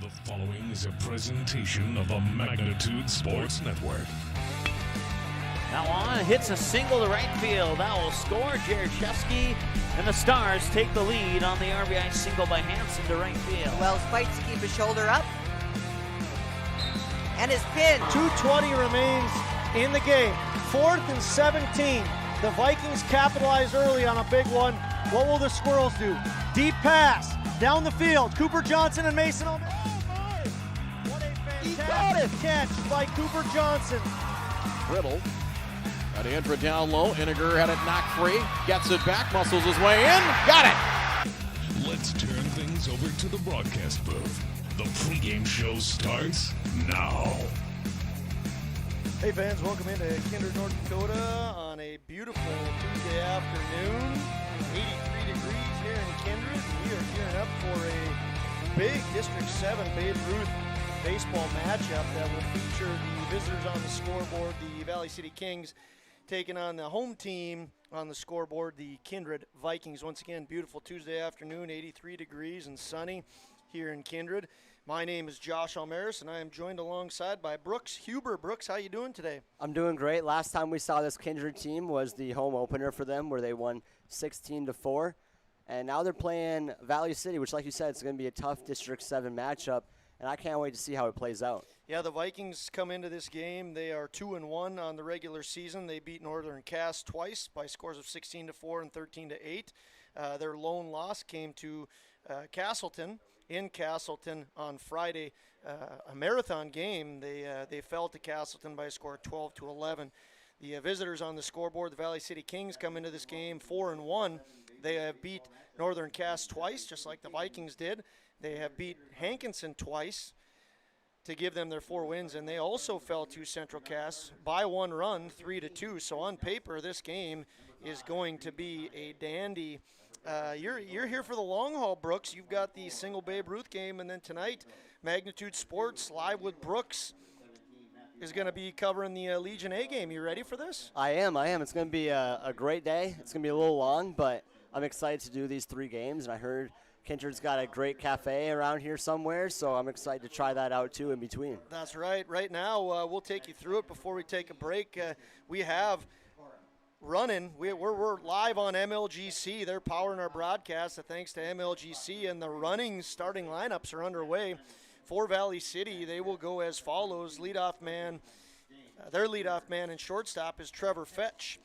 The following is a presentation of the Magnitude Sports Network. Now on, hits a single to right field. That will score. Jaroszewski and the Stars take the lead on the RBI single by Hansen to right field. Wells fights to keep his shoulder up. And his pin. 2:20 remains in the game. 4th and 17. The Vikings capitalize early on a big one. What will the Squirrels do? Deep pass down the field. Cooper Johnson and Mason. Oh my! What a fantastic catch by Cooper Johnson. Riddle. Got Andra down low. Iniger had it knocked free. Gets it back. Muscles his way in. Got it. Let's turn things over to the broadcast booth. The pregame show starts now. Hey fans, welcome into Kindred, North Dakota on a beautiful Tuesday afternoon. 83 degrees here in Kindred. We are gearing up for a big District 7 Babe Ruth baseball matchup that will feature the visitors on the scoreboard, the Valley City Kings, taking on the home team on the scoreboard, the Kindred Vikings. Once again, beautiful Tuesday afternoon, 83 degrees and sunny here in Kindred. My name is Josh Almaris, and I am joined alongside by Brooks Huber. Brooks, how you doing today? I'm doing great. Last time we saw this Kindred team was the home opener for them, where they won 16-4. And now they're playing Valley City, which, like you said, it's going to be a tough District 7 matchup, and I can't wait to see how it plays out. Yeah, the Vikings come into this game. They are 2-1 on the regular season. They beat Northern Cass twice by scores of 16-4 and 13-8. Their lone loss came to Castleton. In Castleton on Friday, a marathon game. They fell to Castleton by a score of 12-11. The visitors on the scoreboard, the Valley City Kings, come into this game 4-1. They have beat Northern Cass twice, just like the Vikings did. They have beat Hankinson twice to give them their 4 wins, and they also fell to Central Cass by 1 run, 3-2. So on paper, this game is going to be a dandy. You're here for the long haul, Brooks. You've got the single Babe Ruth game, and then tonight, Magnitude Sports live with Brooks is going to be covering the Legion A game. You ready for this? I am. It's going to be a great day. It's going to be a little long, but I'm excited to do these 3 games, and I heard Kindred's got a great cafe around here somewhere, so I'm excited to try that out, too, in between. That's right. Right now, we'll take you through it before we take a break. We have running. We're live on MLGC. They're powering our broadcast, thanks to MLGC, and the running starting lineups are underway. For Valley City, they will go as follows. Leadoff man, their leadoff man and shortstop is Trevor Fetch.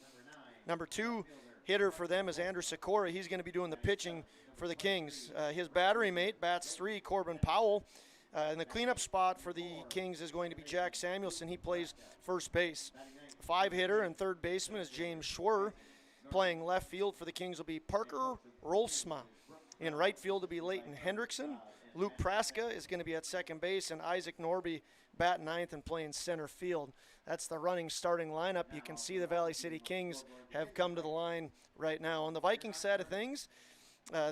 Number 2 hitter for them is Andrew Sikora. He's going to be doing the pitching for the Kings. His battery mate, bats 3, Corbin Powell. And the cleanup spot for the Kings is going to be Jack Samuelson. He plays first base. 5 hitter and third baseman is James Schwer. Playing left field for the Kings will be Parker Rolfsma. In right field will be Leighton Hendrickson. Luke Praska is going to be at second base, and Isaac Norby bat 9th and playing center field. That's the running starting lineup. You can see the Valley City Kings have come to the line right now. On the Vikings side of things,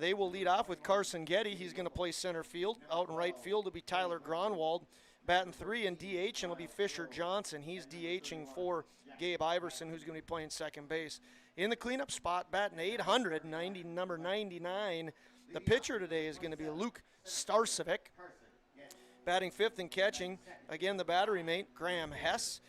they will lead off with Carson Getty. He's going to play center field. Out in right field will be Tyler Gronwald, batting 3, and DH, and it'll be Fisher Johnson. He's DHing for Gabe Iverson, who's going to be playing second base. In the cleanup spot, batting 800, number 99, the pitcher today is going to be Luke Starcevic. Batting 5th and catching, again, the battery mate, Graham Hess.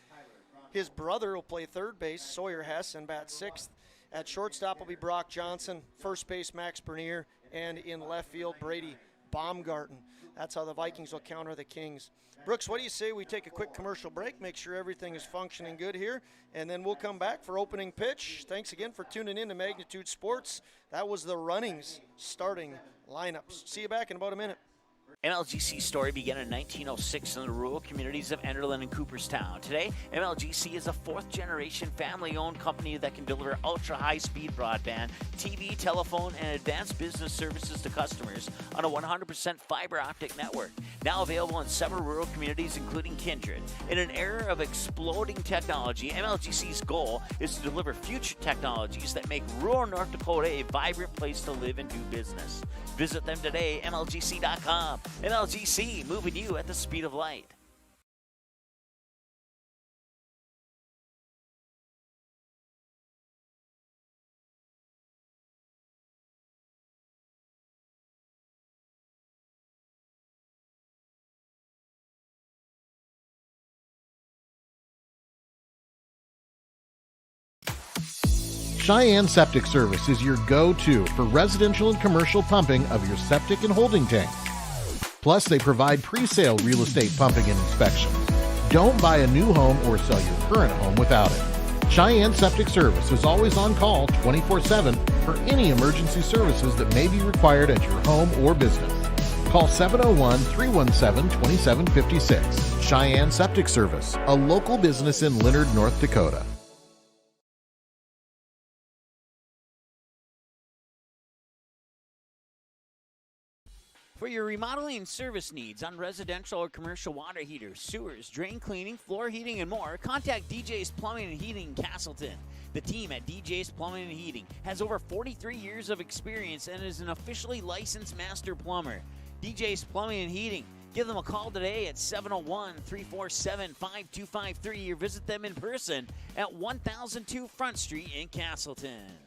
His brother will play third base, Sawyer Hess, and bat 6th. At shortstop will be Brock Johnson, first base Max Bernier, and in left field Brady Baumgarten. That's how the Vikings will counter the Kings. Brooks, what do you say we take a quick commercial break, make sure everything is functioning good here, and then we'll come back for opening pitch. Thanks again for tuning in to Magnitude Sports. That was the Runnings starting lineups. See you back in about a minute. MLGC's story began in 1906 in the rural communities of Enderlin and Cooperstown. Today, MLGC is a 4th-generation family-owned company that can deliver ultra-high-speed broadband, TV, telephone, and advanced business services to customers on a 100% fiber optic network. Now available in several rural communities, including Kindred. In an era of exploding technology, MLGC's goal is to deliver future technologies that make rural North Dakota a vibrant place to live and do business. Visit them today, MLGC.com. MLGC, moving you at the speed of light. Cheyenne Septic Service is your go-to for residential and commercial pumping of your septic and holding tanks. Plus, they provide pre-sale real estate pumping and inspections. Don't buy a new home or sell your current home without it. Cheyenne Septic Service is always on call 24/7 for any emergency services that may be required at your home or business. Call 701-317-2756. Cheyenne Septic Service, a local business in Leonard, North Dakota. For your remodeling and service needs on residential or commercial water heaters, sewers, drain cleaning, floor heating, and more, contact DJ's Plumbing and Heating in Castleton. The team at DJ's Plumbing and Heating has over 43 years of experience and is an officially licensed master plumber. DJ's Plumbing and Heating. Give them a call today at 701-347-5253 or visit them in person at 1002 Front Street in Castleton.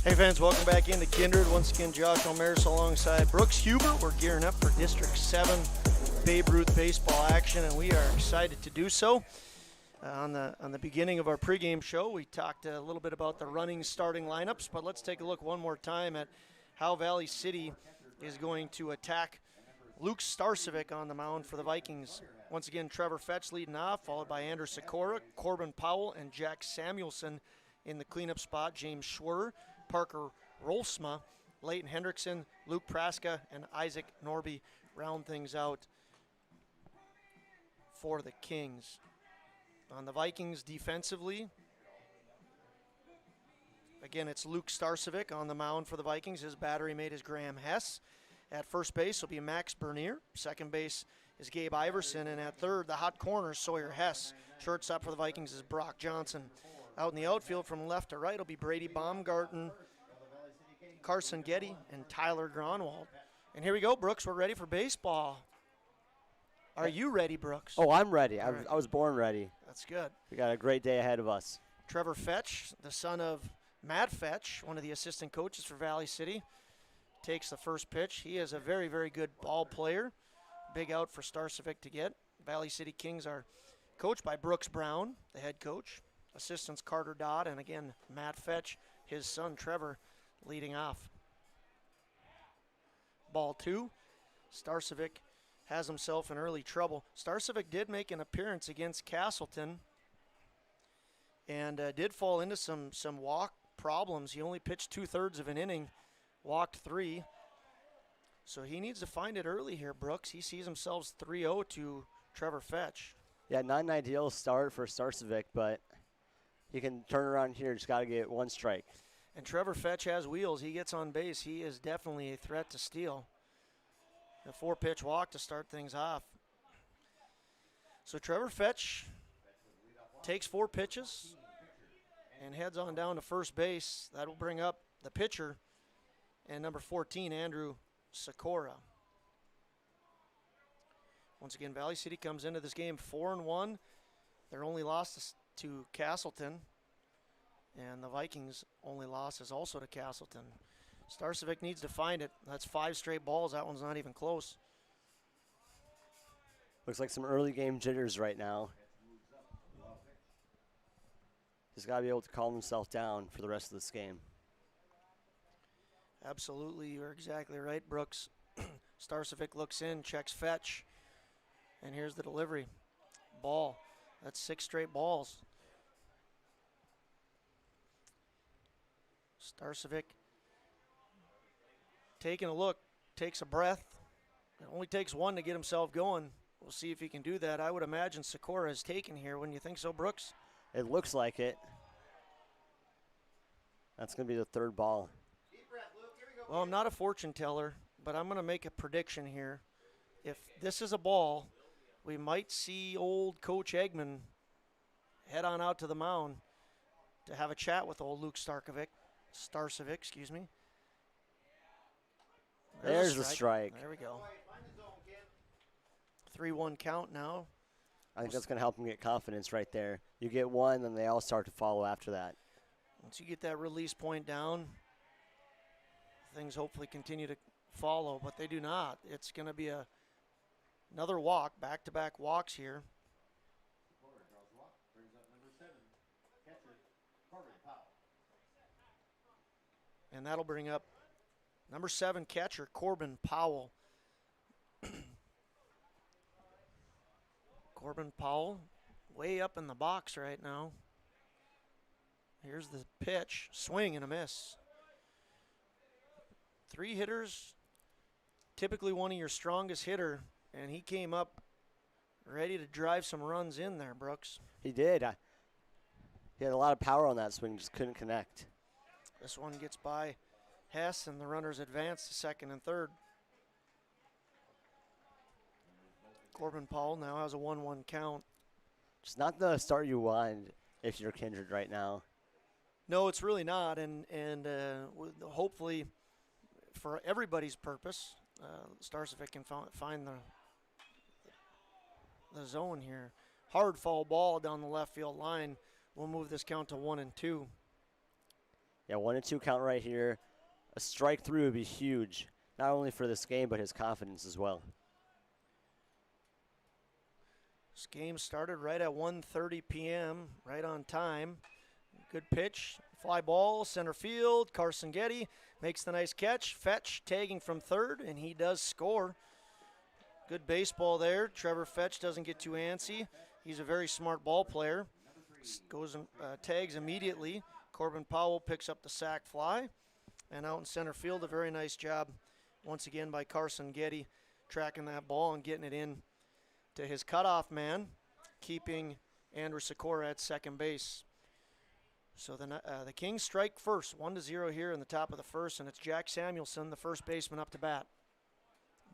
Hey fans, welcome back into Kindred. Once again, Josh O'Meara alongside Brooks Huber. We're gearing up for District 7 Babe Ruth baseball action, and we are excited to do so. On the beginning of our pregame show, we talked a little bit about the running starting lineups, but let's take a look one more time at how Valley City is going to attack Luke Starcevic on the mound for the Vikings. Once again, Trevor Fetch leading off, followed by Andrew Sikora, Corbin Powell, and Jack Samuelson in the cleanup spot. James Schwer, Parker Rolfsma, Leighton Hendrickson, Luke Praska, and Isaac Norby round things out for the Kings. On the Vikings defensively, again, it's Luke Starcevic on the mound for the Vikings. His battery mate is Graham Hess. At first base will be Max Bernier. Second base is Gabe Iverson. And at third, the hot corner, Sawyer Hess. Shortstop for the Vikings is Brock Johnson. Out in the outfield from left to right will be Brady Baumgarten, Carson Getty, and Tyler Gronwald. And here we go, Brooks. We're ready for baseball. Are you ready, Brooks? Oh, I'm ready. I was born ready. That's good. We got a great day ahead of us. Trevor Fetch, the son of Matt Fetch, one of the assistant coaches for Valley City, takes the first pitch. He is a very, very good ball player. Big out for Starcevic to get. Valley City Kings are coached by Brooks Brown, the head coach. Assistants Carter Dodd, and again, Matt Fetch, his son Trevor, leading off. Ball two. Starcevic has himself in early trouble. Starcevic did make an appearance against Castleton and did fall into some walk problems. He only pitched 2/3 of an inning, walked 3. So he needs to find it early here, Brooks. He sees himself 3-0 to Trevor Fetch. Yeah, not an ideal start for Starcevic, but he can turn around here. Just got to get one strike. And Trevor Fetch has wheels. He gets on base. He is definitely a threat to steal. A 4-pitch walk to start things off. So Trevor Fetch takes 4 pitches and heads on down to first base. That'll bring up the pitcher and number 14, Andrew Sikora. Once again, Valley City comes into this game 4-1. Their only loss to Castleton, and the Vikings' only loss is also to Castleton. Starcevic needs to find it. That's 5 straight balls. That one's not even close. Looks like some early game jitters right now. He's got to be able to calm himself down for the rest of this game. Absolutely, you're exactly right, Brooks. Starcevic looks in, checks Fetch, and here's the delivery. Ball. That's 6 straight balls. Starcevic taking a look, takes a breath. It only takes one to get himself going. We'll see if he can do that. I would imagine Sikora is taken here. Wouldn't you think so, Brooks? It looks like it. That's going to be the 3rd ball. Well, I'm not a fortune teller, but I'm going to make a prediction here. If this is a ball, we might see old Coach Eggman head on out to the mound to have a chat with old Luke Starcevic, excuse me. There's the strike. There we go. 3-1 count now. I think that's going to help him get confidence right there. You get one, then they all start to follow after that. Once you get that release point down, things hopefully continue to follow, but they do not. It's going to be another walk, back-to-back walks here. And that'll bring up number 7 catcher, Corbin Powell. Corbin Powell way up in the box right now. Here's the pitch, swing and a miss. 3 hitters, typically one of your strongest hitter, and he came up ready to drive some runs in there, Brooks. He did. He had a lot of power on that swing, just couldn't connect. This one gets by Hess, and the runners advance to second and third. Corbin Powell now has a 1-1 count. Just not the start you want if you're Kindred right now. No, it's really not, and hopefully for everybody's purpose, Starcevic can find the zone here. Hard foul ball down the left field line. We'll move this count to 1-2. Yeah, 1-2 count right here. A strike through would be huge, not only for this game, but his confidence as well. This game started right at 1:30 p.m., right on time. Good pitch, fly ball, center field. Carson Getty makes the nice catch. Fetch tagging from third, and he does score. Good baseball there. Trevor Fetch doesn't get too antsy. He's a very smart ball player. Goes and tags immediately. Corbin Powell picks up the sac fly. And out in center field, a very nice job once again by Carson Getty tracking that ball and getting it in to his cutoff man, keeping Andrew Sikora at second base. So the Kings strike first, 1-0 here in the top of the first, and it's Jack Samuelson, the first baseman, up to bat.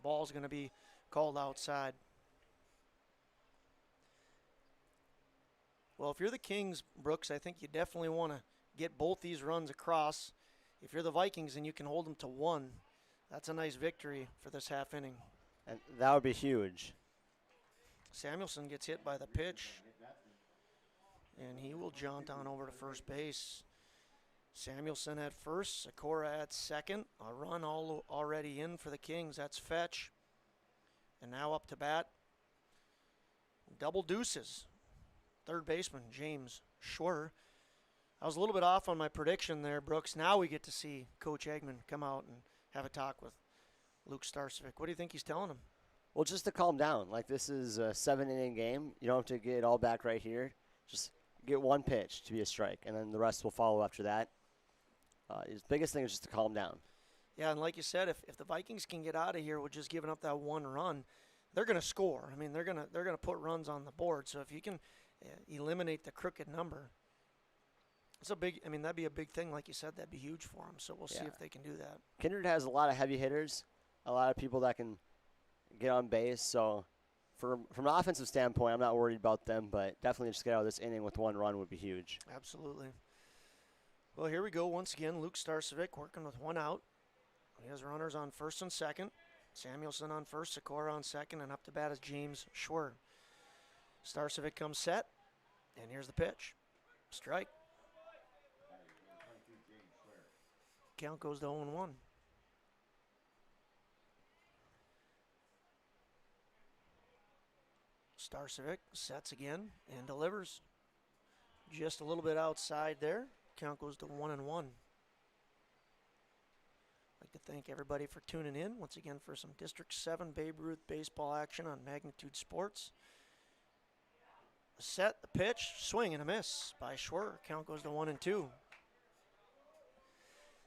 Ball's going to be called outside. Well, if you're the Kings, Brooks, I think you definitely want to get both these runs across. If you're the Vikings and you can hold them to 1, that's a nice victory for this half inning. And that would be huge. Samuelson gets hit by the pitch, and he will jaunt on over to first base. Samuelson at first, Sikora at second. A run already in for the Kings. That's Fetch. And now up to bat, double deuces. Third baseman, James Schwer. I was a little bit off on my prediction there, Brooks. Now we get to see Coach Eggman come out and have a talk with Luke Starcevic. What do you think he's telling him? Well, just to calm down. Like, this is a 7-inning game. You don't have to get it all back right here. Just get one pitch to be a strike, and then the rest will follow after that. His biggest thing is just to calm down. Yeah, and like you said, if the Vikings can get out of here with just giving up that one run, they're going to score. I mean, they're going to put runs on the board. So if you can eliminate the crooked number, it's a big. I mean, that'd be a big thing. Like you said, that'd be huge for them. So we'll see if they can do that. Kindred has a lot of heavy hitters, a lot of people that can get on base. So from an offensive standpoint, I'm not worried about them, but definitely just get out of this inning with one run would be huge. Absolutely. Well, here we go once again. Luke Starcevic working with one out. He has runners on first and second. Samuelson on first, Sikora on second, and up to bat is James Schwer. Starcevic comes set, and here's the pitch. Strike. Count goes to 0-1. Starcevic sets again and delivers. Just a little bit outside there. Count goes to 1-1. I'd like to thank everybody for tuning in once again for some District 7 Babe Ruth baseball action on Magnitude Sports. The set, the pitch, swing and a miss by Schwer. Count goes to 1-2.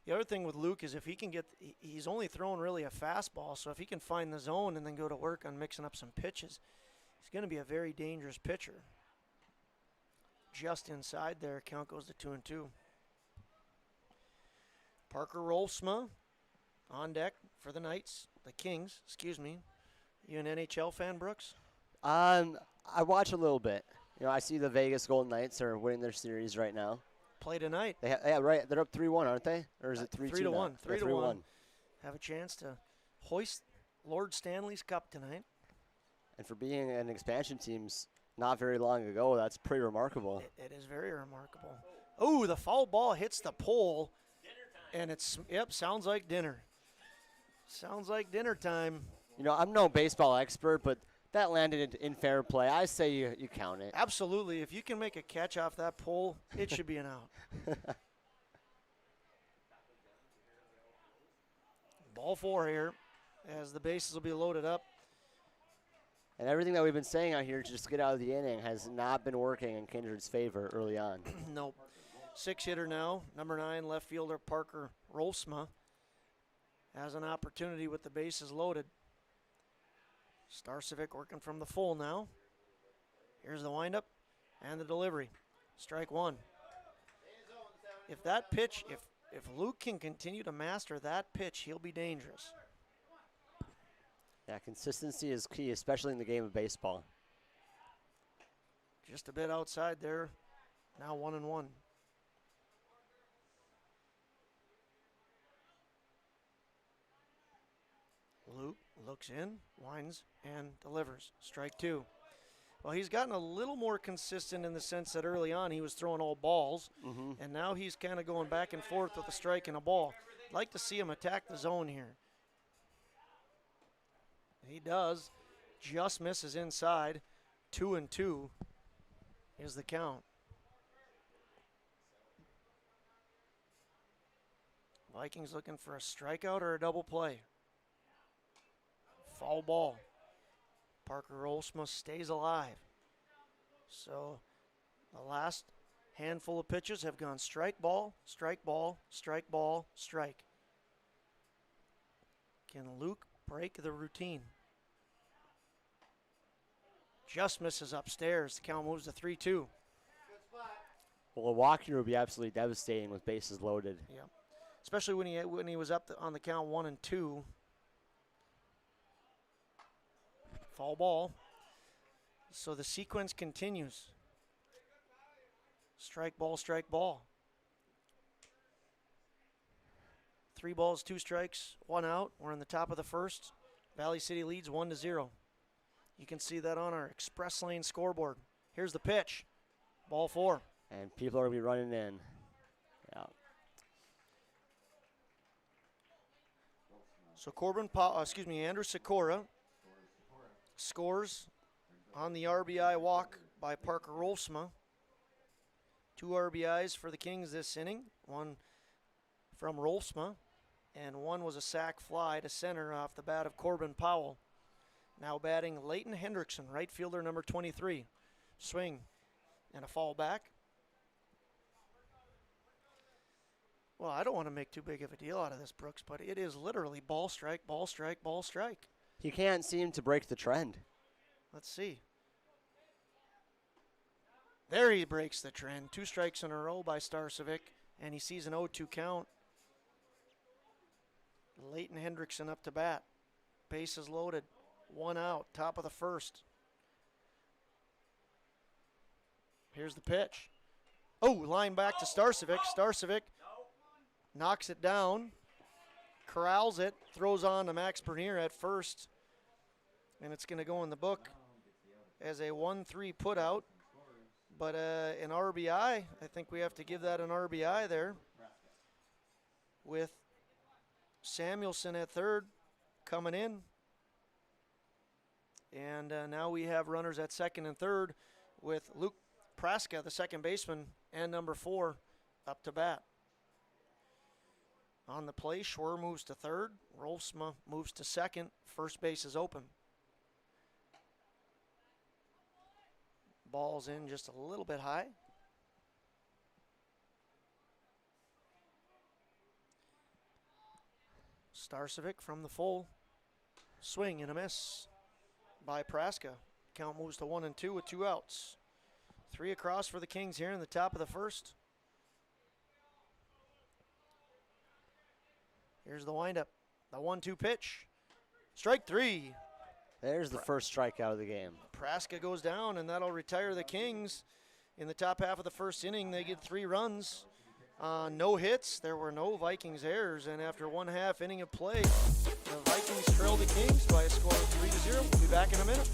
The other thing with Luke is if he can he's only throwing really a fastball, so if he can find the zone and then go to work on mixing up some pitches, he's going to be a very dangerous pitcher. Just inside there, count goes to 2-2. Parker Rolfsma on deck for the Kings, excuse me. You an NHL fan, Brooks? I watch a little bit. You know, I see the Vegas Golden Knights are winning their series right now. Play tonight. Yeah, right. They're up 3-1, aren't they? Or is it 3-2 3 to 1. 3 to 1. 1. Have a chance to hoist Lord Stanley's Cup tonight. And for being an expansion teams not very long ago, that's pretty remarkable. It is very remarkable. Oh, the foul ball hits the pole, and sounds like dinner. Sounds like dinner time. You know, I'm no baseball expert, but that landed in fair play. I say you count it. Absolutely. If you can make a catch off that pole, it should be an out. Ball 4 here as the bases will be loaded up. And everything that we've been saying out here to just get out of the inning has not been working in Kindred's favor early on. Nope. 6-hitter now, number 9, left fielder Parker Rolfsma has an opportunity with the bases loaded. Starcevic working from the full now. Here's the windup and the delivery. Strike 1. If that pitch, if Luke can continue to master that pitch, he'll be dangerous. Yeah, consistency is key, especially in the game of baseball. Just a bit outside there. Now 1-1. Luke looks in, winds, and delivers. Strike 2. Well, he's gotten a little more consistent in the sense that early on he was throwing all balls, and now he's kind of going back and forth with a strike and a ball. I'd like to see him attack the zone here. He does. Just misses inside. 2-2 is the count. Vikings looking for a strikeout or a double play. Foul ball. Parker Olsma stays alive. So the last handful of pitches have gone strike ball, strike ball, strike ball, strike. Can Luke break the routine? Just misses upstairs. The count moves to 3-2. Well, a walk here would be absolutely devastating with bases loaded. Yeah, especially when he was up on the count 1-2. Foul ball. So the sequence continues. Strike ball, strike ball. 3 balls, 2 strikes, 1 out. We're in the top of the first. Valley City leads 1-0. You can see that on our Express Lane scoreboard. Here's the pitch. Ball 4. And people are going to be running in. Yeah. So Andrew Sikora scores on the RBI walk by Parker Rolfsma. 2 RBIs for the Kings this inning. 1 from Rolfsma, and 1 was a sac fly to center off the bat of Corbin Powell. Now batting Leighton Hendrickson, right fielder number 23. Swing and a fall back. Well, I don't want to make too big of a deal out of this, Brooks, but it is literally ball strike, ball strike, ball strike. He can't seem to break the trend. Let's see. There he breaks the trend. 2 strikes in a row by Starcevic, and he sees an 0-2 count. Leighton Hendrickson up to bat. Bases loaded. 1 out. Top of the first. Here's the pitch. Oh, line back to Starcevic. Starcevic knocks it down. Corrals it. Throws on to Max Bernier at first. And it's going to go in the book as a 1-3 putout. But an RBI, I think we have to give that an RBI there. With Samuelson at third coming in. And now we have runners at second and third with Luke Praska, the second baseman, and number 4 up to bat. On the play, Schwer moves to third. Rolfsma moves to second. First base is open. Ball's in just a little bit high. Starcevic from the full. Swing and a miss by Praska. Count moves to 1-2 with 2 outs. 3 across for the Kings here in the top of the first. Here's the windup. The 1-2 pitch. Strike 3. There's the first strikeout of the game. Praska goes down, and that'll retire the Kings. In the top half of the first inning, they get 3 runs. No hits. There were no Vikings errors, and after 1/2 inning of play, the Vikings trail the Kings by a score of 3-0. We'll be back in a minute.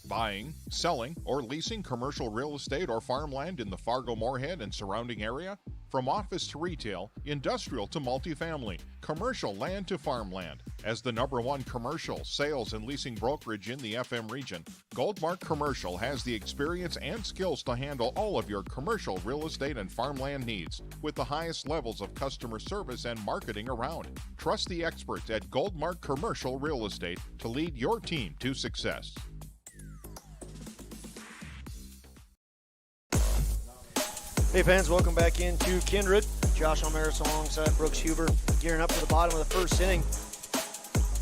Buying, selling, or leasing commercial real estate or farmland in the Fargo-Moorhead and surrounding area? From office to retail, industrial to multifamily, commercial land to farmland. As the #1 commercial, sales, and leasing brokerage in the FM region, Goldmark Commercial has the experience and skills to handle all of your commercial real estate and farmland needs with the highest levels of customer service and marketing around. Trust the experts at Goldmark Commercial Real Estate to lead your team to success. Hey fans, welcome back into Kindred. Josh Almaris alongside Brooks Huber, gearing up for the bottom of the first inning.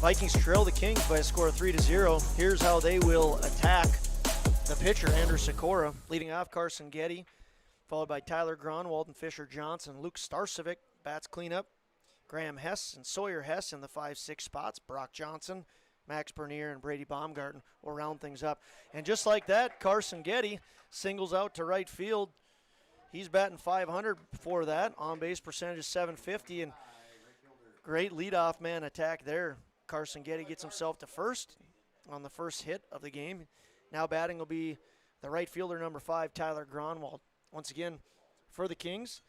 Vikings trail the Kings by a score of 3-0. Here's how they will attack the pitcher, Andrew Sikora. Leading off, Carson Getty, followed by Tyler Gronwald and Fisher Johnson. Luke Starcevic bats cleanup. Graham Hess and Sawyer Hess in the 5-6 spots. Brock Johnson, Max Bernier, and Brady Baumgarten will round things up. And just like that, Carson Getty singles out to right field. He's batting .500 before that. On-base percentage is .750, and great leadoff man attack there. Carson Getty gets himself to first on the first hit of the game. Now batting will be the right fielder, number 5, Tyler Gronwald. Once again, for the Kings,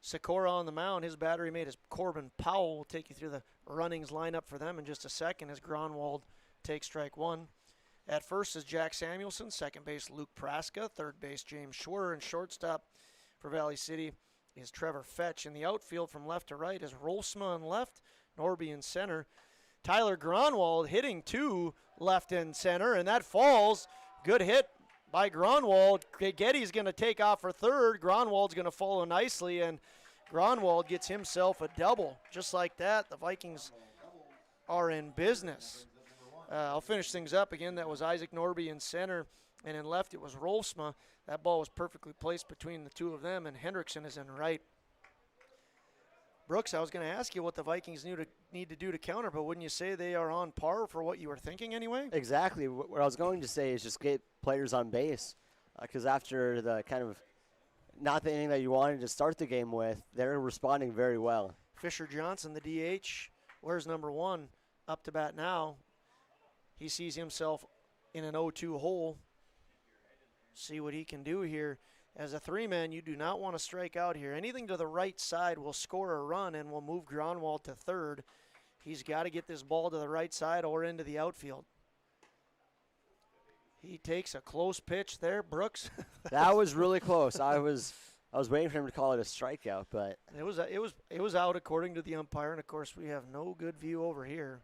Sikora on the mound. His battery mate is Corbin Powell. We'll take you through the runnings lineup for them in just a second as Gronwald takes strike 1. At first is Jack Samuelson, second base Luke Praska, third base James Schwer, and shortstop for Valley City is Trevor Fetch. In the outfield from left to right is Rolfsma in left, Norby in center. Tyler Gronwald hitting to left and center, and that falls. Good hit by Gronwald. Getty's going to take off for third. Gronwald's going to follow nicely, and Gronwald gets himself a double. Just like that, the Vikings are in business. I'll finish things up again. That was Isaac Norby in center, and in left it was Rolfsma. That ball was perfectly placed between the two of them, and Hendrickson is in right. Brooks, I was going to ask you what the Vikings need to do to counter, but wouldn't you say they are on par for what you were thinking anyway? Exactly. What I was going to say is just get players on base, because after the kind of not the inning that you wanted to start the game with, they're responding very well. Fisher Johnson, the DH, where's number 1? Up to bat now. He sees himself in an 0-2 hole. See what he can do here. As a 3-man, you do not want to strike out here. Anything to the right side will score a run and will move Gronwald to third. He's got to get this ball to the right side or into the outfield. He takes a close pitch there, Brooks. That was really close. I was waiting for him to call it a strikeout, but it was out according to the umpire, and of course we have no good view over here.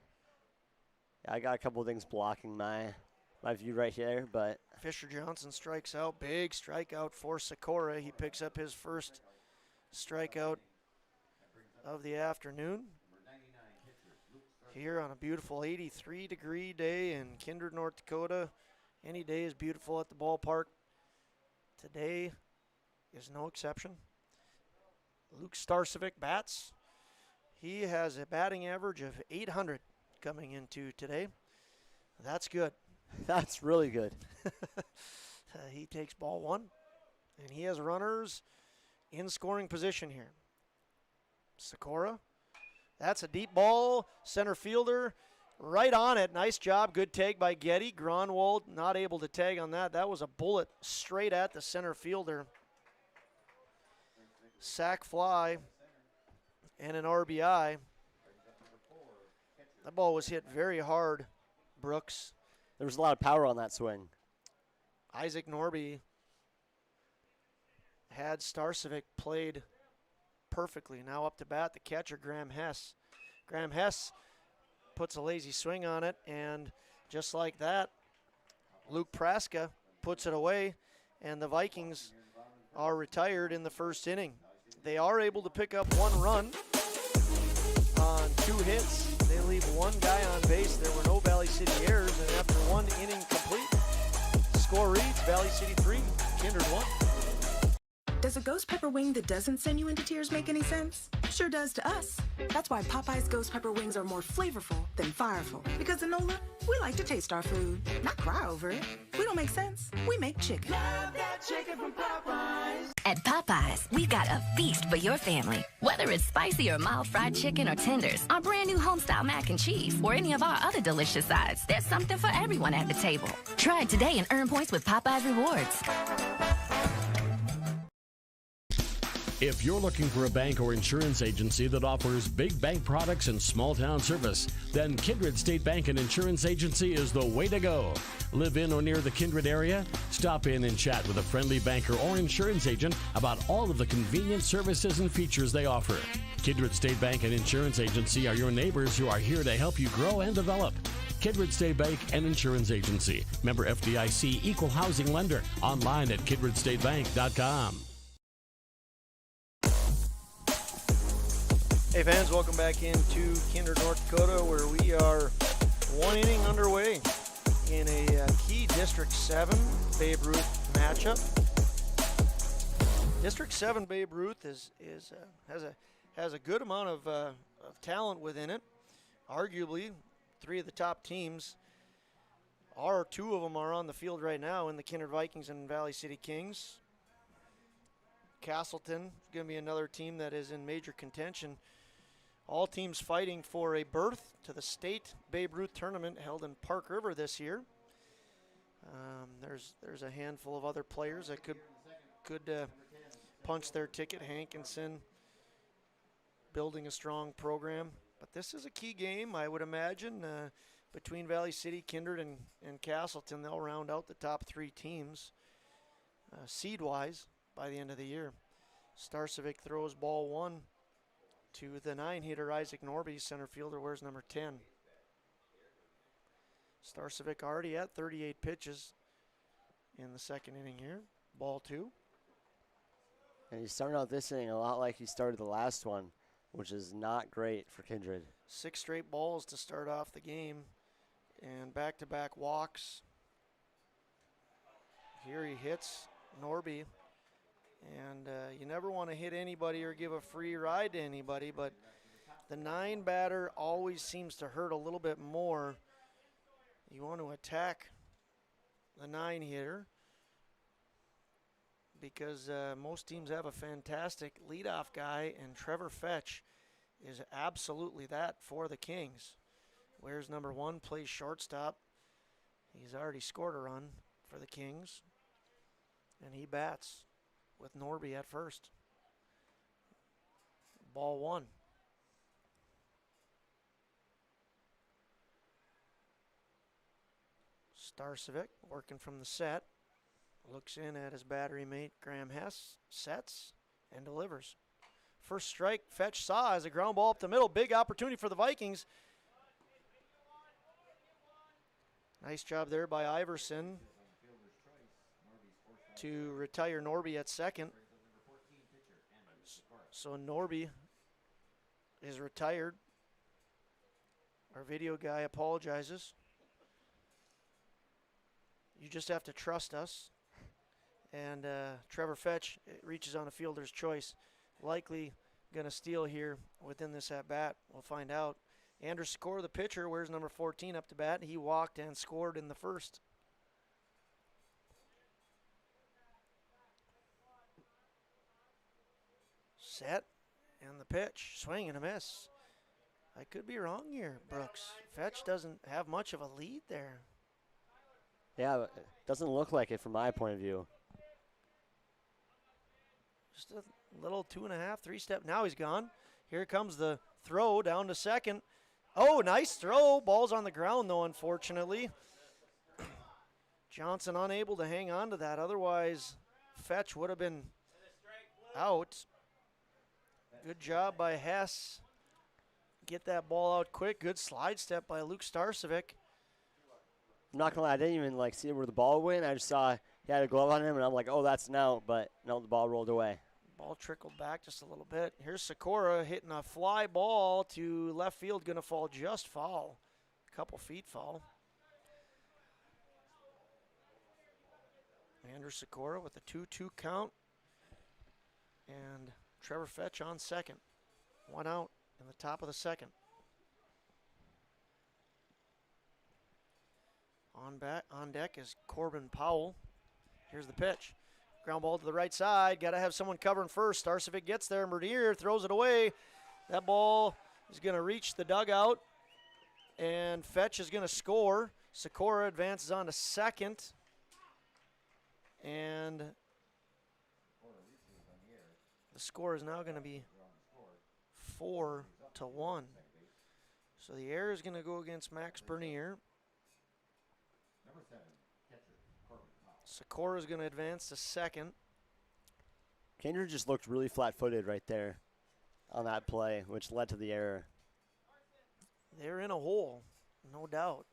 I got a couple of things blocking my view right here, but Fisher Johnson strikes out. Big strikeout for Sikora. He picks up his first strikeout of the afternoon here on a beautiful 83-degree day in Kindred, North Dakota. Any day is beautiful at the ballpark. Today is no exception. Luke Starcevic bats. He has a batting average of .800 coming into today. That's good. That's really good. He takes ball 1, and he has runners in scoring position here. Sikora, that's a deep ball. Center fielder right on it. Nice job. Good tag by Getty. Gronwald not able to tag on that. That was a bullet straight at the center fielder. Sack fly and an RBI. That ball was hit very hard, Brooks. There was a lot of power on that swing. Isaac Norby had Starcevic played perfectly. Now up to bat, the catcher, Graham Hess. Graham Hess puts a lazy swing on it, and just like that, Luke Praska puts it away, and the Vikings are retired in the first inning. They are able to pick up 1 run on 2 hits. They leave 1 guy on base. There were no Valley City errors, and after 1 inning complete, score reads Valley City 3, Kindred 1. Does a ghost pepper wing that doesn't send you into tears make any sense? Sure does to us. That's why Popeye's Ghost Pepper Wings are more flavorful than fireful. Because in NOLA, we like to taste our food, not cry over it. We don't make sense. We make chicken. Love that chicken from Popeyes. At Popeyes, we've got a feast for your family. Whether it's spicy or mild fried chicken or tenders, our brand new homestyle mac and cheese, or any of our other delicious sides, there's something for everyone at the table. Try it today and earn points with Popeyes Rewards. If you're looking for a bank or insurance agency that offers big bank products and small town service, then Kindred State Bank and Insurance Agency is the way to go. Live in or near the Kindred area? Stop in and chat with a friendly banker or insurance agent about all of the convenient services and features they offer. Kindred State Bank and Insurance Agency are your neighbors who are here to help you grow and develop. Kindred State Bank and Insurance Agency. Member FDIC, Equal Housing Lender. Online at kindredstatebank.com. Hey fans, welcome back into Kindred, North Dakota, where we are one inning underway in a key District 7 Babe Ruth matchup. District 7 Babe Ruth has a good amount of talent within it. Arguably, three of the top teams two of them are on the field right now in the Kindred Vikings and Valley City Kings. Castleton is going to be another team that is in major contention. All teams fighting for a berth to the state Babe Ruth tournament held in Park River this year. There's a handful of other players that could punch their ticket. Hankinson building a strong program. But this is a key game, I would imagine, between Valley City, Kindred, and Castleton. They'll round out the top three teams seed-wise by the end of the year. Starcevic throws ball one to the 9-hitter Isaac Norby, center fielder, wears number 10. Starcevic already at 38 pitches in the second inning here. Ball two. And he's starting out this inning a lot like he started the last one, which is not great for Kindred. 6 straight balls to start off the game and back-to-back walks. Here he hits Norby. And you never want to hit anybody or give a free ride to anybody, but the 9 batter always seems to hurt a little bit more. You want to attack the 9 hitter because most teams have a fantastic leadoff guy, and Trevor Fetch is absolutely that for the Kings. Wears number 1, plays shortstop. He's already scored a run for the Kings, and he bats with Norby at first. Ball one. Starcevic working from the set. Looks in at his battery mate Graham Hess. Sets and delivers. First strike Fetch saw as a ground ball up the middle. Big opportunity for the Vikings. Nice job there by Iverson to retire Norby at second. So Norby is retired. Our video guy apologizes. You just have to trust us. And Trevor Fetch reaches on a fielder's choice. Likely going to steal here within this at-bat. We'll find out. Andrew Sikora, the pitcher, wears number 14 up to bat. He walked and scored in the first. Set, and the pitch, swing and a miss. I could be wrong here, Brooks. Fetch doesn't have much of a lead there. Yeah, it doesn't look like it from my point of view. Just a little 2.5, 3-step. Now he's gone. Here comes the throw down to second. Oh, nice throw. Ball's on the ground, though, unfortunately. Johnson unable to hang on to that. Otherwise, Fetch would have been out. Good job by Hess. Get that ball out quick. Good slide step by Luke Starcevic. I'm not going to lie, I didn't even see where the ball went. I just saw he had a glove on him, and I'm like, oh, that's an out. But no, the ball rolled away. Ball trickled back just a little bit. Here's Sikora hitting a fly ball to left field. Going to fall just foul. A couple feet foul. Andrew Sikora with a 2-2 count. And Trevor Fetch on second. One out in the top of the second. On deck is Corbin Powell. Here's the pitch. Ground ball to the right side. Got to have someone covering first. Starcevic gets there. Merdier throws it away. That ball is going to reach the dugout. And Fetch is going to score. Sikora advances on to second. And the score is now going to be 4-1. So the error is going to go against Max Bernier. Sikora is going to advance to second. Kindred just looked really flat-footed right there on that play, which led to the error. They're in a hole, no doubt.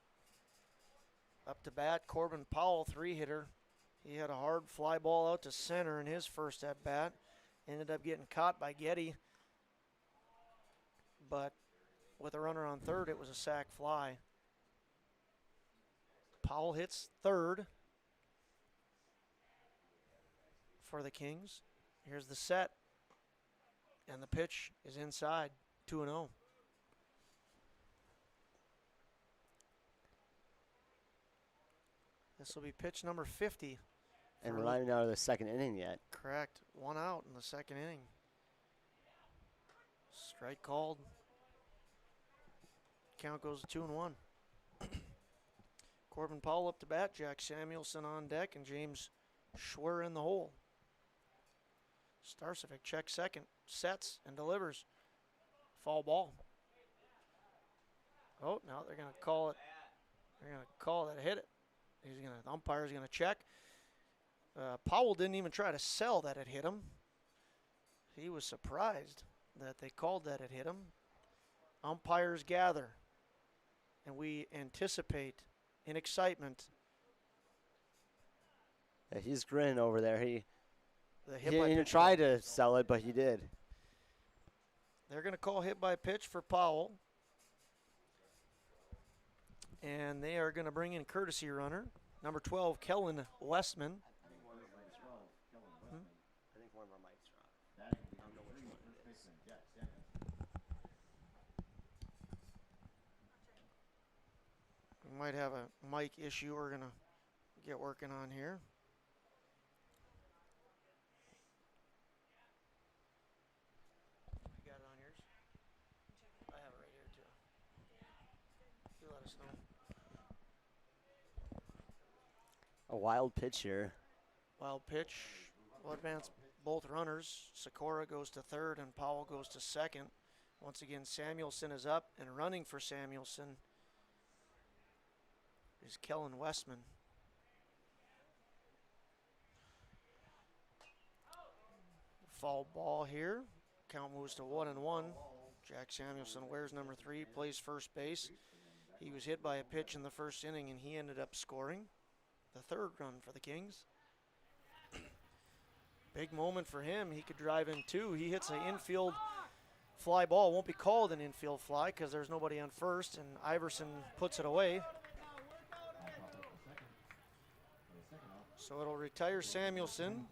Up to bat, Corbin Powell, 3-hitter. He had a hard fly ball out to center in his first at-bat. Ended up getting caught by Getty. But with a runner on third, it was a sac fly. Powell hits third for the Kings. Here's the set. And the pitch is inside, 2-0. This will be pitch number 50. And we're not even out of the second inning yet. Correct. One out in the second inning. Strike called. Count goes to 2-1. Corbin Powell up to bat. Jack Samuelson on deck. And James Schwer in the hole. Starcevic checks second. Sets and delivers. Foul ball. Oh, now they're going to call it. They're going to call that hit it. The umpire's going to check. Powell didn't even try to sell that it hit him. He was surprised that they called that it hit him. Umpires gather, and we anticipate in excitement. Yeah, he's grinning over there. He hit didn't even try to sell it, but he did. They're going to call hit by pitch for Powell. And they are going to bring in courtesy runner, number 12, Kellen Westman. I think one of our mics are on. I don't know which one it is. We might have a mic issue we're going to get working on here. You got it on yours? I have it right here too. You let us know. A wild pitch here. Wild pitch. Will advance both runners. Sikora goes to third and Powell goes to second. Once again, Samuelson is up, and running for Samuelson is Kellen Westman. Foul ball here. Count moves to 1-1. Jack Samuelson wears number 3, plays first base. He was hit by a pitch in the first inning, and he ended up scoring the third run for the Kings. Big moment for him. He could drive in 2. He hits an infield fly ball. Won't be called an infield fly because there's nobody on first, and Iverson puts it away. So it'll retire Samuelson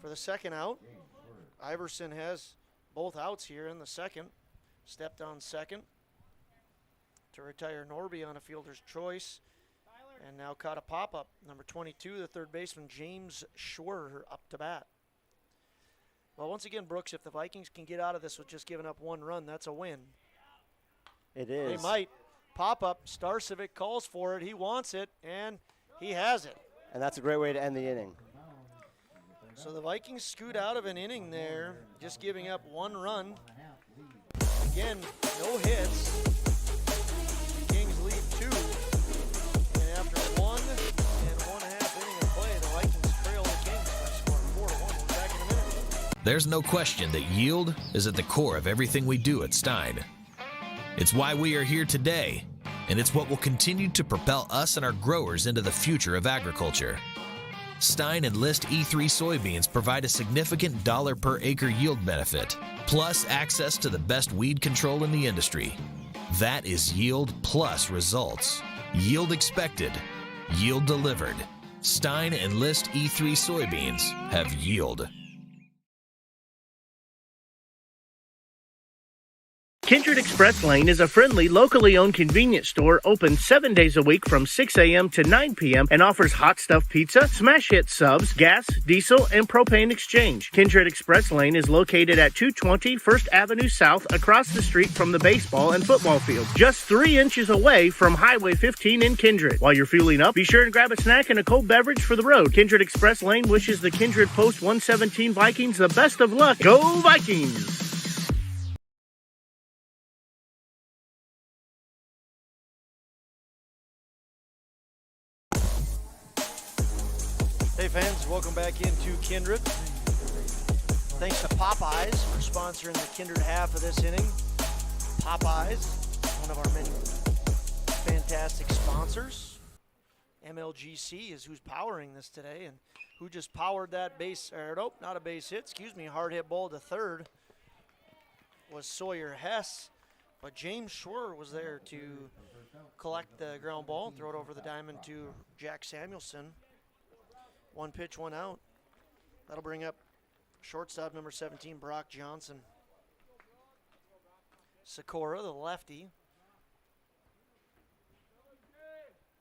for the second out. Iverson has both outs here in the second. Stepped on second to retire Norby on a fielder's choice. And now caught a pop-up. Number 22, the third baseman, James Schwer, up to bat. Well, once again, Brooks, if the Vikings can get out of this with just giving up 1 run, that's a win. It is. They might. Pop-up. Starcevic calls for it. He wants it, and he has it. And that's a great way to end the inning. So the Vikings scoot out of an inning there, just giving up 1 run. Again, no hits. The Kings lead 2. After 1 1/2 inning of play, the Vikings trail the Kings by scoring 4-1. We're back in a minute. There's no question that yield is at the core of everything we do at Stein. It's why we are here today, and it's what will continue to propel us and our growers into the future of agriculture. Stein Enlist E3 soybeans provide a significant dollar per acre yield benefit, plus access to the best weed control in the industry. That is yield plus results. Yield expected, yield delivered. Stein Enlist E3 soybeans have yield. Kindred Express Lane is a friendly, locally owned convenience store open 7 days a week from 6 a.m. to 9 p.m. and offers hot stuff pizza, smash hit subs, gas, diesel, and propane exchange. Kindred Express Lane is located at 220 First Avenue South across the street from the baseball and football field, just 3 inches away from Highway 15 in Kindred. While you're fueling up, be sure and grab a snack and a cold beverage for the road. Kindred Express Lane wishes the Kindred Post 117 Vikings the best of luck. Go Vikings! Hey fans, welcome back into Kindred. Thanks to Popeyes for sponsoring the Kindred half of this inning. Popeyes, one of our many fantastic sponsors. MLGC is who's powering this today, and who just powered that base, or nope, not a base hit, hard hit ball to third was Sawyer Hess, but James Schwer was there to collect the ground ball and throw it over the diamond to Jack Samuelson. 1 pitch, 1 out. That'll bring up shortstop number 17, Brock Johnson. Sikora, the lefty,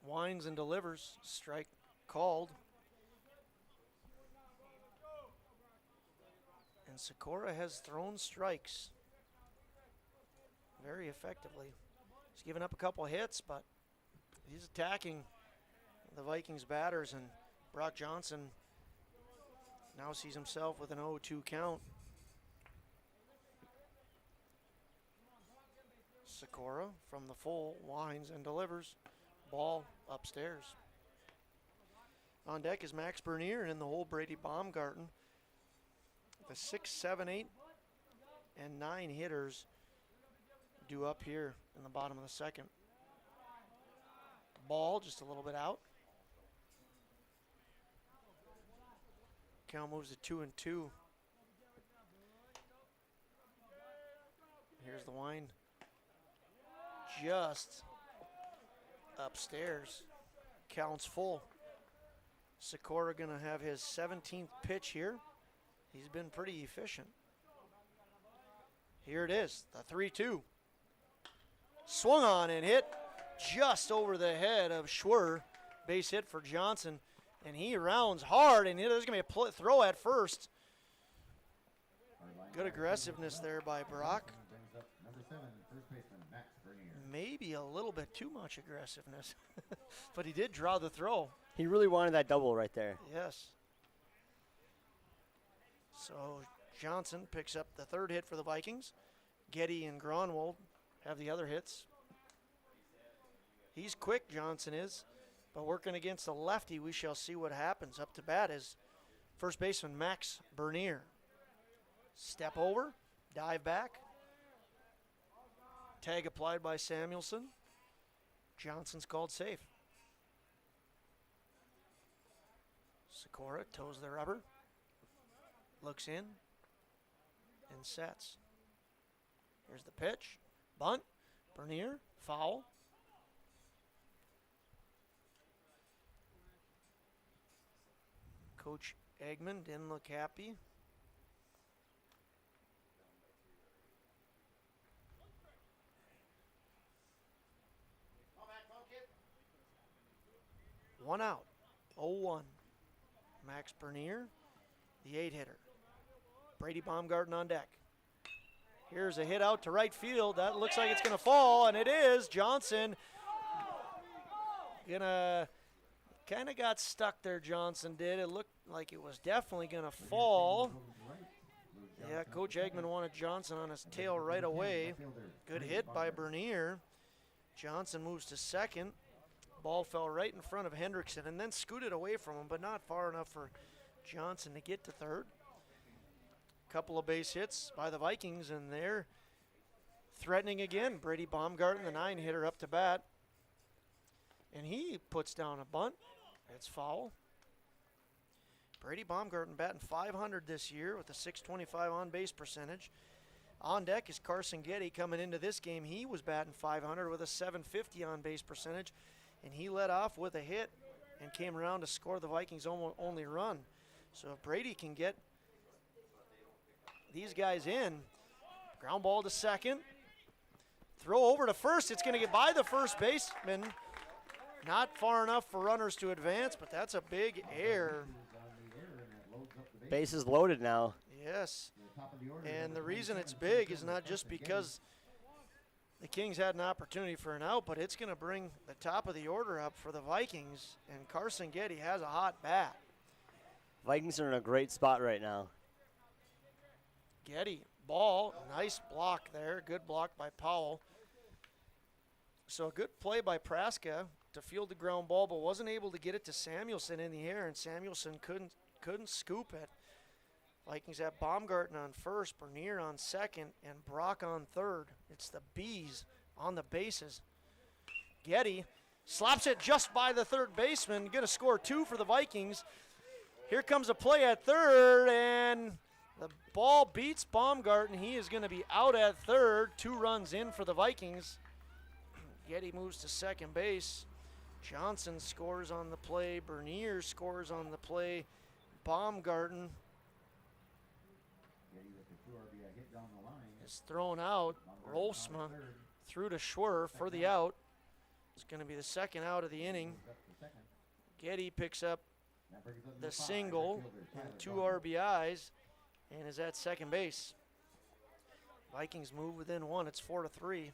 winds and delivers. Strike called. And Sikora has thrown strikes very effectively. He's given up a couple hits, but he's attacking the Vikings batters, and Brock Johnson now sees himself with an 0-2 count. Sikora from the full winds and delivers. Ball upstairs. On deck is Max Bernier, and in the hole Brady Baumgarten. The 6, 7, 8, and 9 hitters due up here in the bottom of the second. Ball just a little bit out. Count moves to 2-2. Here's the wind. Just upstairs. Count's full. Sikora going to have his 17th pitch here. He's been pretty efficient. Here it is, the 3-2. Swung on and hit just over the head of Schwer. Base hit for Johnson. And he rounds hard, and there's going to be a throw at first. Good aggressiveness there by Brock. Maybe a little bit too much aggressiveness, but he did draw the throw. He really wanted that double right there. Yes. So Johnson picks up the third hit for the Vikings. Getty and Gronwald have the other hits. He's quick, Johnson is. But working against a lefty, we shall see what happens. Up to bat is first baseman Max Bernier. Step over, dive back. Tag applied by Samuelson. Johnson's called safe. Sikora toes the rubber. Looks in and sets. Here's the pitch. Bunt. Bernier. Foul. Coach Eggman didn't look happy. One out. 0-1. Max Bernier, the 8-hitter. Brady Baumgarten on deck. Here's a hit out to right field. That looks like it's going to fall, and it is. Johnson gonna kind of got stuck there, Johnson did. It looked like it was definitely going to fall. Yeah, Coach Eggman wanted Johnson on his tail right away. Good hit by Bernier. Johnson moves to second. Ball fell right in front of Hendrickson and then scooted away from him, but not far enough for Johnson to get to third. Couple of base hits by the Vikings, and they're threatening again. Brady Baumgarten, the 9-hitter, up to bat. And he puts down a bunt. It's foul. Brady Baumgarten batting .500 this year with a .625 on-base percentage. On deck is Carson Getty coming into this game. He was batting .500 with a .750 on-base percentage, and he led off with a hit and came around to score the Vikings' only run. So if Brady can get these guys in, ground ball to second. Throw over to first. It's going to get by the first baseman. Not far enough for runners to advance, but that's a big error. Bases loaded now. Yes. And the reason it's big is not just because the Kings had an opportunity for an out, but it's going to bring the top of the order up for the Vikings, and Carson Getty has a hot bat. Vikings are in a great spot right now. Getty, ball, nice block there. Good block by Powell. So a good play by Praska to field the ground ball, but wasn't able to get it to Samuelson in the air, and Samuelson couldn't scoop it. Vikings have Baumgarten on first, Bernier on second, and Brock on third. It's the Bees on the bases. Getty slaps it just by the third baseman, going to score 2 for the Vikings. Here comes a play at third, and the ball beats Baumgarten. He is going to be out at third. 2 runs in for the Vikings. Getty moves to second base. Johnson scores on the play. Bernier scores on the play. Baumgarten is thrown out. Rolfsma through to Schwer for the out. It's going to be the second out of the inning. Getty picks up the single and 2 RBIs and is at second base. Vikings move within 1. It's 4-3.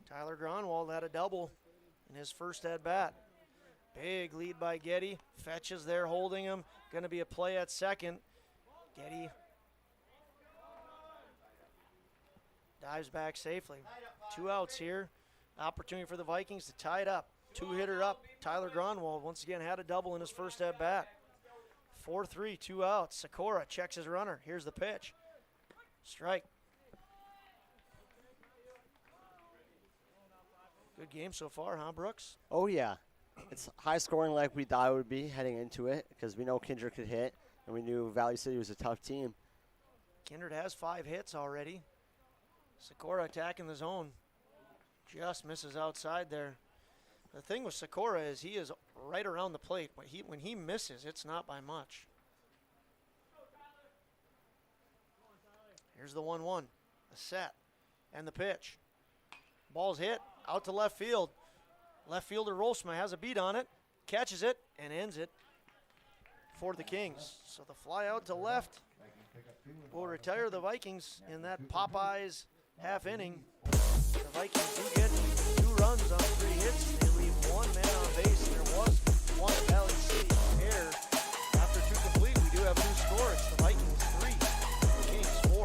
Tyler Gronwald had a double in his first at-bat. Big lead by Getty. Fetches there holding him. Going to be a play at second. Getty dives back safely. 2 outs here. Opportunity for the Vikings to tie it up. 2-hitter up. Tyler Gronwald once again had a double in his first at-bat. 4-3, 2 outs. Sikora checks his runner. Here's the pitch. Strike. Good game so far, huh, Brooks? Oh, yeah. It's high scoring like we thought it would be heading into it because we know Kindred could hit, and we knew Valley City was a tough team. Kindred has 5 hits already. Sikora attacking the zone. Just misses outside there. The thing with Sikora is he is right around the plate. When he misses, it's not by much. Here's the 1-1. The set and the pitch. Ball's hit out to left field. Left fielder Rolfsma has a beat on it, catches it, and ends it for the Kings. So the fly out to left will retire the Vikings in that Popeyes half inning. The Vikings do get 2 runs on 3 hits. They leave 1 man on base. There was 1 Valley City error. After 2 complete, we do have a new score. It's the Vikings 3, the Kings 4.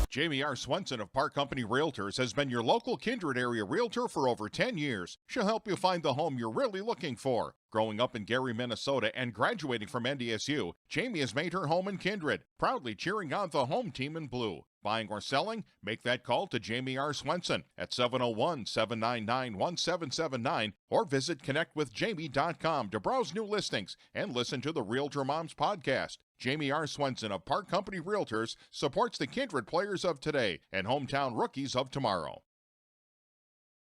Jamie R. Swenson of Park Company Realtors has been your local Kindred area realtor for over 10 years. She'll help you find the home you're really looking for. Growing up in Gary, Minnesota, and graduating from NDSU, Jamie has made her home in Kindred, proudly cheering on the home team in blue. Buying or selling? Make that call to Jamie R. Swenson at 701-799-1779 or visit connectwithjamie.com to browse new listings and listen to the Realtor Moms podcast. Jamie R. Swenson of Park Company Realtors supports the Kindred players of today and hometown rookies of tomorrow.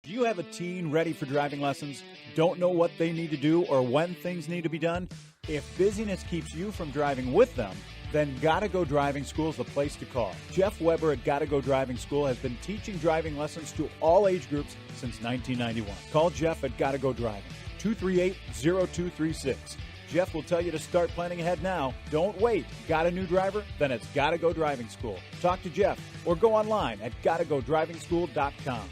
Do you have a teen ready for driving lessons? Don't know what they need to do or when things need to be done? If busyness keeps you from driving with them, then Gotta Go Driving School is the place to call. Jeff Weber at Gotta Go Driving School has been teaching driving lessons to all age groups since 1991. Call Jeff at Gotta Go Driving, 238-0236. Jeff will tell you to start planning ahead now. Don't wait. Got a new driver? Then it's Gotta Go Driving School. Talk to Jeff or go online at gottagodrivingschool.com.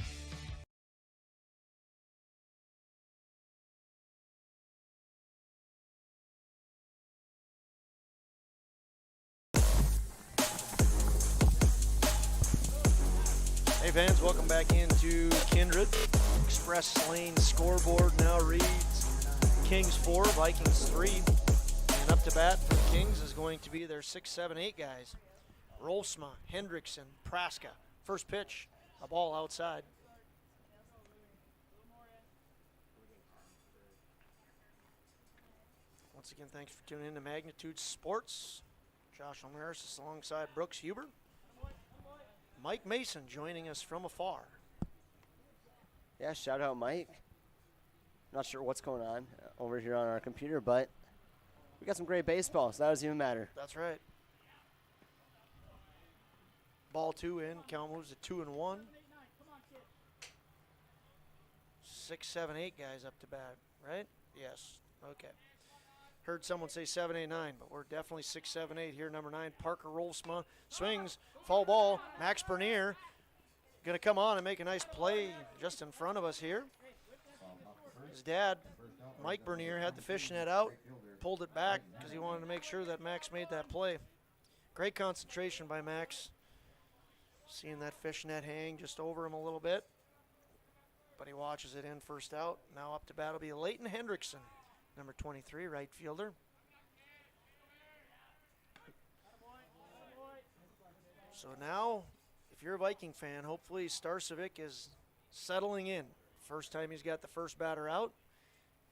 Hey fans, welcome back into Kindred. Express Lane scoreboard now reads Kings 4, Vikings 3. And up to bat for the Kings is going to be their 6, 7, 8 guys. Rolfsma, Hendrickson, Praska. First pitch, a ball outside. Once again, thanks for tuning in to Magnitude Sports. Josh Omaris alongside Brooks Huber. Mike Mason joining us from afar. Yeah, shout out Mike. Not sure what's going on over here on our computer, but we got some great baseball, so that doesn't even matter. That's right. Ball 2 in. Count moves to 2-1. 6, 7, 8 guys up to bat, right? Yes. Okay. Heard someone say 7, 8, 9, but we're definitely 6, 7, 8 here. Number 9, Parker Rolfsma swings, foul ball. Max Bernier going to come on and make a nice play just in front of us here. His dad, Mike Bernier, had the fishnet out, pulled it back because he wanted to make sure that Max made that play. Great concentration by Max. Seeing that fishnet hang just over him a little bit. But he watches it in, first out. Now up to bat will be Leighton Hendrickson, number 23, right fielder. So now, if you're a Viking fan, hopefully Starcevic is settling in. First time he's got the first batter out,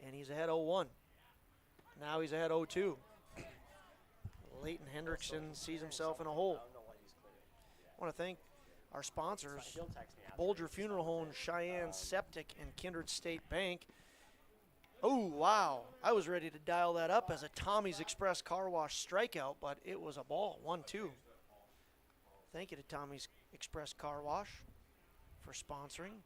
and he's ahead 0-1. Now he's ahead 0-2. Leighton Hendrickson sees himself in a hole. I want to thank our sponsors, Bolger Funeral Home, Cheyenne Septic, and Kindred State Bank. Oh, wow. I was ready to dial that up as a Tommy's Express Car Wash strikeout, but it was a ball, 1-2. Thank you to Tommy's Express Car Wash for sponsoring.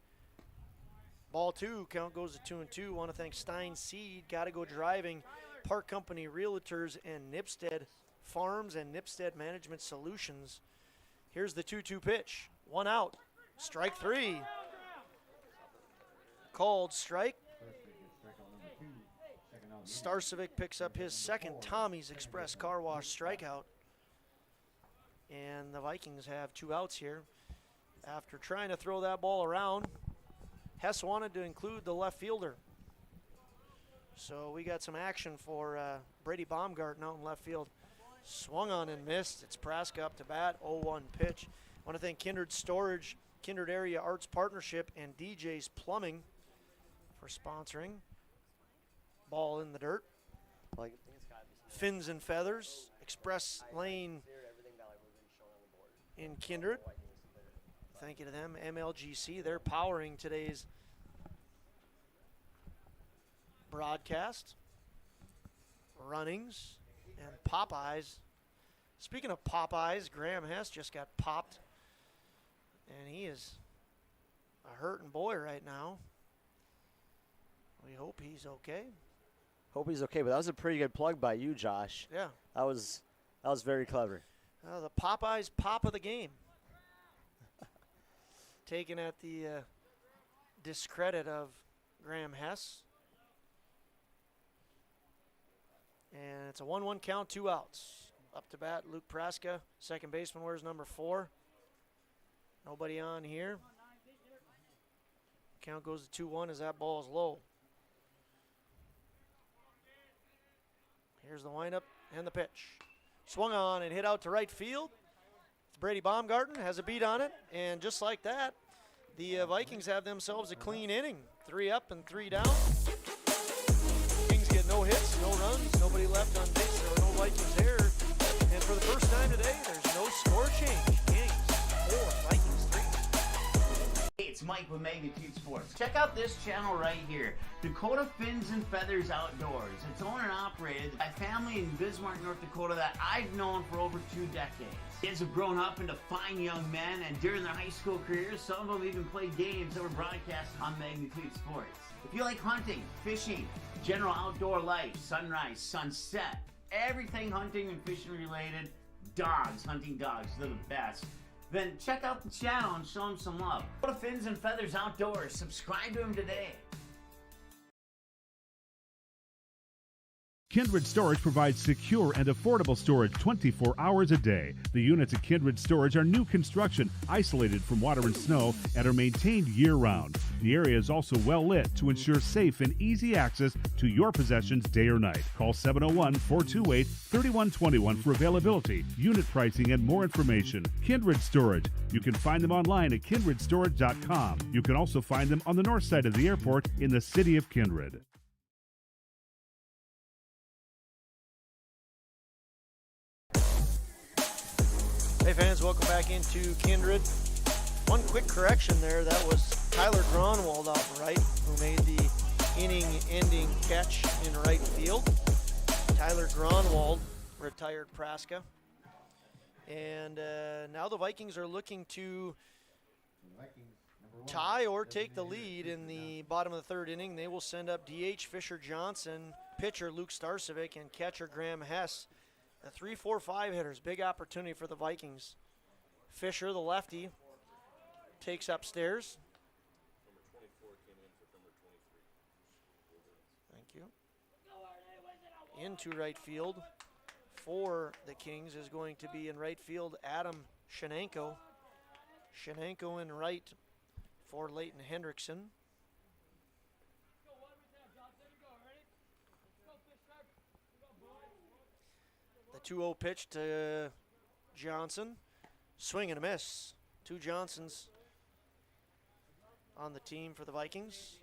Ball 2, count goes to 2-2. Want to thank Stein Seed, Gotta Go Driving, Park Company Realtors, and Nipstead Farms and Nipstead Management Solutions. Here's the 2-2 pitch. 1 out. Strike 3. Called strike. Starcevic picks up his second Tommy's Express Car Wash strikeout. And the Vikings have 2 outs here. After trying to throw that ball around, Hess wanted to include the left fielder. So we got some action for Brady Baumgarten out in left field. Swung on and missed. It's Praska up to bat, 0-1 pitch. I want to thank Kindred Storage, Kindred Area Arts Partnership, and DJ's Plumbing for sponsoring. Ball in the dirt. Fins and Feathers, Express Lane in Kindred. Thank you to them. MLGC, they're powering today's broadcast. Runnings and Popeyes. Speaking of Popeyes, Graham Hess just got popped. And he is a hurting boy right now. We hope he's okay. Hope he's okay, but that was a pretty good plug by you, Josh. Yeah. That was very clever. The Popeyes pop of the game. Taken at the discredit of Graham Hess. And it's a 1-1 count, 2 outs. Up to bat, Luke Praska, second baseman, wears number 4. Nobody on here. Count goes to 2-1 as that ball is low. Here's the windup and the pitch. Swung on and hit out to right field. It's Brady Baumgarten, has a beat on it. And just like that, the Vikings have themselves a clean inning. 3 up and 3 down. Kings get no hits, no runs, nobody left on base. There are no Vikings there. And for the first time today, there's no score change. Kings 4, Vikings 3. Hey, it's Mike with Magnitude Sports. Check out this channel right here, Dakota Fins and Feathers Outdoors. It's owned and operated by a family in Bismarck, North Dakota that I've known for over 2 decades. Kids have grown up into fine young men, and during their high school careers, some of them even played games that were broadcast on Magnitude Sports. If you like hunting, fishing, general outdoor life, sunrise, sunset, everything hunting and fishing related, dogs, hunting dogs, they're the best. Then check out the channel and show them some love. Go to Fins and Feathers Outdoors. Subscribe to them today. Kindred Storage provides secure and affordable storage 24 hours a day. The units at Kindred Storage are new construction, isolated from water and snow, and are maintained year-round. The area is also well lit to ensure safe and easy access to your possessions day or night. Call 701-428-3121 for availability, unit pricing, and more information. Kindred Storage. You can find them online at kindredstorage.com. You can also find them on the north side of the airport in the city of Kindred. Hey fans, welcome back into Kindred. One quick correction there, that was Tyler Gronwald off right, who made the inning-ending catch in right field. Tyler Gronwald retired Praska. And now the Vikings are looking to tie or take the lead in the bottom of the third inning, they will send up DH Fisher Johnson, pitcher Luke Starcevic, and catcher Graham Hess. The 3-4-5 hitters, big opportunity for the Vikings. Fisher, the lefty, takes upstairs. Thank you. Into right field for the Kings is going to be in right field Adam Shenanko. Shenanko in right for Leighton Hendrickson. The 2-0 pitch to Johnson. Swing and a miss. 2 Johnsons on the team for the Vikings.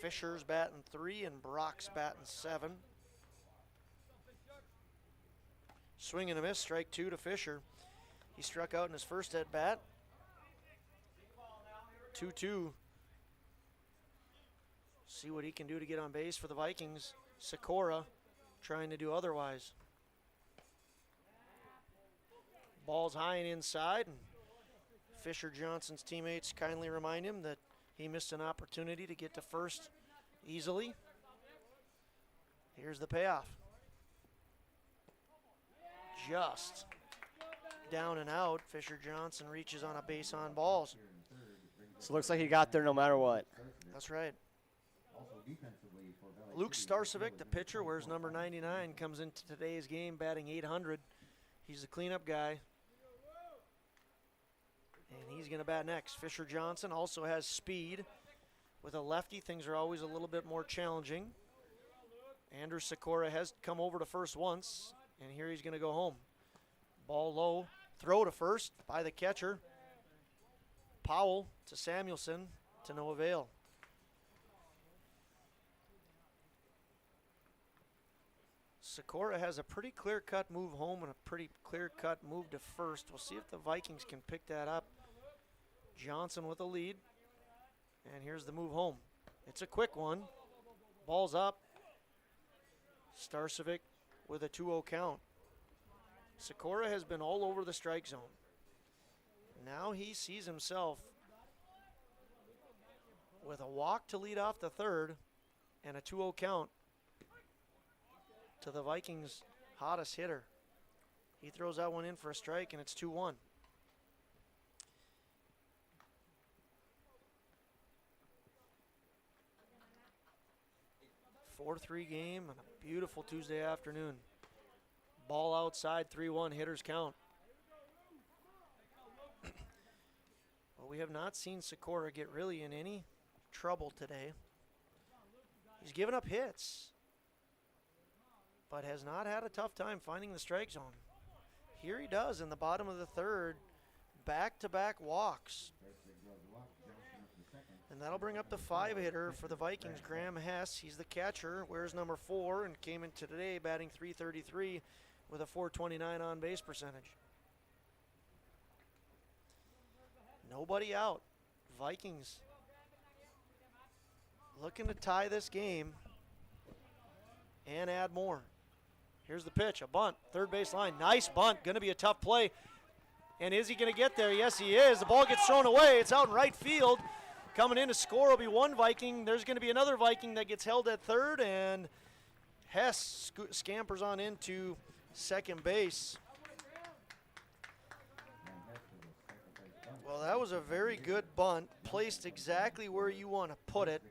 Fisher's batting 3 and Brock's batting 7. Swing and a miss, strike 2 to Fisher. He struck out in his first at bat. 2-2. See what he can do to get on base for the Vikings. Sikora trying to do otherwise. Ball's high and inside, and Fisher Johnson's teammates kindly remind him that he missed an opportunity to get to first easily. Here's the payoff. Just down and out. Fisher Johnson reaches on a base on balls. So it looks like he got there no matter what. That's right. Luke Starcevic, the pitcher, wears number 99, comes into today's game batting .800. He's the cleanup guy. And he's going to bat next. Fisher Johnson also has speed. With a lefty, things are always a little bit more challenging. Andrew Sikora has come over to first once, and here he's going to go home. Ball low. Throw to first by the catcher. Powell to Samuelson, to no avail. Sikora has a pretty clear-cut move home and a pretty clear-cut move to first. We'll see if the Vikings can pick that up. Johnson with a lead. And here's the move home. It's a quick one. Ball's up. Starcevic with a 2-0 count. Sikora has been all over the strike zone. Now he sees himself with a walk to lead off the third and a 2-0 count to the Vikings' hottest hitter. He throws that one in for a strike, and it's 2-1. A 4-3 game and a beautiful Tuesday afternoon. Ball outside, 3-1, hitters count. Well, we have not seen Sikora get really in any trouble today. He's given up hits, but has not had a tough time finding the strike zone. Here he does in the bottom of the third, back-to-back walks. And that'll bring up the 5-hitter for the Vikings, Graham Hess. He's the catcher, wears number 4, and came into today batting .333 with a .429 on-base percentage. Nobody out. Vikings looking to tie this game and add more. Here's the pitch, a bunt, third base line. Nice bunt, going to be a tough play. And is he going to get there? Yes, he is. The ball gets thrown away. It's out in right field. Coming in to score will be one Viking. There's going to be another Viking that gets held at third, and Hess scampers on into second base. Well, that was a very good bunt, placed exactly where you want to put it.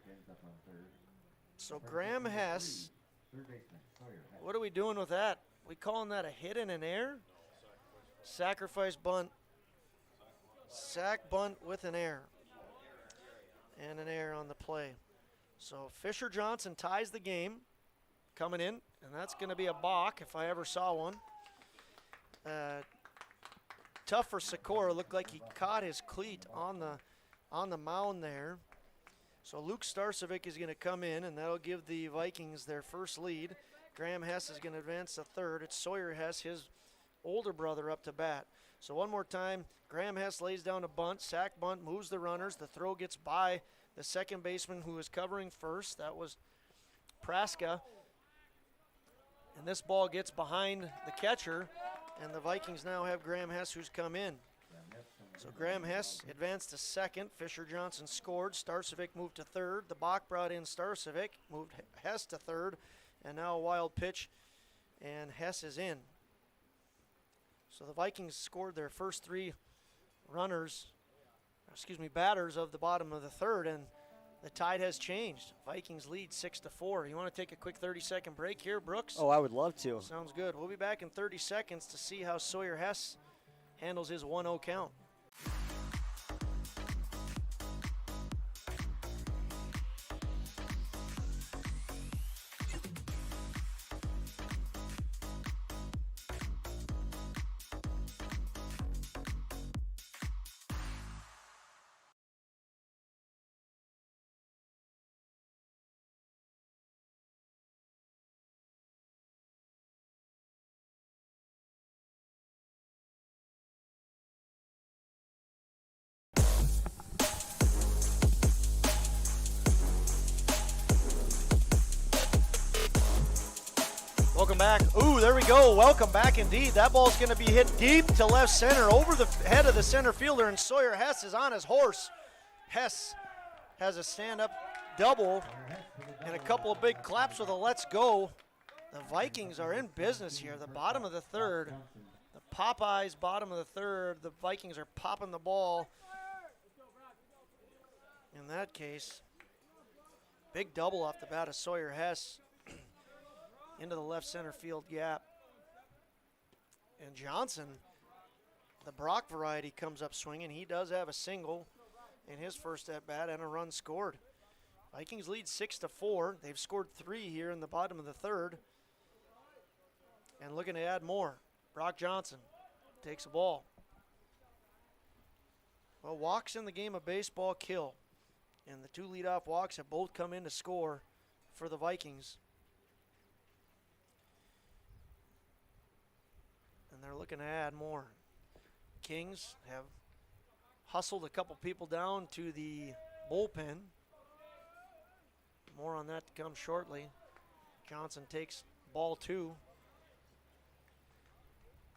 So Graham Hess, what are we doing with that? We calling that a hit in an air? Sacrifice bunt. Sack bunt with an air. And an air on the play. So Fisher Johnson ties the game coming in, and that's going to be a balk if I ever saw one. Tough for Sikora. Looked like he caught his cleat on the mound there. So Luke Starcevic is going to come in, and that'll give the Vikings their first lead. Graham Hess is going to advance to third. It's Sawyer Hess, his older brother, up to bat. So one more time, Graham Hess lays down a bunt, sack bunt, moves the runners. The throw gets by the second baseman who was covering first. That was Praska. And this ball gets behind the catcher, and the Vikings now have Graham Hess who's come in. So Graham Hess advanced to second. Fisher Johnson scored. Starcevic moved to third. The Bach brought in Starcevic, moved Hess to third, and now a wild pitch, and Hess is in. So the Vikings scored their first three batters of the bottom of the third, and the tide has changed. Vikings lead 6-4. You want to take a quick 30-second break here, Brooks? Oh, I would love to. Sounds good. We'll be back in 30 seconds to see how Sawyer Hess handles his 1-0 count. Welcome back. Ooh, there we go. Welcome back indeed. That ball's going to be hit deep to left center over the head of the center fielder, and Sawyer Hess is on his horse. Hess has a stand-up double and a couple of big claps with a let's go. The Vikings are in business here. The bottom of the third. The Popeyes bottom of the third. The Vikings are popping the ball. In that case, big double off the bat of Sawyer Hess into the left center field gap. And Johnson, the Brock variety, comes up swinging. He does have a single in his first at bat and a run scored. Vikings lead 6-4. They've scored 3 here in the bottom of the third. And looking to add more. Brock Johnson takes a ball. Well, walks in the game of baseball kill. And the 2 leadoff walks have both come in to score for the Vikings. And they're looking to add more. Kings have hustled a couple people down to the bullpen. More on that to come shortly. Johnson takes ball 2.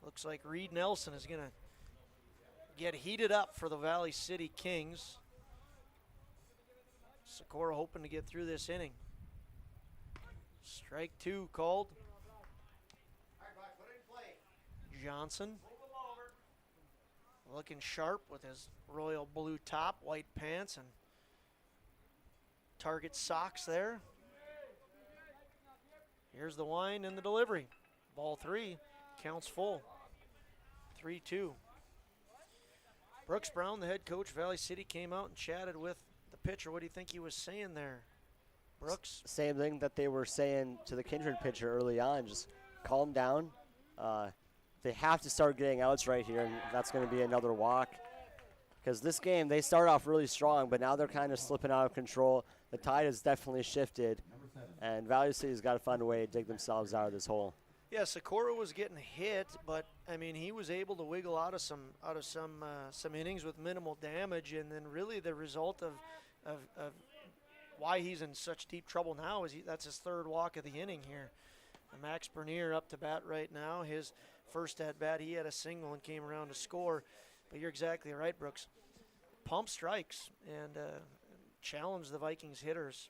Looks like Reed Nelson is going to get heated up for the Valley City Kings. Sikora hoping to get through this inning. Strike 2 called. Johnson looking sharp with his royal blue top, white pants, and target socks there. Here's the wind and the delivery. Ball 3, counts full. 3-2. Brooks Brown, the head coach, Valley City, came out and chatted with the pitcher. What do you think he was saying there, Brooks? Same thing that they were saying to the Kindred pitcher early on. Just calm down. They have to start getting outs right here, and that's going to be another walk. Because this game, they start off really strong, but now they're kind of slipping out of control. The tide has definitely shifted, and Valley City's got to find a way to dig themselves out of this hole. Yeah, Sikora was getting hit, but I mean he was able to wiggle out of some innings with minimal damage, and then really the result of why he's in such deep trouble now is that's his 3rd walk of the inning here. Max Bernier up to bat right now. His first at bat, he had a single and came around to score. But you're exactly right, Brooks. Pump strikes and challenge the Vikings hitters.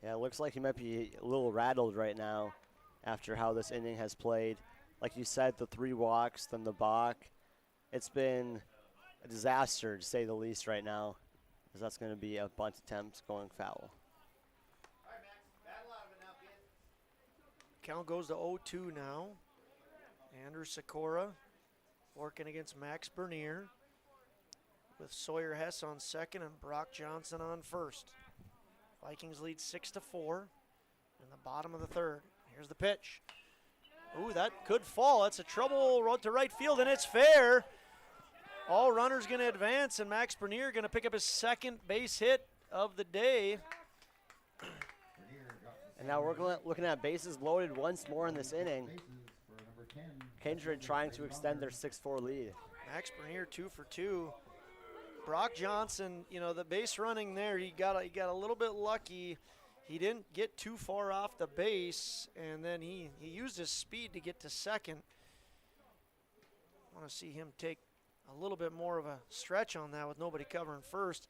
Yeah, it looks like he might be a little rattled right now after how this inning has played. Like you said, the 3 walks, then the balk. It's been a disaster, to say the least, right now, because that's going to be a bunt attempt going foul. Count goes to 0-2 now. Andrew Sikora working against Max Bernier with Sawyer Hess on second and Brock Johnson on first. Vikings lead 6-4 in the bottom of the third. Here's the pitch. Ooh, that could fall. That's a trouble road to right field, and it's fair. All runners going to advance, and Max Bernier going to pick up his 2nd base hit of the day. And now we're looking at bases loaded once more in this inning. Kindred trying to extend their 6-4 lead. Max Bernier 2 for 2. Brock Johnson, you know, the base running there, he got a little bit lucky. He didn't get too far off the base, and then he used his speed to get to second. I want to see him take a little bit more of a stretch on that with nobody covering first.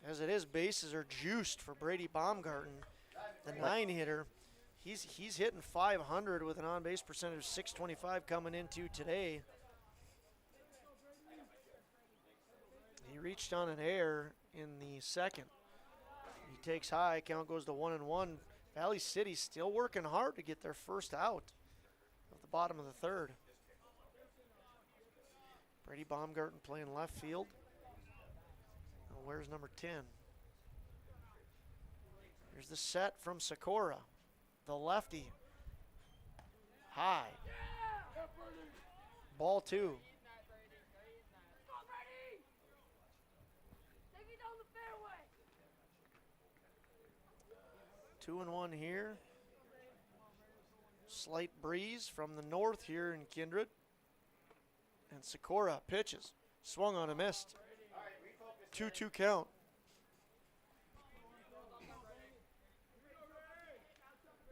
As it is, bases are juiced for Brady Baumgarten, the 9-hitter. He's hitting .500 with an on-base percentage of .625 coming into today. He reached on an error in the second. He takes high, count goes to 1-1. Valley City still working hard to get their first out of the bottom of the third. Brady Baumgarten playing left field. Now where's number 10? Here's the set from Sikora, the lefty. High. Ball 2. 2-1 here. Slight breeze from the north here in Kindred. And Sikora pitches. Swung on a missed. 2-2 count.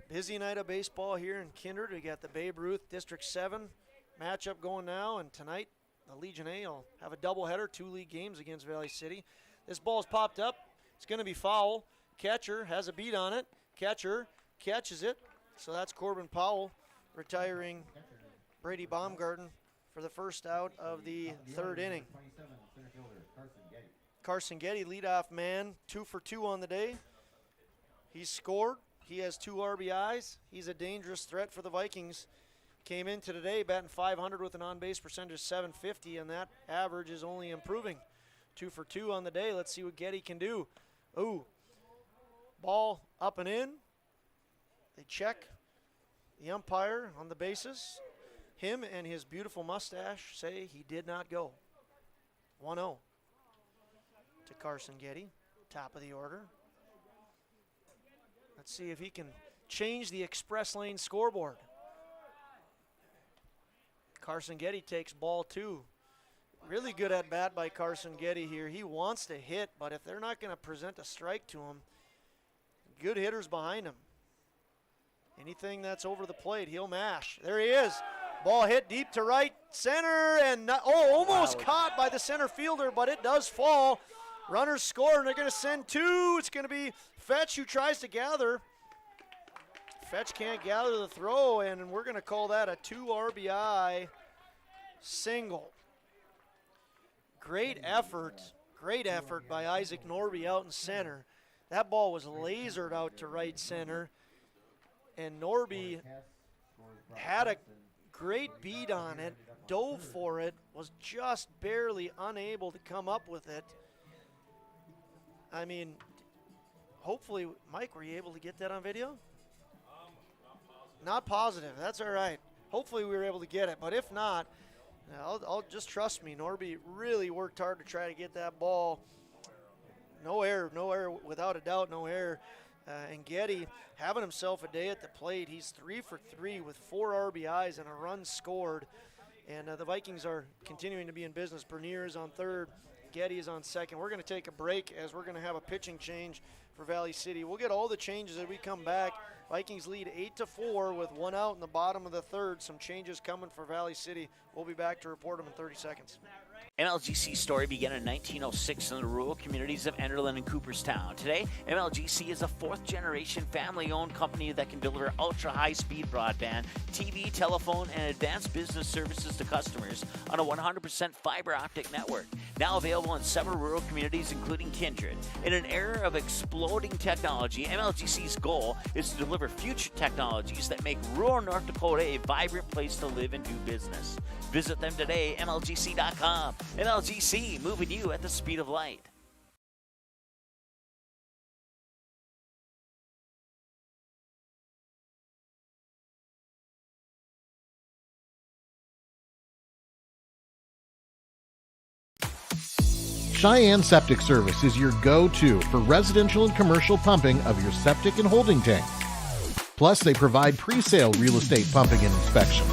Busy night of baseball here in Kindred. We got the Babe Ruth District 7 matchup going now. And tonight, the Legion A will have a doubleheader, 2 league games against Valley City. This ball's popped up. It's going to be foul. Catcher has a beat on it. Catcher catches it. So that's Corbin Powell retiring Brady Baumgarten for the first out of the third inning. Carson Getty, leadoff man, 2 for 2 on the day. He's scored. He has 2 RBIs. He's a dangerous threat for the Vikings. Came into today batting .500 with an on-base percentage of .750, and that average is only improving. 2 for 2 on the day. Let's see what Getty can do. Ooh. Ball up and in. They check the umpire on the bases. Him and his beautiful mustache say he did not go. 1-0 to Carson Getty, top of the order. Let's see if he can change the express lane scoreboard. Carson Getty takes ball 2. Really good at bat by Carson Getty here. He wants to hit, but if they're not going to present a strike to him, good hitters behind him. Anything that's over the plate, he'll mash. There he is. Ball hit deep to right center, and almost caught by the center fielder, but it does fall. Runners score, and they're going to send 2. It's going to be Fetch who tries to gather. Fetch can't gather the throw, and we're going to call that a 2 RBI single. Great effort by Isaac Norby out in center. That ball was lasered out to right center, and Norby had a great beat on it, dove for it, was just barely unable to come up with it. I mean, hopefully, Mike, were you able to get that on video? Not positive. That's all right. Hopefully we were able to get it, but if not, I'll just trust me. Norby really worked hard to try to get that ball. No error, without a doubt, no error. And Getty having himself a day at the plate. He's 3 for 3 with 4 RBIs and a run scored. And the Vikings are continuing to be in business. Bernier is on third. Getty is on second. We're going to take a break as we're going to have a pitching change for Valley City. We'll get all the changes as we come back. Vikings lead 8-4 with 1 out in the bottom of the third. Some changes coming for Valley City. We'll be back to report them in 30 seconds. MLGC's story began in 1906 in the rural communities of Enderlin and Cooperstown. Today, MLGC is a 4th-generation family-owned company that can deliver ultra-high-speed broadband, TV, telephone, and advanced business services to customers on a 100% fiber optic network. Now available in several rural communities, including Kindred. In an era of exploding technology, MLGC's goal is to deliver future technologies that make rural North Dakota a vibrant place to live and do business. Visit them today, MLGC.com. MLGC, moving you at the speed of light. Cheyenne Septic Service is your go-to for residential and commercial pumping of your septic and holding tanks. Plus, they provide pre-sale real estate pumping and inspection.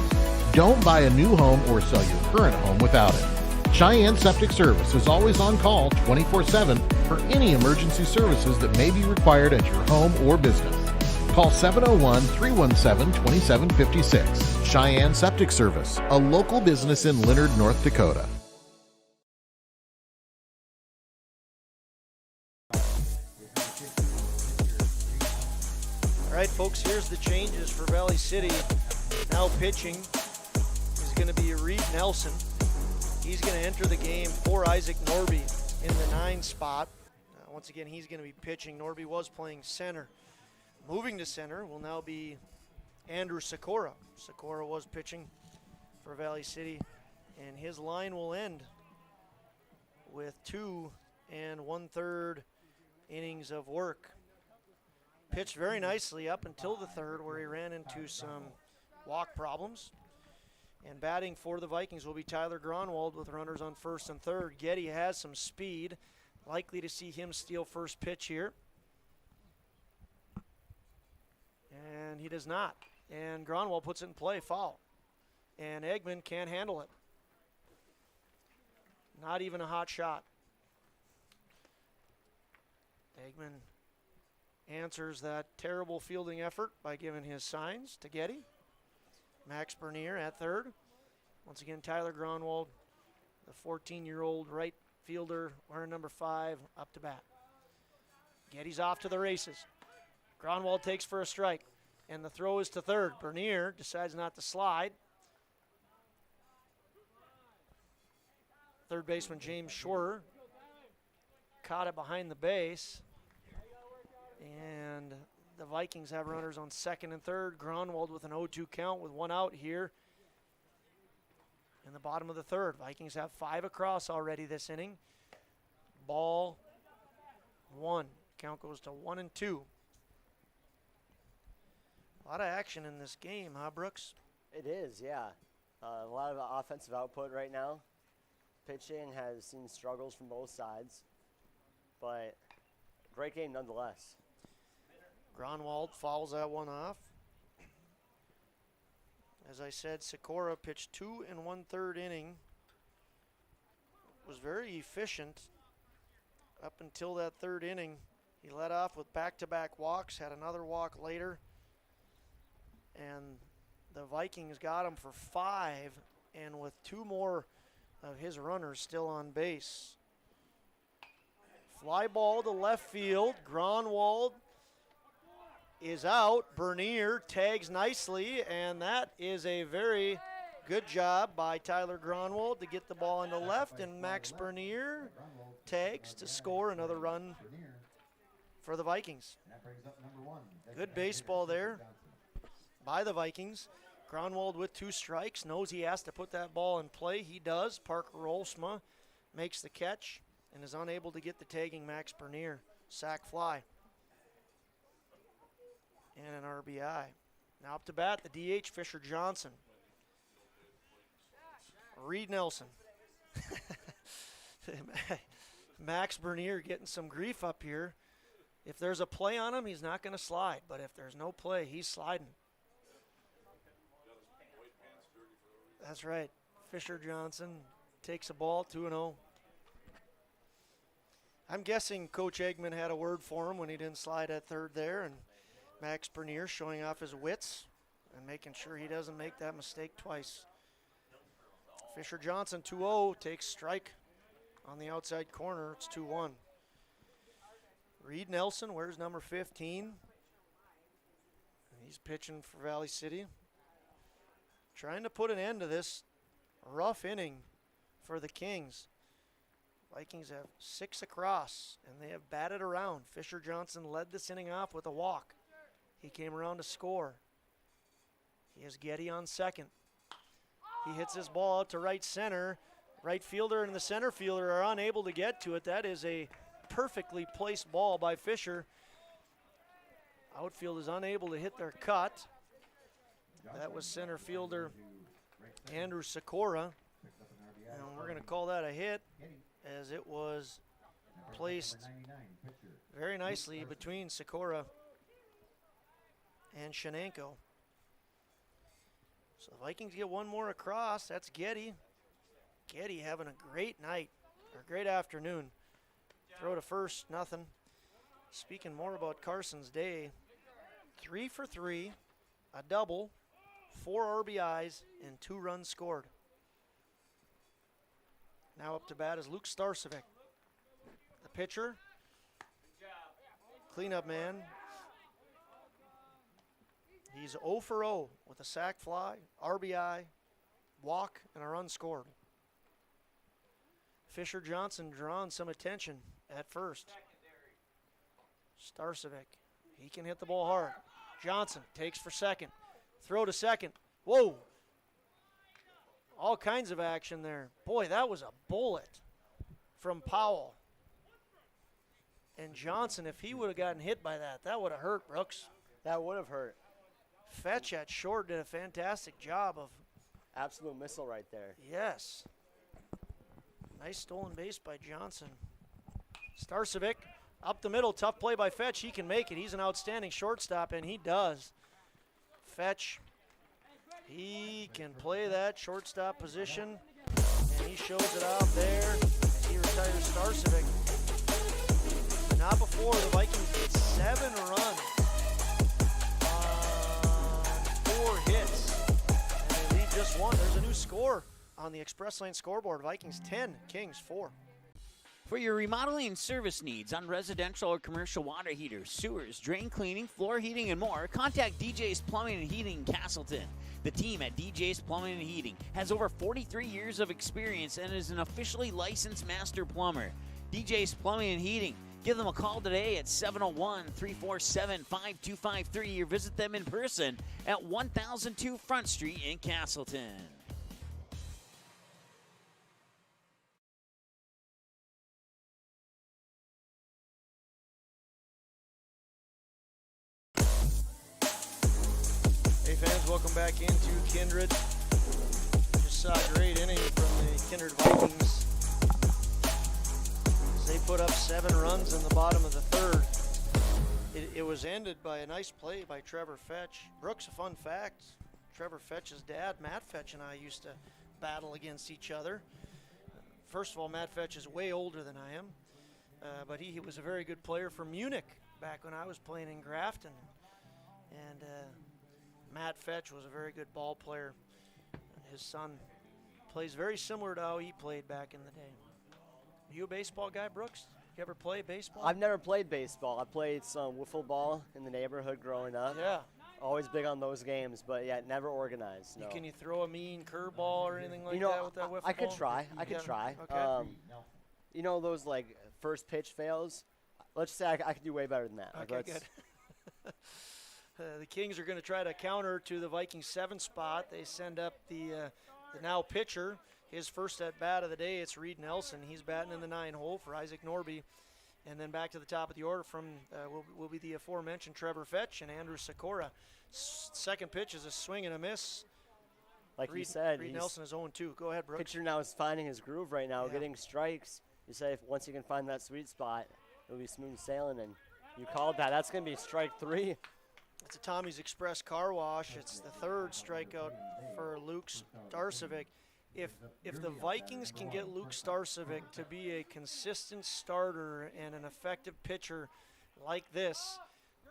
Don't buy a new home or sell your current home without it. Cheyenne Septic Service is always on call 24/7 for any emergency services that may be required at your home or business. Call 701-317-2756. Cheyenne Septic Service, a local business in Leonard, North Dakota. All right, folks, here's the changes for Valley City. Now pitching is going to be Reed Nelson. He's going to enter the game for Isaac Norby in the 9 spot. Once again, he's going to be pitching. Norby was playing center. Moving to center will now be Andrew Sikora. Sikora was pitching for Valley City, and his line will end with 2 1/3 innings of work. Pitched very nicely up until the 3rd, where he ran into some walk problems. And batting for the Vikings will be Tyler Gronwald with runners on 1st and 3rd. Getty has some speed. Likely to see him steal first pitch here. And he does not. And Gronwald puts it in play, foul. And Eggman can't handle it. Not even a hot shot. Eggman answers that terrible fielding effort by giving his signs to Getty. Max Bernier at 3rd. Once again, Tyler Gronwald, the 14-year-old right fielder, wearing number 5, up to bat. Getty's off to the races. Gronwald takes for a strike, and the throw is to 3rd. Bernier decides not to slide. Third baseman James Schwer caught it behind the base. And the Vikings have runners on 2nd and 3rd. Gronwald with an 0-2 count with 1 out here in the bottom of the 3rd. Vikings have 5 across already this inning. Ball 1. Count goes to 1-2. A lot of action in this game, huh, Brooks? It is, yeah. A lot of offensive output right now. Pitching has seen struggles from both sides, but great game nonetheless. Gronwald fouls that one off. As I said, Sikora pitched 2 1/3 inning. Was very efficient up until that 3rd inning. He led off with back-to-back walks, had another walk later, and the Vikings got him for 5, and with 2 more of his runners still on base. Fly ball to left field. Gronwald is out. Bernier tags nicely, and that is a very good job by Tyler Gronwald to get the ball into left, and Max Bernier tags to score another run for the Vikings. Good baseball there by the Vikings. Gronwald with 2 strikes, knows he has to put that ball in play. He does. Parker Olsma makes the catch and is unable to get the tagging Max Bernier. Sack fly. And an RBI. Now up to bat, the DH, Fisher Johnson. Reed Nelson. Max Bernier getting some grief up here. If there's a play on him, he's not going to slide. But if there's no play, he's sliding. That's right. Fisher Johnson takes a ball, 2-0. I'm guessing Coach Eggman had a word for him when he didn't slide at 3rd there, and Max Bernier showing off his wits and making sure he doesn't make that mistake twice. Fisher Johnson, 2-0, takes strike on the outside corner. It's 2-1. Reed Nelson wears number 15. He's pitching for Valley City. Trying to put an end to this rough inning for the Kings. Vikings have 6 across, and they have batted around. Fisher Johnson led this inning off with a walk. He came around to score. He has Getty on 2nd. He hits his ball out to right center. Right fielder and the center fielder are unable to get to it. That is a perfectly placed ball by Fisher. Outfield is unable to hit their cut. That was center fielder Andrew Sikora. And we're going to call that a hit, as it was placed very nicely between Sikora and Shenanko. So the Vikings get 1 more across. That's Getty. Getty having a great night, or great afternoon. Throw to first, nothing. Speaking more about Carson's day, 3 for 3, a double, 4 RBIs, and 2 runs scored. Now up to bat is Luke Starcevic. The pitcher, cleanup man, He's 0 for 0 with a sac fly, RBI, walk, and a run scored. Fisher Johnson drawing some attention at first. Starcevic, he can hit the ball hard. Johnson takes for second. Throw to second. Whoa. All kinds of action there. Boy, that was a bullet from Powell. And Johnson, if he would have gotten hit by that, that would have hurt, Brooks. That would have hurt. Fetch at short did a fantastic job of. Absolute missile right there. Yes. Nice stolen base by Johnson. Starcevic up the middle. Tough play by Fetch. He can make it. He's an outstanding shortstop, and he does. Fetch, he can play that shortstop position, and he shows it out there. He retires Starcevic. Not before the Vikings get 7 runs on 4 hits, and they lead just 1. There's a new score on the Express Lane scoreboard. Vikings 10, Kings 4. For your remodeling and service needs on residential or commercial water heaters, sewers, drain cleaning, floor heating, and more, contact DJ's Plumbing and Heating in Castleton. The team at DJ's Plumbing and Heating has over 43 years of experience and is an officially licensed master plumber. DJ's Plumbing and Heating. Give them a call today at 701-347-5253 or visit them in person at 1002 Front Street in Castleton. Hey fans, welcome back into Kindred. Just saw a great inning from the Kindred Vikings. They put up 7 runs in the bottom of the third. It was ended by a nice play by Trevor Fetch. Brooks, a fun fact, Trevor Fetch's dad, Matt Fetch, and I used to battle against each other. First of all, Matt Fetch is way older than I am, but he was a very good player for Munich back when I was playing in Grafton. And Matt Fetch was a very good ball player. His son plays very similar to how he played back in the day. You a baseball guy, Brooks? You ever play baseball? I've never played baseball. I played some wiffle ball in the neighborhood growing up. Yeah. Always big on those games, but yeah, never organized. No. Can you throw a mean curveball or anything like that with that wiffle I could ball? try. I could try. Okay. You know those like first pitch fails? Let's say I could do way better than that. Okay, good. The Kings are going to try to counter to the Vikings 7 spot. They send up the now pitcher. His first at bat of the day, it's Reed Nelson. He's batting in the 9 hole for Isaac Norby. And then back to the top of the order from will be the aforementioned Trevor Fetch and Andrew Sikora. Second pitch is a swing and a miss. Like you said, Reed Nelson is 0-2. Go ahead, Brooks. Pitcher now is finding his groove right now, getting strikes. You say once he can find that sweet spot, it'll be smooth sailing. And you called that. That's going to be strike 3. It's a Tommy's Express car wash. It's the 3rd strikeout for Luke Starcevic. If the Vikings can get Luke Starcevic to be a consistent starter and an effective pitcher like this,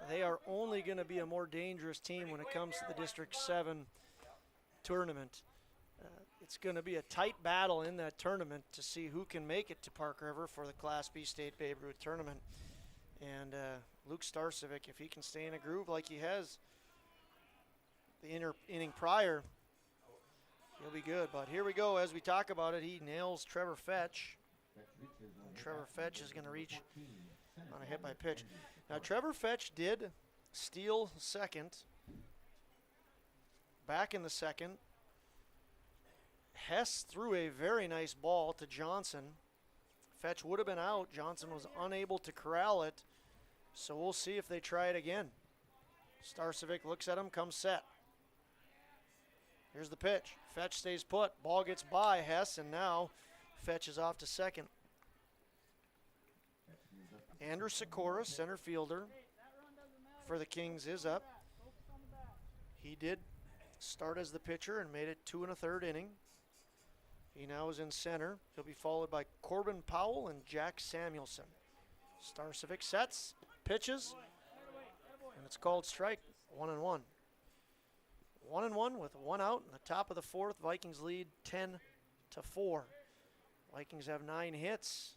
they are only going to be a more dangerous team when it comes to the District 7 tournament. It's going to be a tight battle in that tournament to see who can make it to Park River for the Class B State Babe Ruth tournament. And Luke Starcevic, if he can stay in a groove like he has the inning prior, he'll be good. But here we go. As we talk about it, he nails Trevor Fetch. Trevor Fetch is going to reach on a hit by pitch. Now, Trevor Fetch did steal second. Back in the second, Hess threw a very nice ball to Johnson. Fetch would have been out. Johnson was unable to corral it. So we'll see if they try it again. Starcevic looks at him, comes set. Here's the pitch. Fetch stays put. Ball gets by Hess, and now Fetch is off to second. Andrew Sikora, center fielder for the Kings, is up. He did start as the pitcher and made it 2 1/3 inning. He now is in center. He'll be followed by Corbin Powell and Jack Samuelson. Starcevic sets, pitches, and it's called strike. 1-1. 1-1 with 1 out in the top of the 4th. Vikings lead 10-4. Vikings have 9 hits.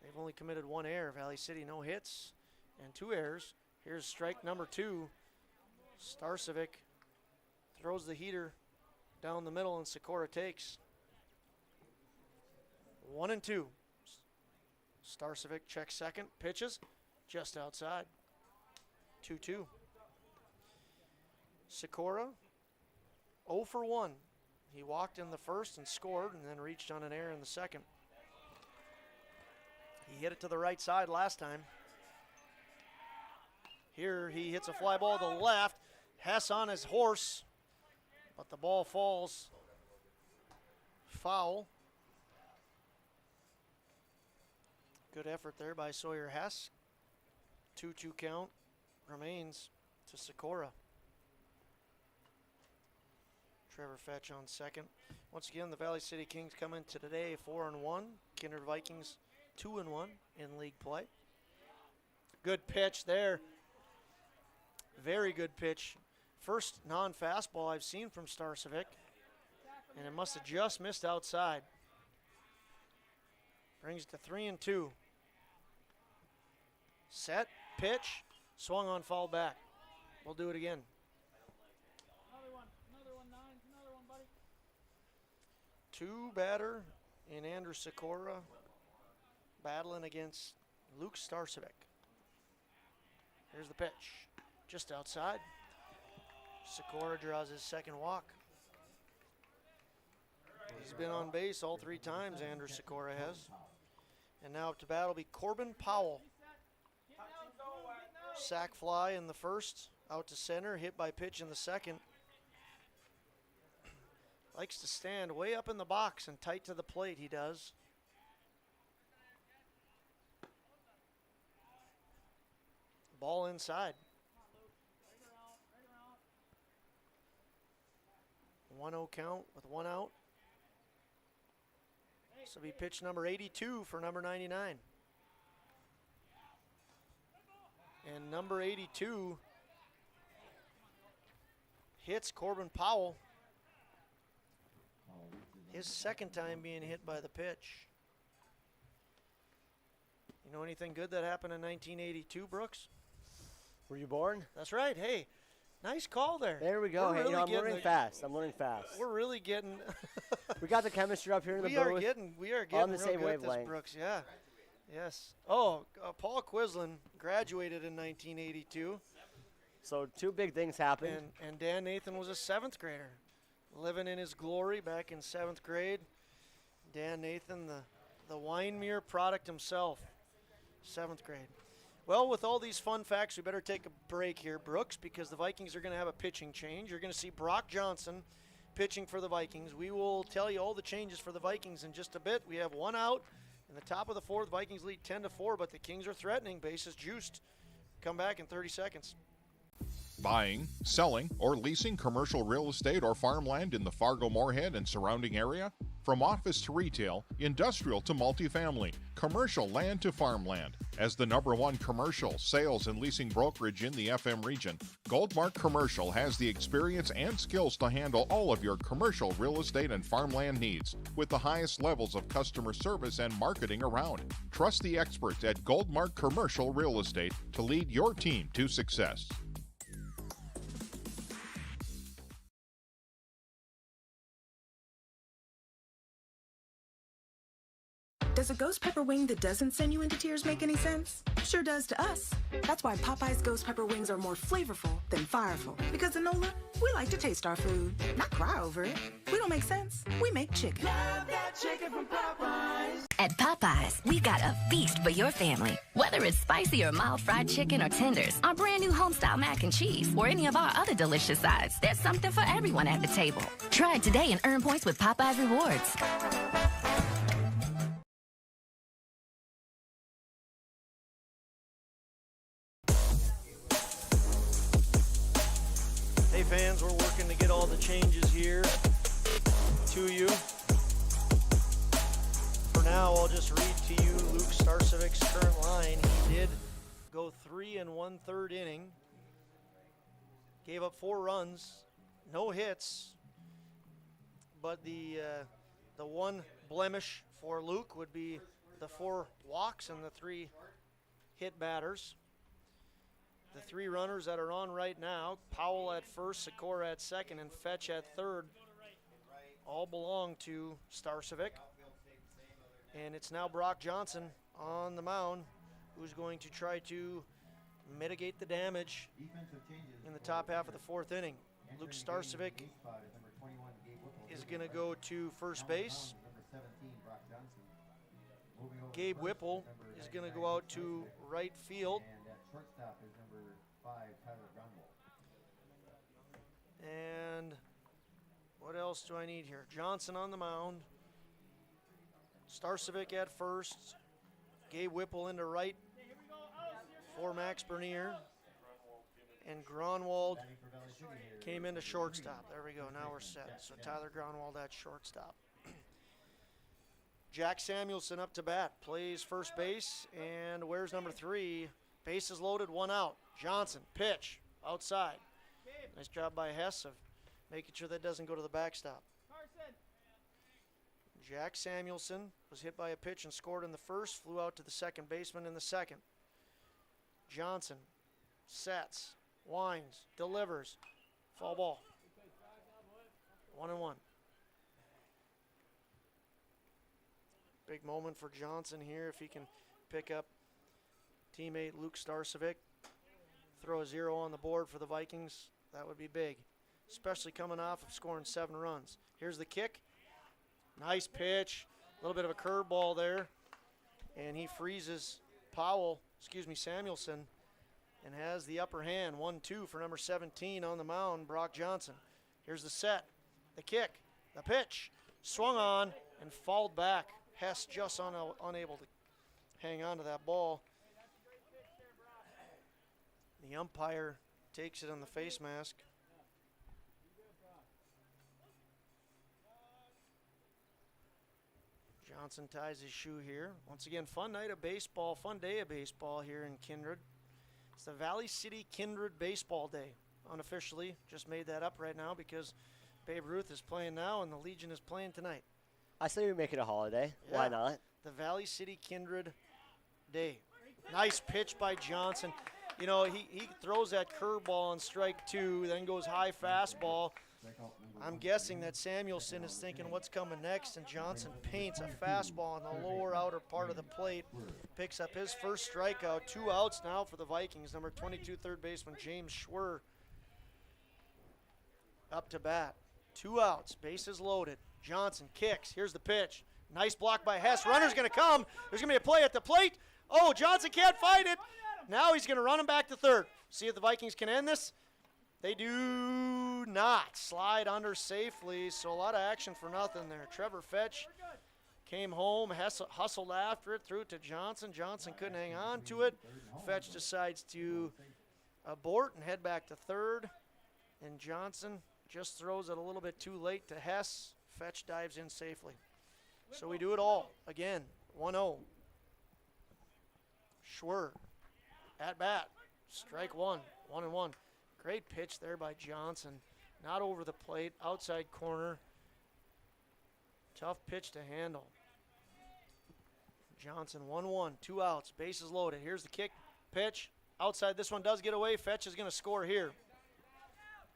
They've only committed 1 error. Valley City no hits and 2 errors. Here's strike number 2. Starcevic throws the heater down the middle, and Sikora takes. 1-2. Starcevic checks second, pitches just outside. 2-2. Sikora 0 for 1. He walked in the first and scored, and then reached on an error in the second. He hit it to the right side last time. Here he hits a fly ball to the left. Hess on his horse, but the ball falls foul. Good effort there by Sawyer Hess. 2-2 count remains to Sikora. Trevor Fetch on second. Once again, the Valley City Kings come into today 4-1. Kindred Vikings 2-1 in league play. Good pitch there. Very good pitch. First non-fastball I've seen from Starcevic, and it must have just missed outside. Brings it to 3-2. Set, pitch, swung on, foul back. We'll do it again. Two batter in Andrew Sikora battling against Luke Starcevic. Here's the pitch, just outside. Sikora draws his second walk. He's been on base all 3 times, Andrew Sikora has. And now up to bat will be Corbin Powell. Sac fly in the first, out to center, hit by pitch in the second. Likes to stand way up in the box and tight to the plate, he does. Ball inside. 1-0 count with 1 out. This will be pitch number 82 for number 99. And number 82 hits Corbin Powell. His second time being hit by the pitch. You know anything good that happened in 1982, Brooks? Were you born? That's right. Hey, nice call there. There we go. We're Hey, really I'm learning fast. We're really getting. We got the chemistry up here in the we booth. We are getting on the real same good at this, wavelength. Brooks. Yeah. Yes. Oh, Paul Quislin graduated in 1982. So 2 big things happened. And Dan Nathan was a 7th grader, living in his glory back in 7th grade. Dan Nathan, the Winemere product himself, 7th grade. Well, with all these fun facts, we better take a break here, Brooks, because the Vikings are going to have a pitching change. You're going to see Brock Johnson pitching for the Vikings. We will tell you all the changes for the Vikings in just a bit. We have 1 out. In the top of the 4th, Vikings lead 10-4, but the Kings are threatening. Bases juiced. Come back in 30 seconds. Buying, selling, or leasing commercial real estate or farmland in the Fargo-Moorhead and surrounding area? From office to retail, industrial to multifamily, commercial land to farmland. As the #1 commercial, sales, and leasing brokerage in the FM region, Goldmark Commercial has the experience and skills to handle all of your commercial real estate and farmland needs with the highest levels of customer service and marketing around. Trust the experts at Goldmark Commercial Real Estate to lead your team to success. Does a ghost pepper wing that doesn't send you into tears make any sense? Sure does to us. That's why Popeye's ghost pepper wings are more flavorful than fireful. Because in NOLA, we like to taste our food, not cry over it. We don't make sense. We make chicken. Love that chicken from Popeyes. At Popeyes, we got a feast for your family. Whether it's spicy or mild fried chicken or tenders, our brand new homestyle mac and cheese, or any of our other delicious sides, there's something for everyone at the table. Try it today and earn points with Popeyes Rewards. Hey fans, we're working to get all the changes here to you. For now, I'll just read to you Luke Starcevic's current line. He did go 3 1/3 inning. Gave up 4 runs, no hits. But the one blemish for Luke would be the 4 walks and the 3 hit batters. The three runners that are on right now, Powell at first, Sikora at second, and Fetch at third, all belong to Starcevic. And it's now Brock Johnson on the mound, who's going to try to mitigate the damage in the top half of the fourth inning. Luke Starcevic is going to go to first base. Gabe Whipple is going to go out to right field. And what else do I need here? Johnson on the mound. Starcevic at first. Gabe Whipple into right for Max Bernier. And Gronwald came into shortstop. There we go. Now we're set. So Tyler Gronwald at shortstop. Jack Samuelson up to bat. Plays first base. And where's number 3? Bases loaded, 1 out. Johnson, pitch, outside. Nice job by Hess of making sure that doesn't go to the backstop. Jack Samuelson was hit by a pitch and scored in the first. Flew out to the second baseman in the second. Johnson sets, winds, delivers. Foul ball. 1-1. Big moment for Johnson here if he can pick up teammate Luke Starcevic. Throw a 0 on the board for the Vikings. That would be big, especially coming off of scoring 7 runs. Here's the kick. Nice pitch. A little bit of a curveball there. And he freezes Samuelson, and has the upper hand. 1-2 for number 17 on the mound, Brock Johnson. Here's the set, the kick, the pitch. Swung on and fouled back. Hess just unable to hang on to that ball. The umpire takes it on the face mask. Johnson ties his shoe here. Once again, fun night of baseball, fun day of baseball here in Kindred. It's the Valley City Kindred Baseball Day. Unofficially, just made that up right now because Babe Ruth is playing now and the Legion is playing tonight. I say we make it a holiday. Yeah, Why not? The Valley City Kindred Day. Nice pitch by Johnson. You know, he throws that curveball on strike 2, then goes high fastball. I'm guessing that Samuelson is thinking what's coming next, and Johnson paints a fastball on the lower outer part of the plate. Picks up his first strikeout. 2 outs now for the Vikings. Number 22, third baseman James Schwer up to bat. 2 outs, bases loaded. Johnson kicks. Here's the pitch. Nice block by Hess. Runner's going to come. There's going to be a play at the plate. Oh, Johnson can't fight it. Now he's going to run him back to third. See if the Vikings can end this. They do not. Slide under safely, so a lot of action for nothing there. Trevor Fetch came home, hustled after it, threw it to Johnson. Johnson couldn't hang on to it. Fetch decides to abort and head back to third. And Johnson just throws it a little bit too late to Hess. Fetch dives in safely. So we do it all again. 1-0. Schwer at bat. Strike 1. 1-1. Great pitch there by Johnson. Not over the plate. Outside corner. Tough pitch to handle. Johnson 1-1. 2 outs. Bases loaded. Here's the kick. Pitch. Outside. This one does get away. Fetch is going to score here.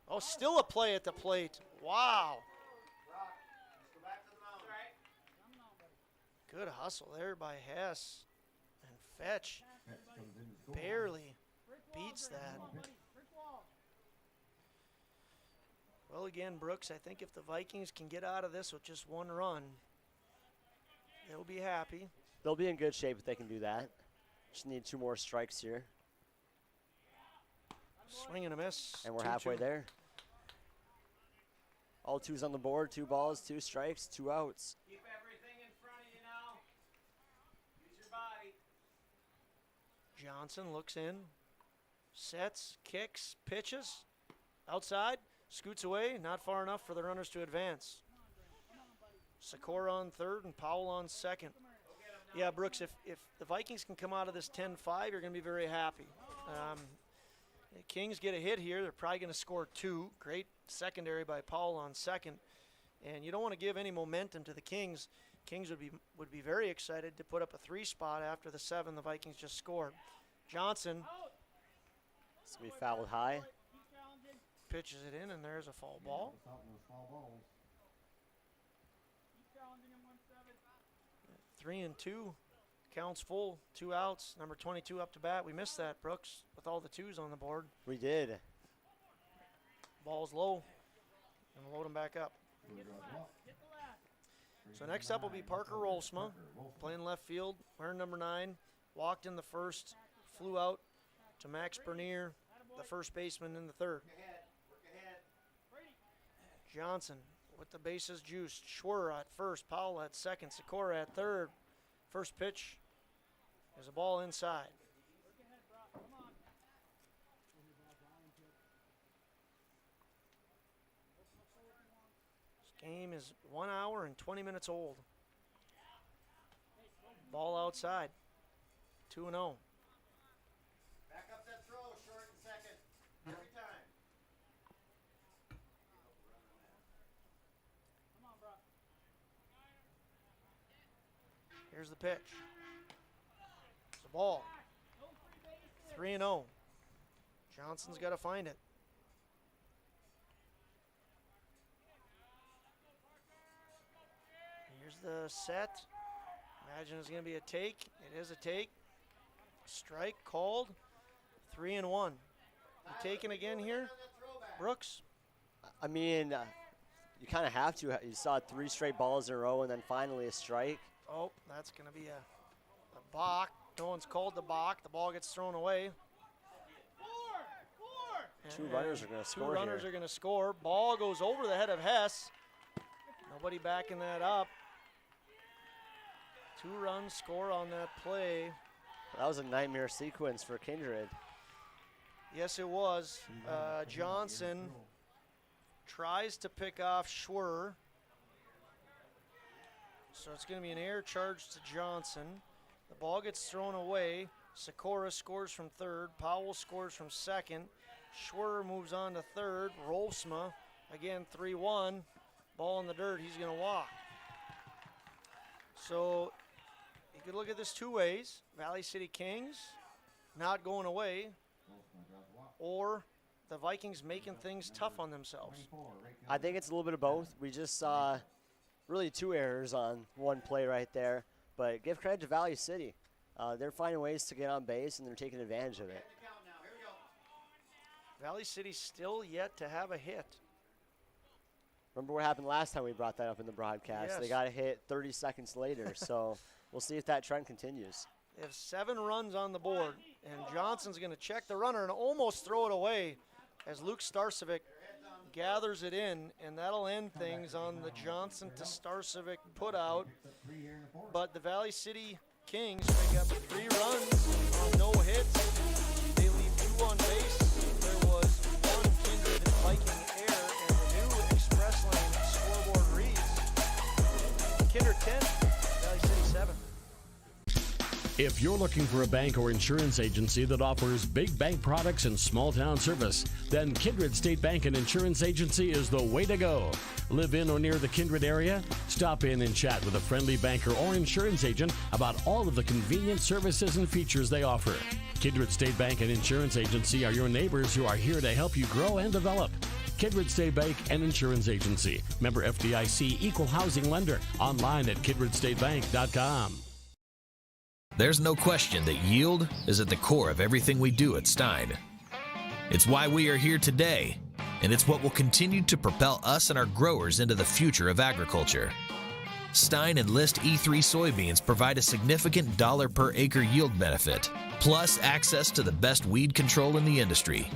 Oh, still a play at the plate. Wow. Good hustle there by Hess. And Fetch barely beats that. Well, again, Brooks, I think if the Vikings can get out of this with just 1 run, they'll be happy. They'll be in good shape if they can do that. Just need 2 more strikes here. Swing and a miss. And we're 2-2. halfway there. All 2s on the board, 2 balls, 2 strikes, 2 outs. Keep everything in front of you now. Use your body. Johnson looks in, sets, kicks, pitches, outside, scoots away, not far enough for the runners to advance. Sikora on third and Powell on second. Yeah, Brooks, if the Vikings can come out of this 10-5, you're going to be very happy. The Kings get a hit here. They're probably going to score 2. Great secondary by Powell on second. And you don't want to give any momentum to the Kings. Kings would be very excited to put up a 3 spot after the 7 the Vikings just scored. Johnson So we fouled high. Pitches it in, and there's a foul ball. 3-2. Counts full. 2 outs. Number 22 up to bat. We missed that, Brooks, with all the 2s on the board. We did. Ball's low. And we'll load him back up. So next up will be Parker Rolsma, playing left field, wearing number 9. Walked in the first, flew out to Max Bernier, the first baseman in the third. Johnson with the bases juiced. Schwer at first, Powell at second, Sikora at third. First pitch is a ball inside. This game is 1 hour and 20 minutes old. Ball outside. 2-0. Back up that throw, short and second. Every time. Here's the pitch. It's a ball. 3-0. Johnson's got to find it. Here's the set. Imagine it's going to be a take. It is a take. Strike called. 3-1. You taking again here, Brooks? I mean, you kind of have to. You saw 3 straight balls in a row and then finally a strike. Oh, that's going to be a balk. No one's called the balk. The ball gets thrown away. 2 runners are going to score. 2 runners are going to score. Ball goes over the head of Hess. Nobody backing that up. 2 runs score on that play. That was a nightmare sequence for Kindred. Yes, it was. Johnson tries to pick off Schwer. So it's going to be an air charge to Johnson. The ball gets thrown away. Sikora scores from third. Powell scores from second. Schwer moves on to third. Rolfsma, again 3-1. Ball in the dirt. He's going to walk. So you could look at this 2 ways. Valley City Kings not going away, or the Vikings making things tough on themselves. I think it's a little bit of both. We just saw really 2 errors on 1 play right there. But give credit to Valley City. They're finding ways to get on base, and they're taking advantage of it. Valley City still yet to have a hit. Remember what happened last time we brought that up in the broadcast? Yes. They got a hit 30 seconds later. So we'll see if that trend continues. They have 7 runs on the board, and Johnson's going to check the runner and almost throw it away as Luke Starcevic gathers it in, and that'll end things on the Johnson to Starcevic put out. But the Valley City Kings pick up 3 runs on no hits. They leave 2 on base. There was 1 Kindred Viking error, and the new Express Lane scoreboard reads Kindred 10, Valley City 7. If you're looking for a bank or insurance agency that offers big bank products and small town service, then Kindred State Bank and Insurance Agency is the way to go. Live in or near the Kindred area? Stop in and chat with a friendly banker or insurance agent about all of the convenient services and features they offer. Kindred State Bank and Insurance Agency are your neighbors who are here to help you grow and develop. Kindred State Bank and Insurance Agency. Member FDIC, Equal Housing Lender. Online at kindredstatebank.com. There's no question that yield is at the core of everything we do at Stein. It's why we are here today, and it's what will continue to propel us and our growers into the future of agriculture. Stein Enlist E3 soybeans provide a significant dollar per acre yield benefit, plus access to the best weed control in the industry.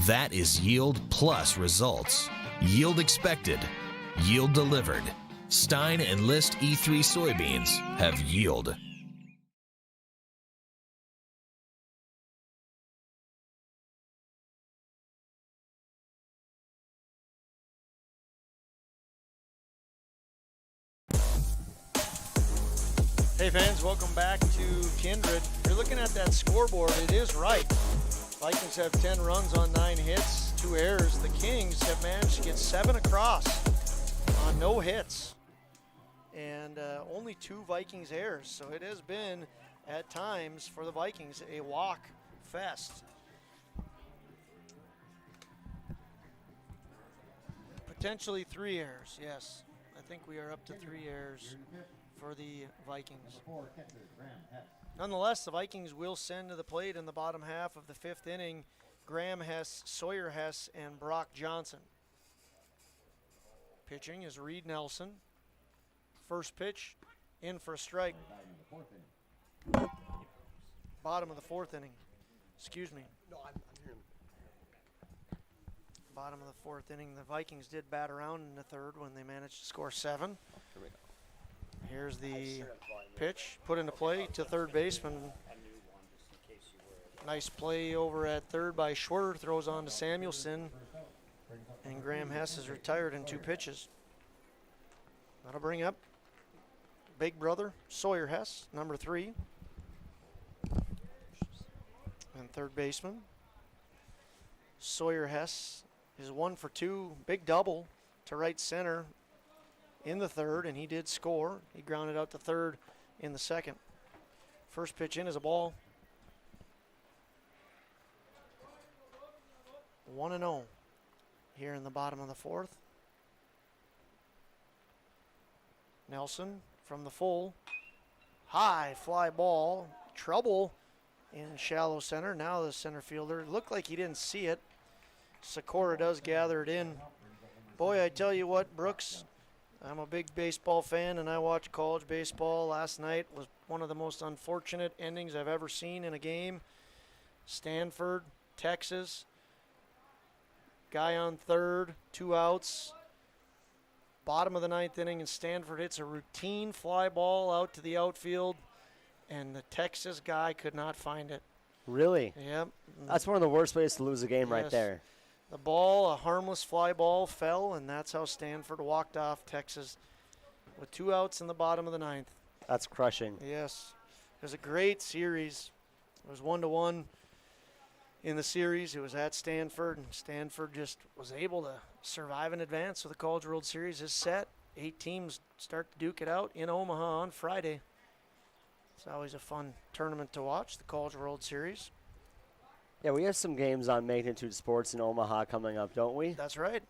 That is yield plus results. Yield expected, yield delivered. Stein Enlist E3 soybeans have yield. Hey fans, welcome back to Kindred. You're looking at that scoreboard, it is right. Vikings have 10 runs on 9 hits, 2 errors. The Kings have managed to get 7 across on no hits. And only 2 Vikings errors. So it has been, at times, for the Vikings, a walk fest. Potentially 3 errors, yes. I think we are up to 3 errors for the Vikings. Nonetheless, the Vikings will send to the plate in the bottom half of the 5th inning Graham Hess, Sawyer Hess, and Brock Johnson. Pitching is Reed Nelson. First pitch, in for a strike. Bottom of the 4th inning. Excuse me. No, I'm here. Bottom of the 4th inning. The Vikings did bat around in the 3rd when they managed to score 7. Here we go. Here's the pitch, put into play to third baseman. Nice play over at third by Schwer, throws on to Samuelson, and Graham Hess is retired in 2 pitches. That'll bring up big brother Sawyer Hess, number 3, and third baseman. Sawyer Hess is 1 for 2, big double to right center in the 3rd, and he did score. He grounded out to 3rd in the 2nd. First pitch in is a ball. 1-0 here in the bottom of the 4th. Nelson from the full. High fly ball. Trouble in shallow center. Now the center fielder looked like he didn't see it. Sikora does gather it in. Boy, I tell you what, Brooks, I'm a big baseball fan, and I watched college baseball last night. It was one of the most unfortunate endings I've ever seen in a game. Stanford, Texas. Guy on 3rd, 2 outs. Bottom of the 9th inning, and Stanford hits a routine fly ball out to the outfield, and the Texas guy could not find it. Really? Yep. That's one of the worst ways to lose a game right there. The ball, a harmless fly ball, fell, and that's how Stanford walked off Texas with 2 outs in the bottom of the 9th. That's crushing. Yes. It was a great series. It was 1-1 in the series. It was at Stanford, and Stanford just was able to survive and advance. So the College World Series is set. 8 teams start to duke it out in Omaha on Friday. It's always a fun tournament to watch, the College World Series. Yeah, we have some games on Magnitude Sports in Omaha coming up, don't we? That's right.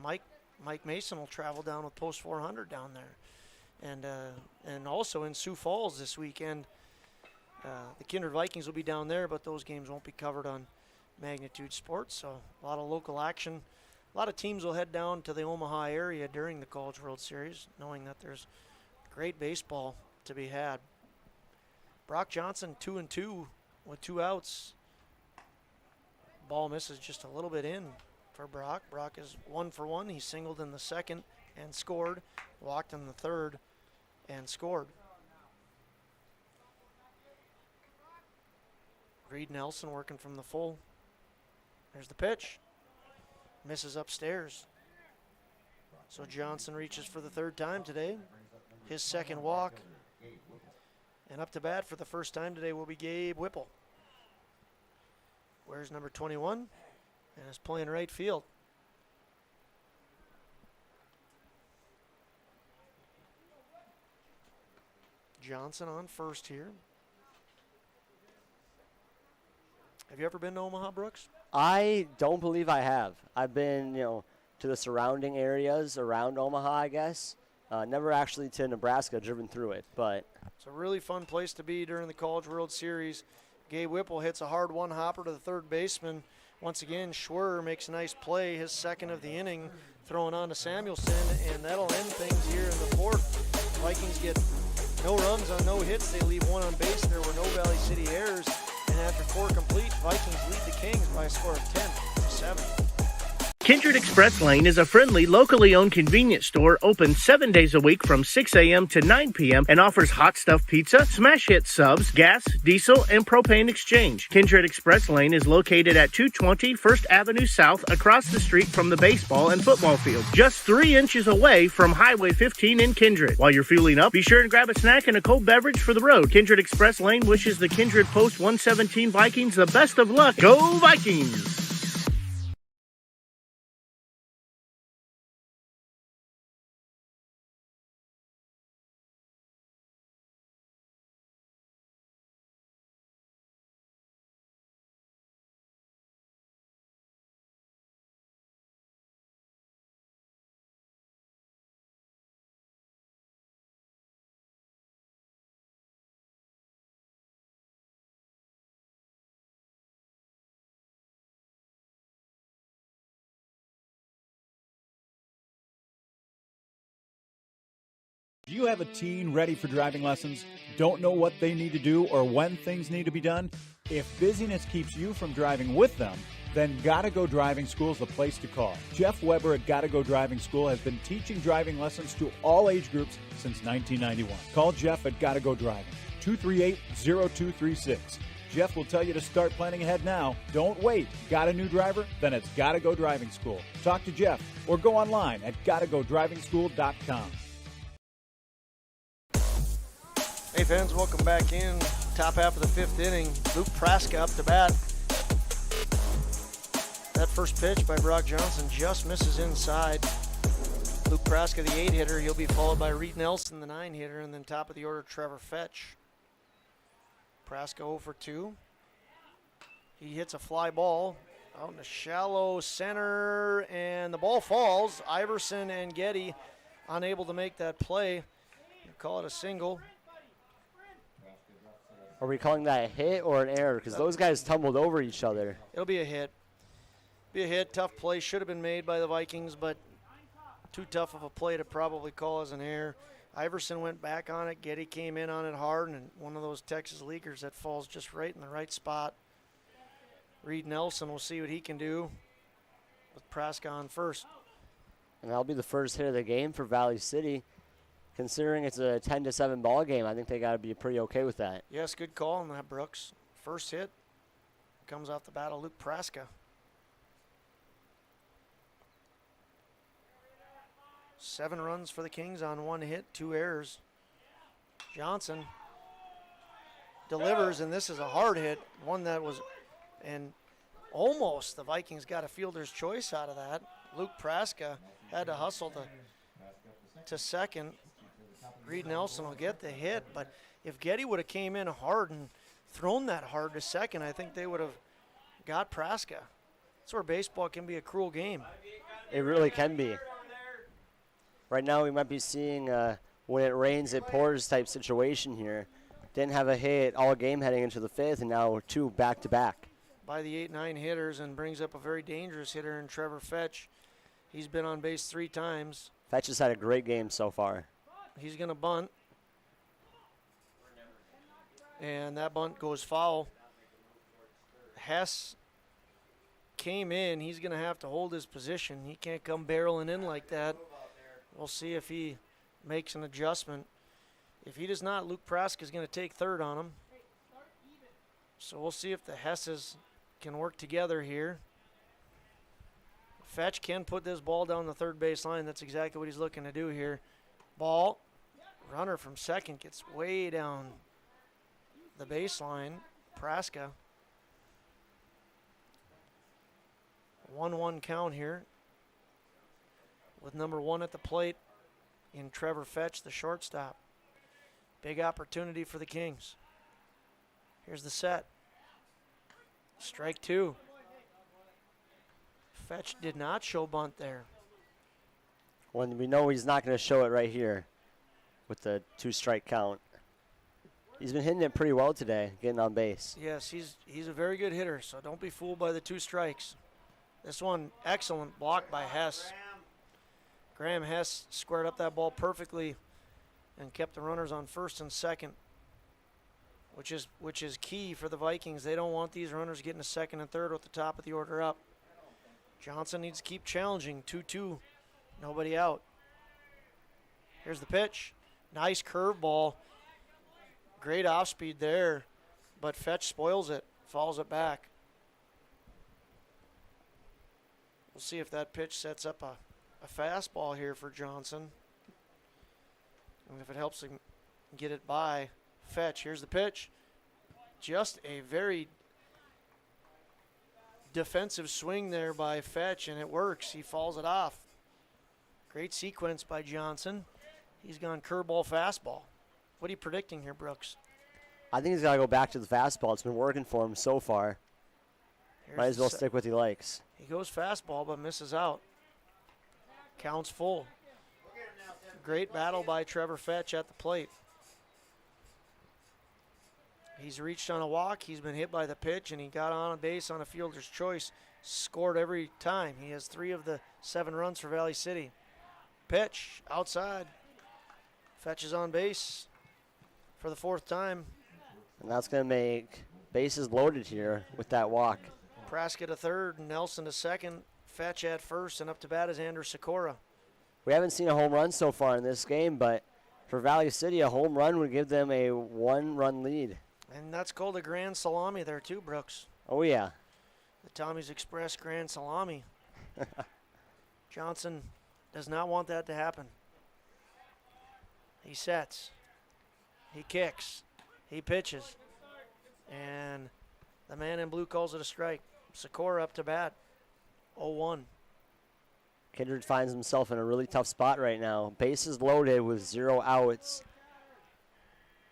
Mike Mason will travel down with Post 400 down there. And also in Sioux Falls this weekend. The Kindred Vikings will be down there, but those games won't be covered on Magnitude Sports. So a lot of local action. A lot of teams will head down to the Omaha area during the College World Series, knowing that there's great baseball to be had. Brock Johnson 2-2 with 2 outs. Ball misses just a little bit in for Brock. Brock is 1 for 1. He singled in the 2nd and scored, walked in the 3rd and scored. Reed Nelson working from the full. There's the pitch. Misses upstairs. So Johnson reaches for the 3rd time today. His 2nd walk. And up to bat for the first time today will be Gabe Whipple. Wears number 21 and is playing right field. Johnson on first here. Have you ever been to Omaha, Brooks? I don't believe I have. I've been, to the surrounding areas around Omaha, I guess. Never actually to Nebraska, driven through it, but it's a really fun place to be during the College World Series. Gabe Whipple hits a hard one-hopper to the 3rd baseman. Once again, Schwer makes a nice play, his 2nd of the inning, throwing on to Samuelson, and that'll end things here in the 4th. Vikings get no runs on no hits. They leave 1 on base. There were no Valley City errors. And after 4 complete, Vikings lead the Kings by a score of 10-7. Kindred Express Lane is a friendly, locally owned convenience store open 7 days a week from 6 a.m. to 9 p.m. and offers hot stuff pizza, smash hit subs, gas, diesel, and propane exchange. Kindred Express Lane is located at 220 First Avenue South across the street from the baseball and football field, just 3 inches away from Highway 15 in Kindred. While you're fueling up, be sure and grab a snack and a cold beverage for the road. Kindred Express Lane wishes the Kindred Post 117 Vikings the best of luck. Go Vikings! Do you have a teen ready for driving lessons? Don't know what they need to do or when things need to be done? If busyness keeps you from driving with them, then Gotta Go Driving School is the place to call. Jeff Weber at Gotta Go Driving School has been teaching driving lessons to all age groups since 1991. Call Jeff at Gotta Go Driving, 238-0236. Jeff will tell you to start planning ahead now. Don't wait. Got a new driver? Then it's Gotta Go Driving School. Talk to Jeff or go online at gottagodrivingschool.com. Hey fans, welcome back in. Top half of the fifth inning. Luke Praska up to bat. That first pitch by Brock Johnson just misses inside. Luke Praska, the 8-hitter. He'll be followed by Reed Nelson, the 9-hitter, and then top of the order, Trevor Fetch. Praska 0 for 2. He hits a fly ball out in the shallow center, and the ball falls. Iverson and Getty unable to make that play. We'll call it a single. Are we calling that a hit or an error? Because those guys tumbled over each other. It'll be a hit. Be a hit. Tough play. Should have been made by the Vikings, but too tough of a play to probably call as an error. Iverson went back on it. Getty came in on it hard, and one of those Texas leaguers that falls just right in the right spot. Reed Nelson will see what he can do with Praska on first. And that'll be the first hit of the game for Valley City. Considering it's a 10-7 ball game, I think they got to be pretty okay with that. Yes, good call on that, Brooks. First hit comes off the bat of Luke Praska. 7 runs for the Kings on 1 hit, 2 errors. Johnson delivers, and this is a hard hit, one that was, and almost the Vikings got a fielder's choice out of that. Luke Praska had to hustle to second. Reed Nelson will get the hit, but if Getty would have came in hard and thrown that hard to second, I think they would have got Praska. That's where baseball can be a cruel game. It really can be. Right now we might be seeing when it rains, it pours type situation here. Didn't have a hit all game heading into the 5th, and now 2 back-to-back. By the 8-9 hitters, and brings up a very dangerous hitter in Trevor Fetch. He's been on base 3 times. Fetch has had a great game so far. He's going to bunt. And that bunt goes foul. Hess came in. He's going to have to hold his position. He can't come barreling in like that. We'll see if he makes an adjustment. If he does not, Luke Praska is going to take third on him. So we'll see if the Hesses can work together here. Fetch can put this ball down the third base line. That's exactly what he's looking to do here. Ball. Runner from second gets way down the baseline. Praska. 1-1 count here, with number 1 at the plate in Trevor Fetch, the shortstop. Big opportunity for the Kings. Here's the set. Strike 2. Fetch did not show bunt there. When we know he's not going to show it right here with the 2-strike count. He's been hitting it pretty well today, getting on base. Yes, he's a very good hitter, so don't be fooled by the 2 strikes. This one, excellent block by Hess. Graham Hess squared up that ball perfectly and kept the runners on first and second, which is key for the Vikings. They don't want these runners getting to second and third with the top of the order up. Johnson needs to keep challenging. 2-2, nobody out. Here's the pitch. Nice curveball. Great off speed there, but Fetch spoils it, fouls it back. We'll see if that pitch sets up a fastball here for Johnson. And if it helps him get it by Fetch. Here's the pitch. Just a very defensive swing there by Fetch, and it works. He fouls it off. Great sequence by Johnson. He's gone curveball, fastball. What are you predicting here, Brooks? I think he's got to go back to the fastball. It's been working for him so far. Might as well stick with what he likes. He goes fastball but misses out. Counts full. Great battle by Trevor Fetch at the plate. He's reached on a walk. He's been hit by the pitch, and he got on a base on a fielder's choice. Scored every time. He has 3 of the 7 runs for Valley City. Pitch outside. Fetches on base for the 4th time. And that's going to make bases loaded here with that walk. Praska to third, Nelson to second, Fetch at first, and up to bat is Andrew Sikora. We haven't seen a home run so far in this game, but for Valley City, a home run would give them a 1-run lead. And that's called a grand salami there too, Brooks. Oh, yeah. The Tommy's Express grand salami. Johnson does not want that to happen. He sets. He kicks. He pitches. And the man in blue calls it a strike. Sikora up to bat. 0-1. Kindred finds himself in a really tough spot right now. Bases loaded with 0 outs.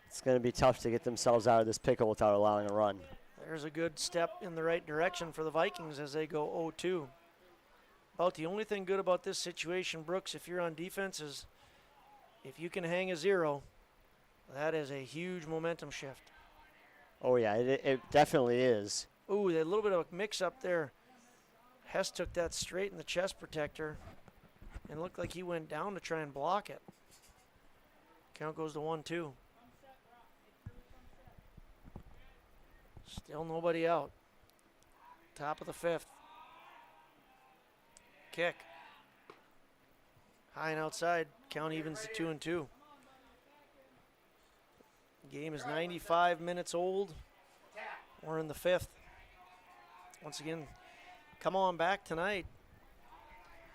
It's going to be tough to get themselves out of this pickle without allowing a run. There's a good step in the right direction for the Vikings as they go 0-2. About the only thing good about this situation, Brooks, if you're on defense, is if you can hang a 0, that is a huge momentum shift. Oh, yeah, it definitely is. Ooh, a little bit of a mix-up there. Hess took that straight in the chest protector and looked like he went down to try and block it. Count goes to 1-2. Still nobody out. Top of the 5th. Kick. High and outside. Count evens to 2-2. Game is 95 minutes old. We're in the 5th. Once again, come on back tonight.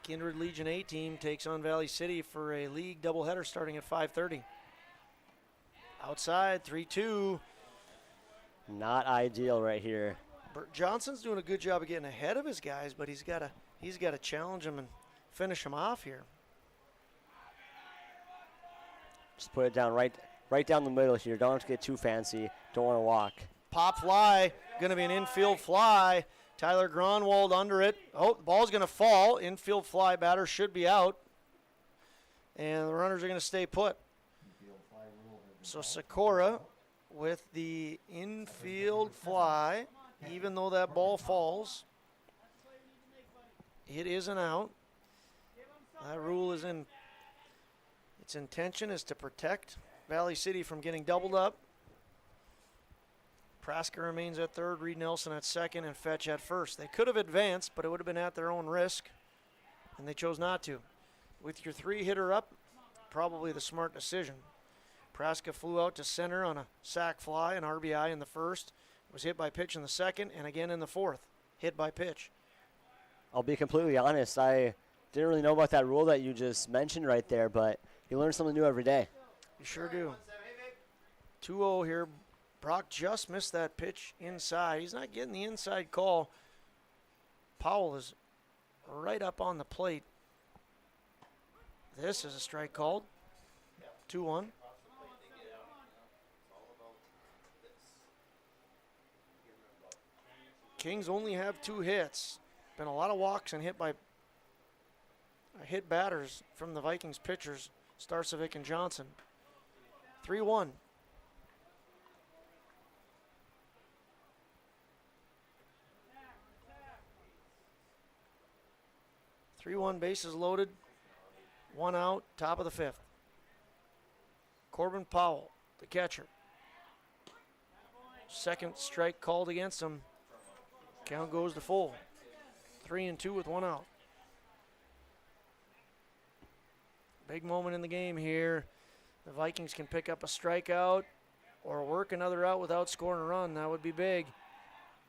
Kindred Legion A team takes on Valley City for a league doubleheader starting at 5:30. Outside, 3-2. Not ideal right here. Bert Johnson's doing a good job of getting ahead of his guys, but he's got to challenge him and finish him off here. Just put it down right down the middle here. Don't have to get too fancy. Don't want to walk. Pop fly, going to be an infield fly. Tyler Gronwald under it. Oh, the ball's going to fall. Infield fly, batter should be out. And the runners are going to stay put. So Sikora with the infield fly, even though that ball falls. It is an out. That rule is in. Its intention is to protect Valley City from getting doubled up. Praska remains at third, Reed Nelson at second, and Fetch at first. They could have advanced, but it would have been at their own risk, and they chose not to. With your 3-hitter up, probably the smart decision. Praska flew out to center on a sac fly, an RBI in the first, was hit by pitch in the second, and again in the fourth, hit by pitch. I'll be completely honest, I didn't really know about that rule that you just mentioned right there, but you learn something new every day. You sure do. 2-0 here. Brock just missed that pitch inside. He's not getting the inside call. Powell is right up on the plate. This is a strike called. 2-1. Kings only have 2 hits. Been a lot of walks and hit batters from the Vikings pitchers, Starcevic and Johnson. 3-1. 3-1, bases loaded. 1 out, top of the 5th. Corbin Powell, the catcher. Second strike called against him. Count goes to full. 3-2 with 1 out. Big moment in the game here. The Vikings can pick up a strikeout or work another out without scoring a run. That would be big.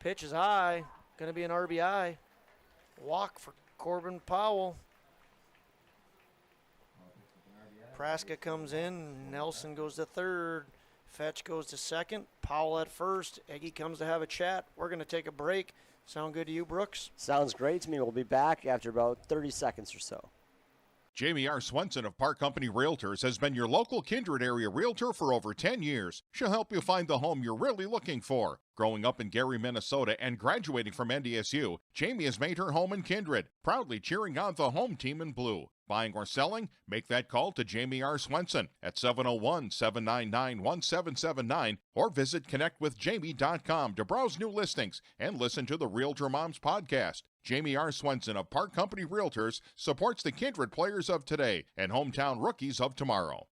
Pitch is high. Going to be an RBI. Walk for Corbin Powell. Praska comes in. Nelson goes to third. Fetch goes to second. Powell at first. Eggie comes to have a chat. We're going to take a break. Sound good to you, Brooks? Sounds great to me. We'll be back after about 30 seconds or so. Jamie R. Swenson of Park Company Realtors has been your local Kindred area realtor for over 10 years. She'll help you find the home you're really looking for. Growing up in Gary, Minnesota, and graduating from NDSU, Jamie has made her home in Kindred, proudly cheering on the home team in blue. Buying or selling? Make that call to Jamie R. Swenson at 701-799-1779 or visit connectwithjamie.com to browse new listings and listen to the Realtor Moms podcast. Jamie R. Swenson of Park Company Realtors supports the Kindred players of today and hometown rookies of tomorrow.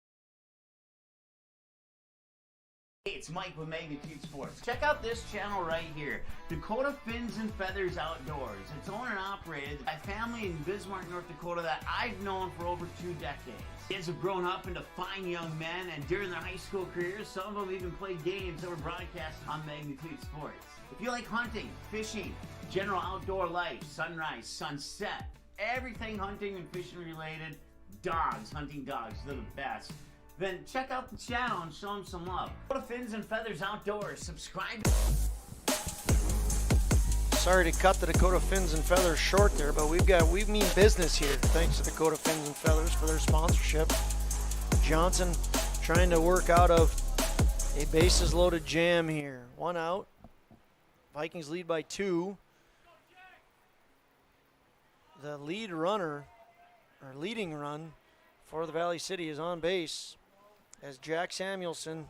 Hey, it's Mike with Magnitude Sports. Check out this channel right here, Dakota Fins and Feathers Outdoors. It's owned and operated by a family in Bismarck, North Dakota that I've known for over 2 decades. Kids have grown up into fine young men, and during their high school careers, some of them even played games that were broadcast on Magnitude Sports. If you like hunting, fishing, general outdoor life, sunrise, sunset, everything hunting and fishing related, dogs, hunting dogs, they're the best. Then check out the channel and show them some love. Go to Fins and Feathers Outdoors. Subscribe. Sorry to cut the Dakota Fins and Feathers short there, but we mean business here. Thanks to Dakota Fins and Feathers for their sponsorship. Johnson trying to work out of a bases loaded jam here. 1 out. Vikings lead by 2. The leading run for the Valley City is on base as Jack Samuelson,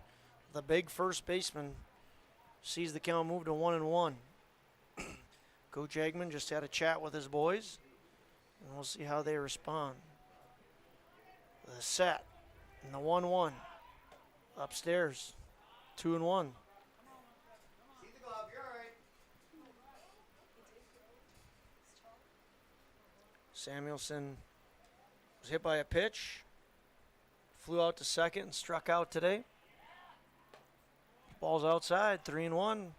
the big first baseman, sees the count move to 1-1. Coach Eggman just had a chat with his boys, and we'll see how they respond. The set and the 1-1 upstairs, 2-1. Samuelson was hit by a pitch, flew out to second and struck out today. Ball's outside, 3-1.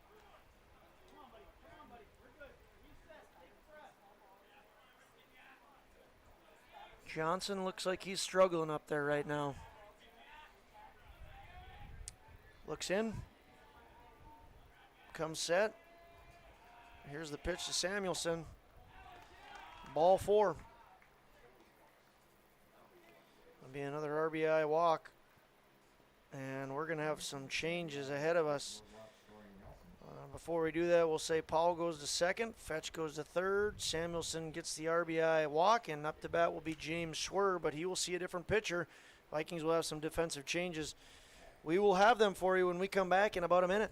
Johnson looks like he's struggling up there right now. Looks in. Comes set. Here's the pitch to Samuelson. Ball 4. It'll be another RBI walk. And we're going to have some changes ahead of us. Before we do that, we'll say Paul goes to second, Fetch goes to third, Samuelson gets the RBI walk, and up to bat will be James Schwer, but he will see a different pitcher. Vikings will have some defensive changes. We will have them for you when we come back in about a minute.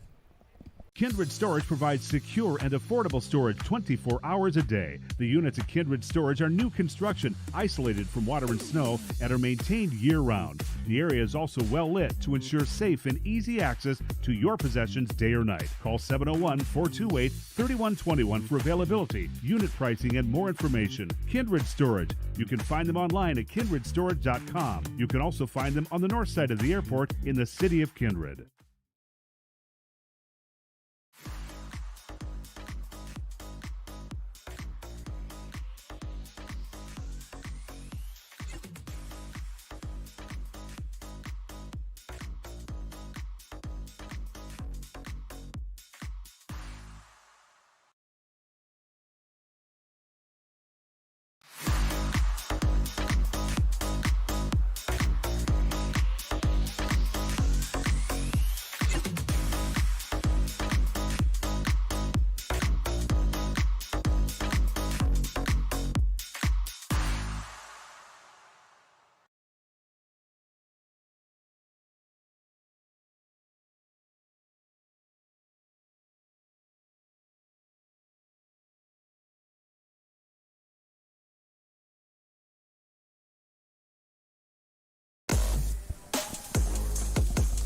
Kindred Storage provides secure and affordable storage 24 hours a day. The units at Kindred Storage are new construction, isolated from water and snow, and are maintained year-round. The area is also well lit to ensure safe and easy access to your possessions day or night. Call 701-428-3121 for availability, unit pricing, and more information. Kindred Storage. You can find them online at kindredstorage.com. You can also find them on the north side of the airport in the city of Kindred.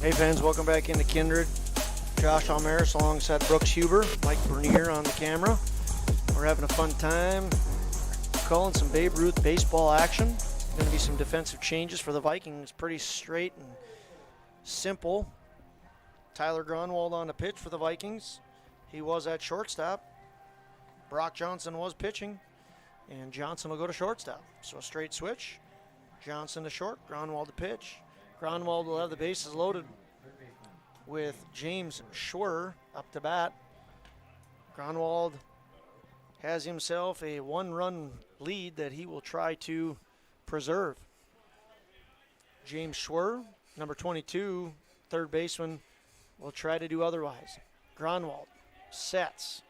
Hey fans, welcome back into Kindred. Josh Almaris alongside Brooks Huber, Mike Bernier on the camera. We're having a fun time calling some Babe Ruth baseball action. Going to be some defensive changes for the Vikings. Pretty straight and simple. Tyler Grunwald on the pitch for the Vikings. He was at shortstop. Brock Johnson was pitching, and Johnson will go to shortstop. So a straight switch. Johnson to short, Grunwald to pitch. Grunwald will have the bases loaded with James Schwer up to bat. Grunwald has himself a 1-run lead that he will try to preserve. James Schwer, number 22, third baseman, will try to do otherwise. Grunwald sets,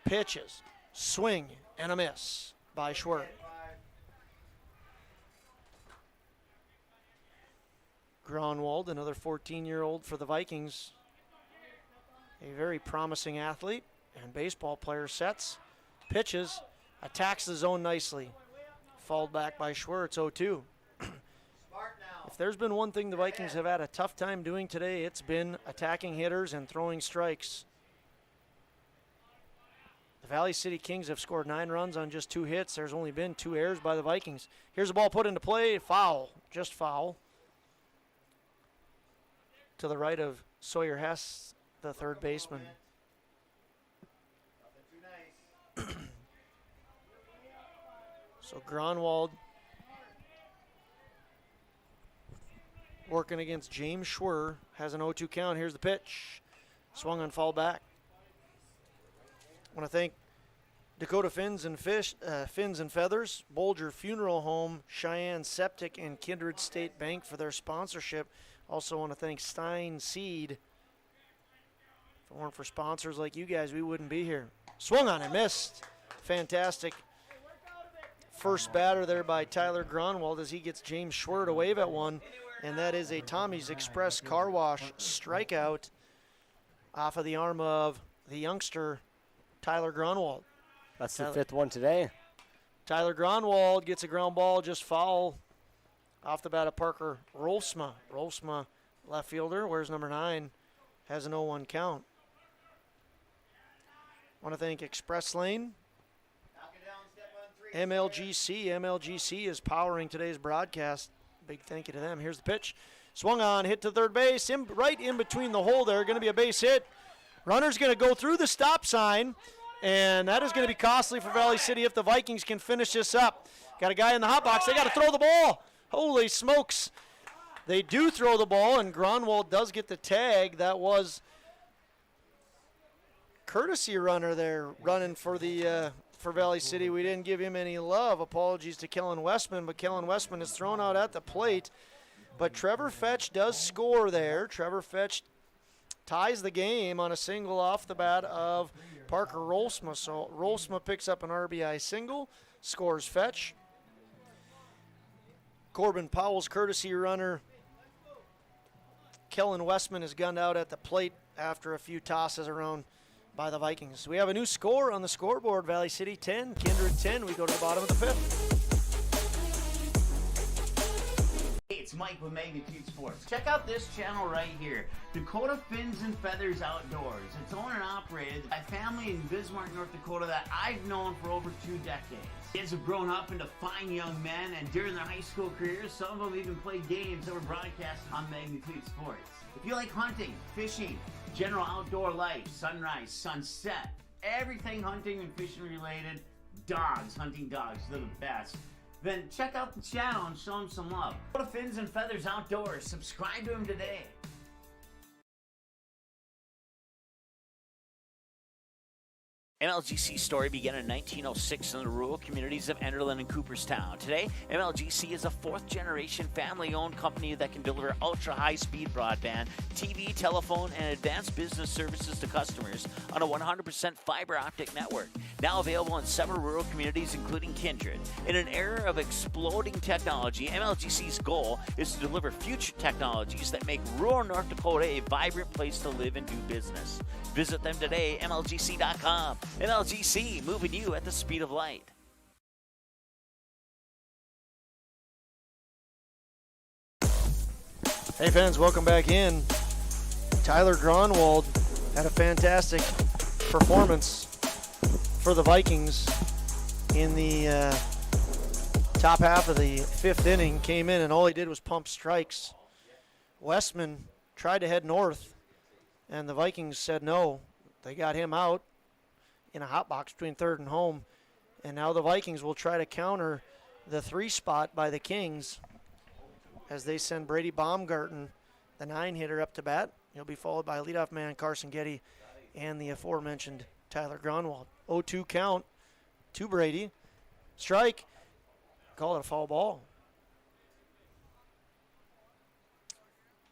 pitches, swing, and a miss by Schwer. Grunwald, another 14-year-old for the Vikings, a very promising athlete and baseball player, sets, pitches, attacks the zone nicely. Fouled back by Schwer, it's 0-2. The If there's been one thing the Vikings have had a tough time doing today, it's been attacking hitters and throwing strikes. The Valley City Kings have scored 9 runs on just 2 hits. There's only been 2 errors by the Vikings. Here's the ball put into play. Foul. Just foul. To the right of Sawyer Hess, the third baseman. So Gronwald working against James Schwer, has an 0-2 count. Here's the pitch. Swung on, foul back. I want to thank Dakota Fins and Feathers, Bolger Funeral Home, Cheyenne Septic, and Kindred State Bank for their sponsorship. Also want to thank Stein Seed. If it weren't for sponsors like you guys, we wouldn't be here. Swung on and missed. Fantastic first batter there by Tyler Gronwald as he gets James Schwer to wave at one. And that is a Tommy's Express Car Wash strikeout off of the arm of the youngster Tyler Gronwald. That's the 5th one today. Tyler Gronwald gets a ground ball, just foul off the bat of Parker Rolfsma. Rolfsma, left fielder, wears number 9, has an 0-1 count. Want to thank Express Lane, MLGC. MLGC is powering today's broadcast. Big thank you to them. Here's the pitch. Swung on, hit to third base, right in between the hole there. Going to be a base hit. Runner's going to go through the stop sign, and that is going to be costly for Valley City if the Vikings can finish this up. Got a guy in the hot box. They got to throw the ball. Holy smokes. They do throw the ball, and Gronwald does get the tag. That was courtesy runner there running for the for Valley City. We didn't give him any love. Apologies to Kellen Westman, but Kellen Westman is thrown out at the plate. But Trevor Fetch does score there. Trevor Fetch ties the game on a single off the bat of Parker Rolfsma. So Rolfsma picks up an RBI single, scores Fetch. Corbin Powell's courtesy runner, Kellen Westman, is gunned out at the plate after a few tosses around by the Vikings. We have a new score on the scoreboard. Valley City 10, Kindred 10. We go to the bottom of the 5th. Hey, it's Mike with Magnitude Sports. Check out this channel right here, Dakota Fins and Feathers Outdoors. It's owned and operated by a family in Bismarck, North Dakota that I've known for over 2 decades. Kids have grown up into fine young men, and during their high school careers, some of them even played games that were broadcast on Magnitude Sports. If you like hunting, fishing, general outdoor life, sunrise, sunset, everything hunting and fishing related, dogs, hunting dogs, they're the best, then check out the channel and show them some love. Go to Fins and Feathers Outdoors. Subscribe to them today. MLGC's story began in 1906 in the rural communities of Enderlin and Cooperstown. Today, MLGC is a 4th-generation family-owned company that can deliver ultra-high-speed broadband, TV, telephone, and advanced business services to customers on a 100% fiber optic network. Now available in several rural communities, including Kindred. In an era of exploding technology, MLGC's goal is to deliver future technologies that make rural North Dakota a vibrant place to live and do business. Visit them today, MLGC.com. MLGC, moving you at the speed of light. Hey fans, welcome back in. Tyler Gronwald had a fantastic performance for the Vikings in the top half of the 5th inning. Came in and all he did was pump strikes. Westman tried to head north, and the Vikings said no. They got him out in a hot box between third and home, and now the Vikings will try to counter the 3 spot by the Kings as they send Brady Baumgarten, the 9-hitter, up to bat. He'll be followed by leadoff man Carson Getty and the aforementioned Tyler Gronwald. 0-2 count to Brady. Strike. Call it a foul ball.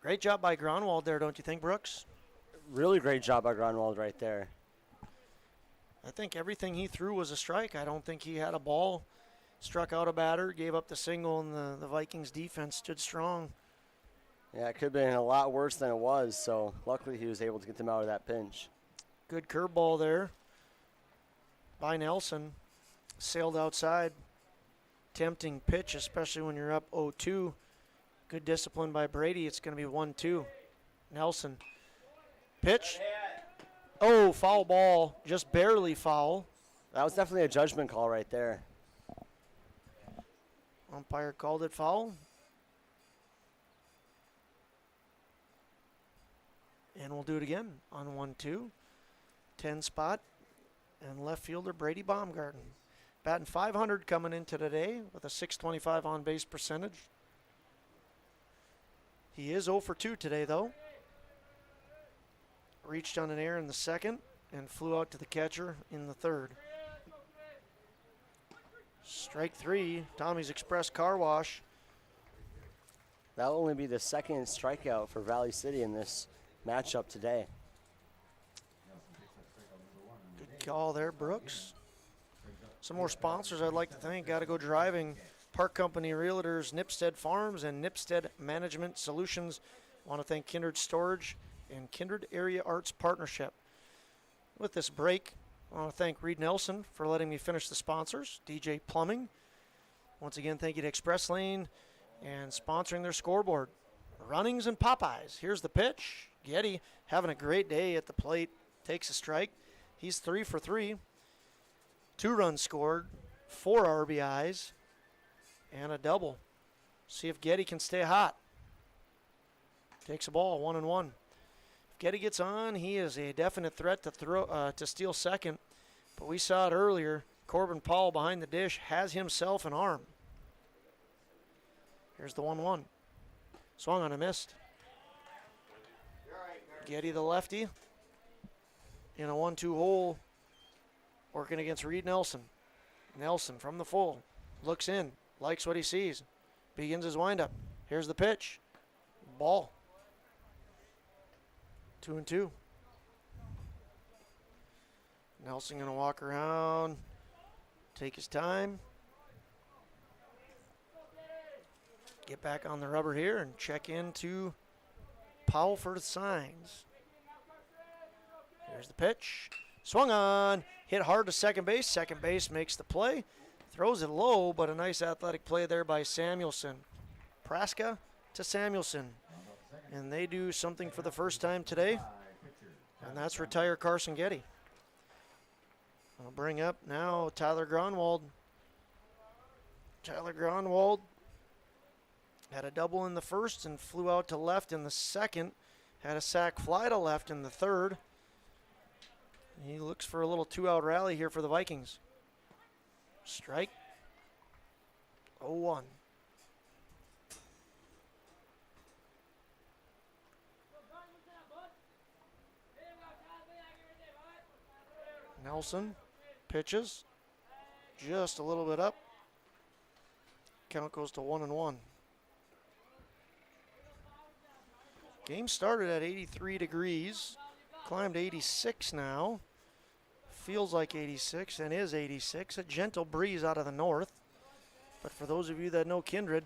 Great job by Gronwald there, don't you think, Brooks? Really great job by Gronwald right there. I think everything he threw was a strike. I don't think he had a ball. Struck out a batter, gave up the single, and the Vikings defense stood strong. Yeah, it could have been a lot worse than it was, so luckily he was able to get them out of that pinch. Good curveball there by Nelson. Sailed outside. Tempting pitch, especially when you're up 0-2. Good discipline by Brady. It's going to be 1-2. Nelson. Pitch. Oh, foul ball. Just barely foul. That was definitely a judgment call right there. Umpire called it foul. And we'll do it again on 1-2. 10 spot. And left fielder Brady Baumgarten. Batting .500 coming into today with a .625 on-base percentage. He is 0 for 2 today, though. Reached on an error in the second and flew out to the catcher in the third. Strike 3, Tommy's Express Car Wash. That'll only be the second strikeout for Valley City in this matchup today. Good call there, Brooks. Some more sponsors I'd like to thank. Gotta Go Driving, Park Company Realtors, Nipstead Farms, and Nipstead Management Solutions. Want to thank Kindred Storage and Kindred Area Arts Partnership. With this break, I want to thank Reed Nelson for letting me finish the sponsors. DJ Plumbing. Once again, thank you to Express Lane and sponsoring their scoreboard. Runnings and Popeyes. Here's the pitch. Getty having a great day at the plate. Takes a strike. He's 3 for 3. 2 runs scored, 4 RBIs, and a double. See if Getty can stay hot. Takes a ball, 1-1. If Getty gets on, he is a definite threat to steal second. But we saw it earlier. Corbin Powell behind the dish has himself an arm. Here's the 1-1. Swung on a missed. Getty, the lefty, in a 1-2 hole, working against Reed Nelson. Nelson from the full, looks in, likes what he sees, begins his windup. Here's the pitch. Ball. 2-2. Nelson going to walk around, take his time, get back on the rubber here and check into Powell for the signs. Here's the pitch. Swung on. Hit hard to second base. Second base makes the play. Throws it low, but a nice athletic play there by Samuelson. Praska to Samuelson. And they do something for the first time today, and that's retire Carson Getty. I'll bring up now Tyler Gronwald. Tyler Gronwald had a double in the first and flew out to left in the second. Had a sac fly to left in the third. He looks for a little 2-out rally here for the Vikings. Strike. 0-1. Nelson pitches. Just a little bit up. Count goes to 1-1. Game started at 83 degrees. Climbed 86 now. Feels like 86 and is 86. A gentle breeze out of the north. But for those of you that know Kindred,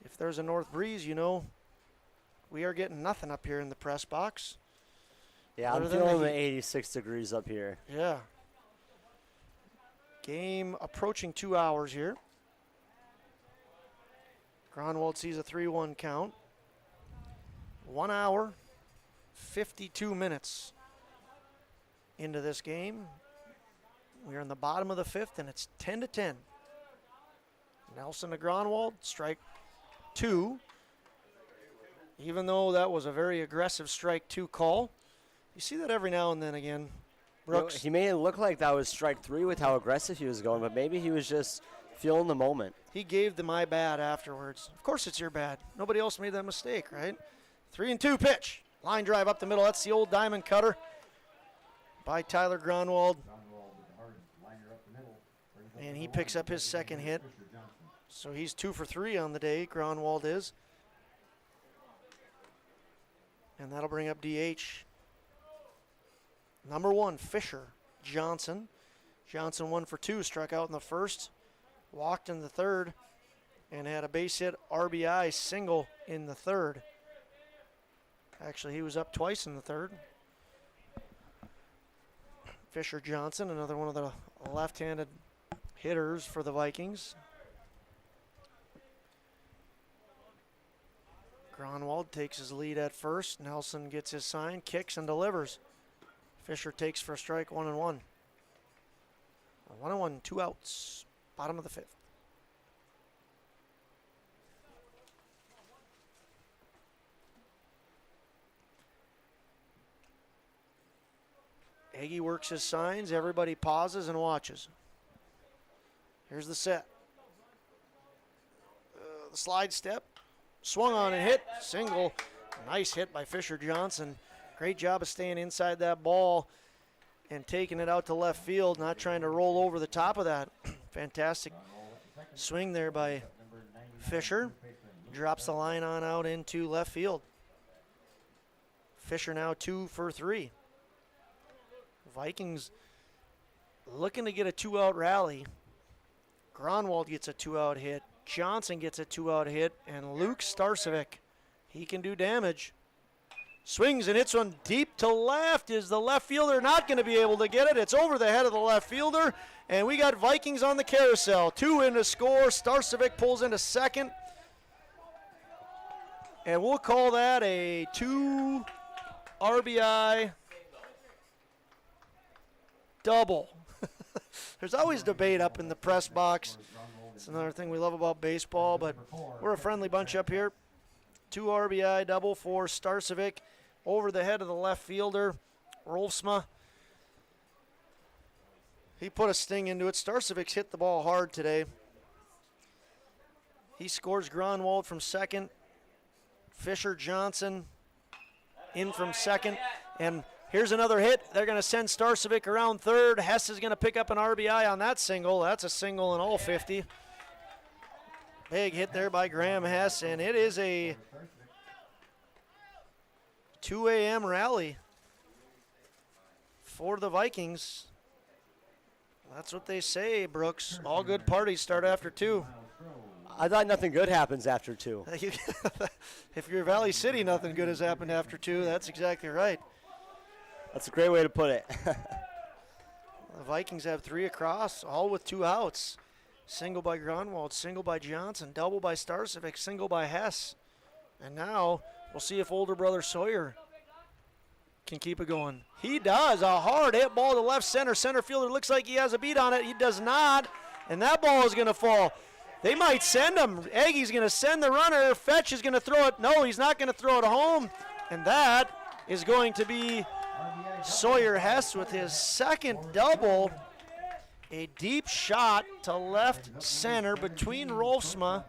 if there's a north breeze, you know we are getting nothing up here in the press box. Yeah, I'm feeling the 86 degrees up here. Yeah. Game approaching 2 hours here. Gronwald sees a 3-1 count. 1 hour, 52 minutes into this game. We are in the bottom of the fifth, and it's 10-10. Nelson to Gronwald, strike 2. Even though that was a very aggressive strike 2 call, you see that every now and then again. Brooks. You know, he made it look like that was strike 3 with how aggressive he was going, but maybe he was just feeling the moment. He gave the my bad afterwards. Of course it's your bad. Nobody else made that mistake, right? 3-2 pitch. Line drive up the middle. That's the old diamond cutter by Tyler Gronwald. And he picks up his second hit. So he's 2 for 3 on the day, Gronwald is. And that'll bring up DH. Number 1, Fisher Johnson. Johnson 1 for 2, struck out in the first, walked in the third, and had a base hit RBI single in the third. Actually, he was up twice in the third. Fisher Johnson, another one of the left-handed hitters for the Vikings. Gronwald takes his lead at first. Nelson gets his sign, kicks and delivers. Fisher takes for a strike, 1-1. 1-1, 2 outs. Bottom of the 5th. Aggie works his signs. Everybody pauses and watches. Here's the set. The slide step. Swung on and hit. Single. Nice hit by Fisher Johnson. Great job of staying inside that ball and taking it out to left field, not trying to roll over the top of that. Fantastic swing there by Fisher. Drops the line on out into left field. Fisher now 2 for 3. Vikings looking to get a 2-out rally. Gronwald gets a 2-out hit. Johnson gets a 2-out hit. And Luke Starcevic, he can do damage. Swings and hits one deep to left. Is the left fielder not going to be able to get it? It's over the head of the left fielder. And we got Vikings on the carousel. 2 in to score. Starcevic pulls into second. And we'll call that a 2 RBI double. There's always debate up in the press box. It's another thing we love about baseball, but we're a friendly bunch up here. 2 RBI double for Starcevic over the head of the left fielder, Rolfsma. He put a sting into it. Starcevic's hit the ball hard today. He scores. Gronwald from second. Fisher Johnson in from second. And here's another hit. They're going to send Starcevic around third. Hess is going to pick up an RBI on that single. That's a single in all 50. Big hit there by Graham Hess, and it is a 2 a.m. rally for the Vikings. That's what they say, Brooks. All good parties start after 2. I thought nothing good happens after 2. If you're Valley City, nothing good has happened after 2. That's exactly right. That's a great way to put it. The Vikings have 3 across, all with 2 outs. Single by Gronwald, single by Johnson, double by Starcevic, single by Hess. And now we'll see if older brother Sawyer can keep it going. He does. A hard hit ball to left center. Center fielder looks like he has a beat on it. He does not. And that ball is going to fall. They might send him. Aggie's going to send the runner. Fetch is going to throw it. No, he's not going to throw it home. And that is going to be Sawyer Hess with his second double. A deep shot to left center between Rolfsma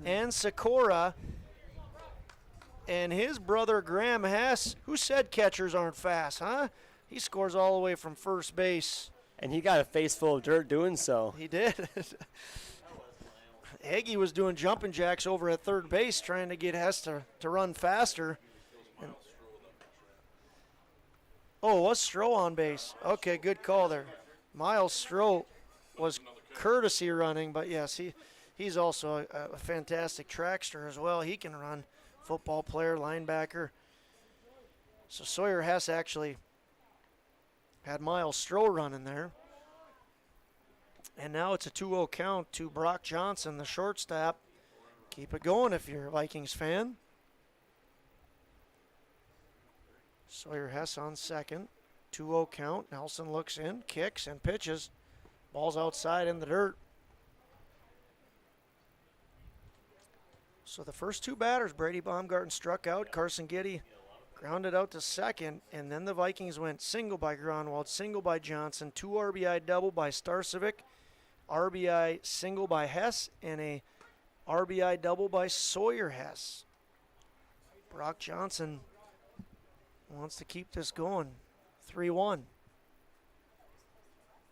and Sikora. And his brother Graham Hess, who said catchers aren't fast, huh? He scores all the way from first base. And he got a face full of dirt doing so. He did. Aggie was doing jumping jacks over at third base trying to get Hess to run faster. And was Stroh on base? Okay, good call there. Miles Stroh was courtesy running, but yes, he's also a fantastic trackster as well. He can run. Football player, linebacker. So Sawyer Hess actually had Miles Stroh running there. And now it's a 2-0 count to Brock Johnson, the shortstop. Keep it going if you're a Vikings fan. Sawyer Hess on second. 2-0 count. Nelson looks in, kicks, and pitches. Ball's outside in the dirt. So the first 2 batters, Brady Baumgarten struck out. Carson Giddy grounded out to second. And then the Vikings went single by Gronwald, single by Johnson, 2 RBI double by Starcevic, RBI single by Hess, and a RBI double by Sawyer Hess. Brock Johnson wants to keep this going. 3-1.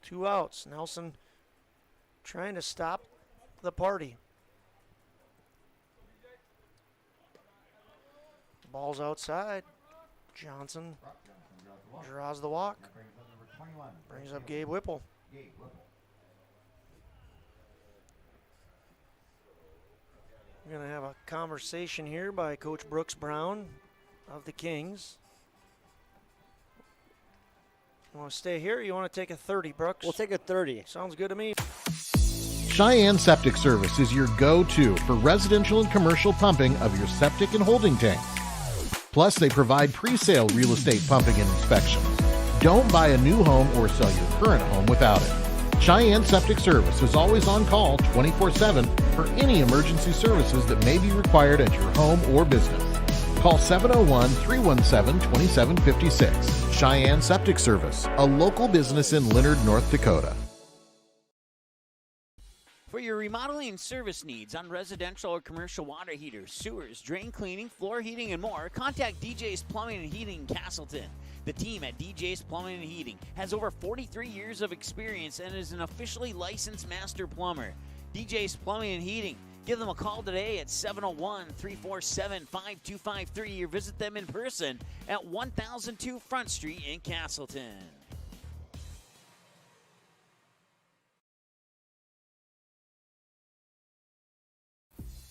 2 outs. Nelson trying to stop the party. Ball's outside. Johnson draws the walk. Brings up Gabe Whipple. We're going to have a conversation here by Coach Brooks Brown of the Kings. You want to stay here or you want to take a 30, Brooks? We'll take a 30. Sounds good to me. Cheyenne Septic Service is your go-to for residential and commercial pumping of your septic and holding tanks. Plus, they provide pre-sale real estate pumping and inspection. Don't buy a new home or sell your current home without it. Cheyenne Septic Service is always on call 24/7 for any emergency services that may be required at your home or business. Call 701-317-2756. Cheyenne Septic Service, a local business in Leonard, North Dakota. For your remodeling and service needs on residential or commercial water heaters, sewers, drain cleaning, floor heating, and more, contact DJ's Plumbing and Heating in Castleton. The team at DJ's Plumbing and Heating has over 43 years of experience and is an officially licensed master plumber. DJ's Plumbing and Heating. Give them a call today at 701-347-5253 or visit them in person at 1002 Front Street in Castleton.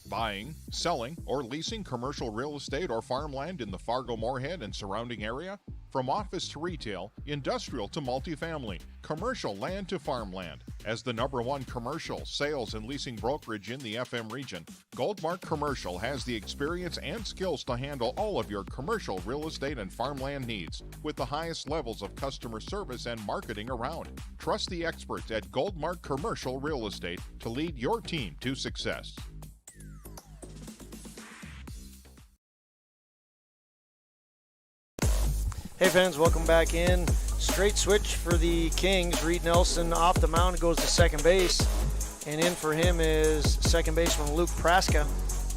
Buying, selling, or leasing commercial real estate or farmland in the Fargo-Moorhead and surrounding area? From office to retail, industrial to multifamily, commercial land to farmland. As the #1 commercial sales and leasing brokerage in the FM region, Goldmark Commercial has the experience and skills to handle all of your commercial real estate and farmland needs with the highest levels of customer service and marketing around. Trust the experts at Goldmark Commercial Real Estate to lead your team to success. Hey fans, welcome back in. Straight switch for the Kings. Reed Nelson off the mound goes to second base. And in for him is second baseman Luke Praska.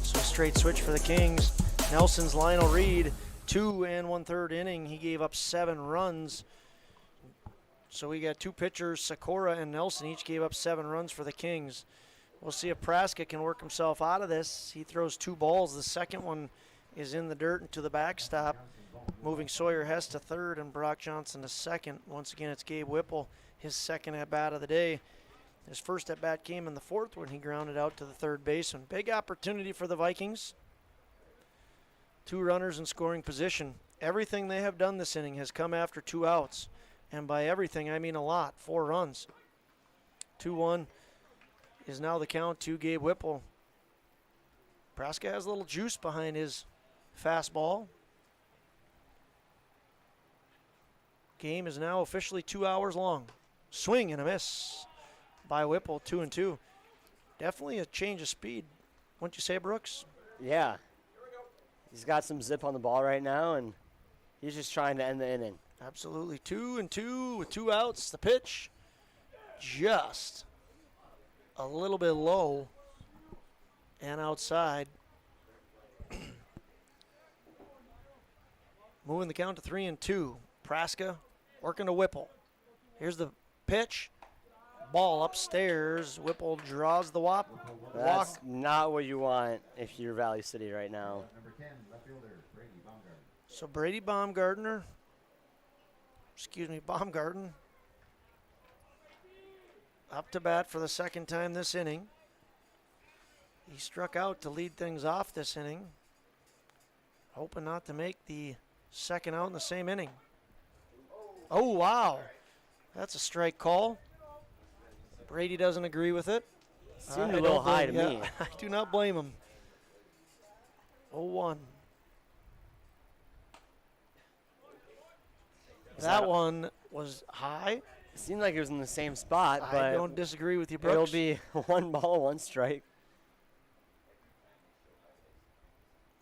So straight switch for the Kings. Nelson's Lionel Reed, 2 1/3 inning. He gave up 7 runs. So we got 2 pitchers, Sikora and Nelson, each gave up 7 runs for the Kings. We'll see if Praska can work himself out of this. He throws 2 balls. The second one is in the dirt and to the backstop, moving Sawyer Hess to third and Brock Johnson to second. Once again, it's Gabe Whipple, his second at-bat of the day. His first at-bat came in the 4th when he grounded out to the third baseman. Big opportunity for the Vikings. 2 runners in scoring position. Everything they have done this inning has come after 2 outs. And by everything, I mean a lot. 4 runs. 2-1 is now the count to Gabe Whipple. Praska has a little juice behind his fastball. Game is now officially 2 hours long. Swing and a miss by Whipple, 2-2. Definitely a change of speed, wouldn't you say, Brooks? Yeah. He's got some zip on the ball right now, and he's just trying to end the inning. Absolutely. 2-2 with 2 outs. The pitch just a little bit low and outside. Moving the count to 3-2. Praska working to Whipple. Here's the pitch. Ball upstairs. Whipple draws the walk. That's not what you want if you're Valley City right now. So Brady Baumgartner. Baumgarten. Up to bat for the second time this inning. He struck out to lead things off this inning. Hoping not to make the second out in the same inning. Oh, wow. That's a strike call. Brady doesn't agree with it. Seemed a little high to me. I do not blame him. 0-1. That one was high. It seemed like it was in the same spot, but I don't disagree with you, Brooks. It'll be 1 ball, 1 strike.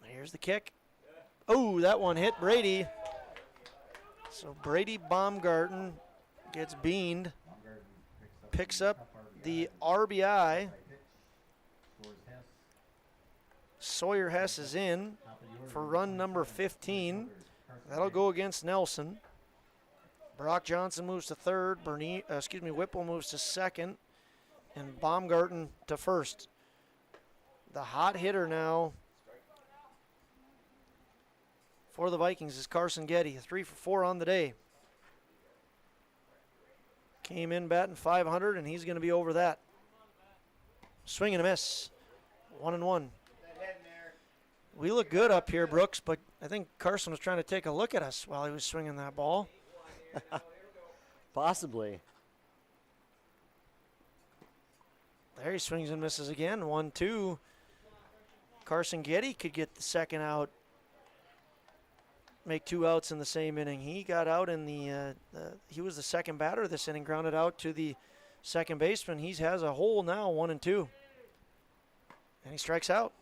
Here's the kick. Oh, that one hit Brady. So Brady Baumgarten gets beaned, picks up the RBI. Sawyer Hess is in for run number 15. That'll go against Nelson. Brock Johnson moves to third. Whipple moves to second, and Baumgarten to first. The hot hitter now for the Vikings is Carson Getty, 3 for 4 on the day. Came in batting .500, and he's going to be over that. Swing and a miss. 1-1. We look good up here, Brooks, but I think Carson was trying to take a look at us while he was swinging that ball. Possibly. There he swings and misses again. 1-2. Carson Getty could get the second out. Make 2 outs in the same inning. He got out in he was the second batter this inning, grounded out to the second baseman. He has a hole now, 1-2. And he strikes out.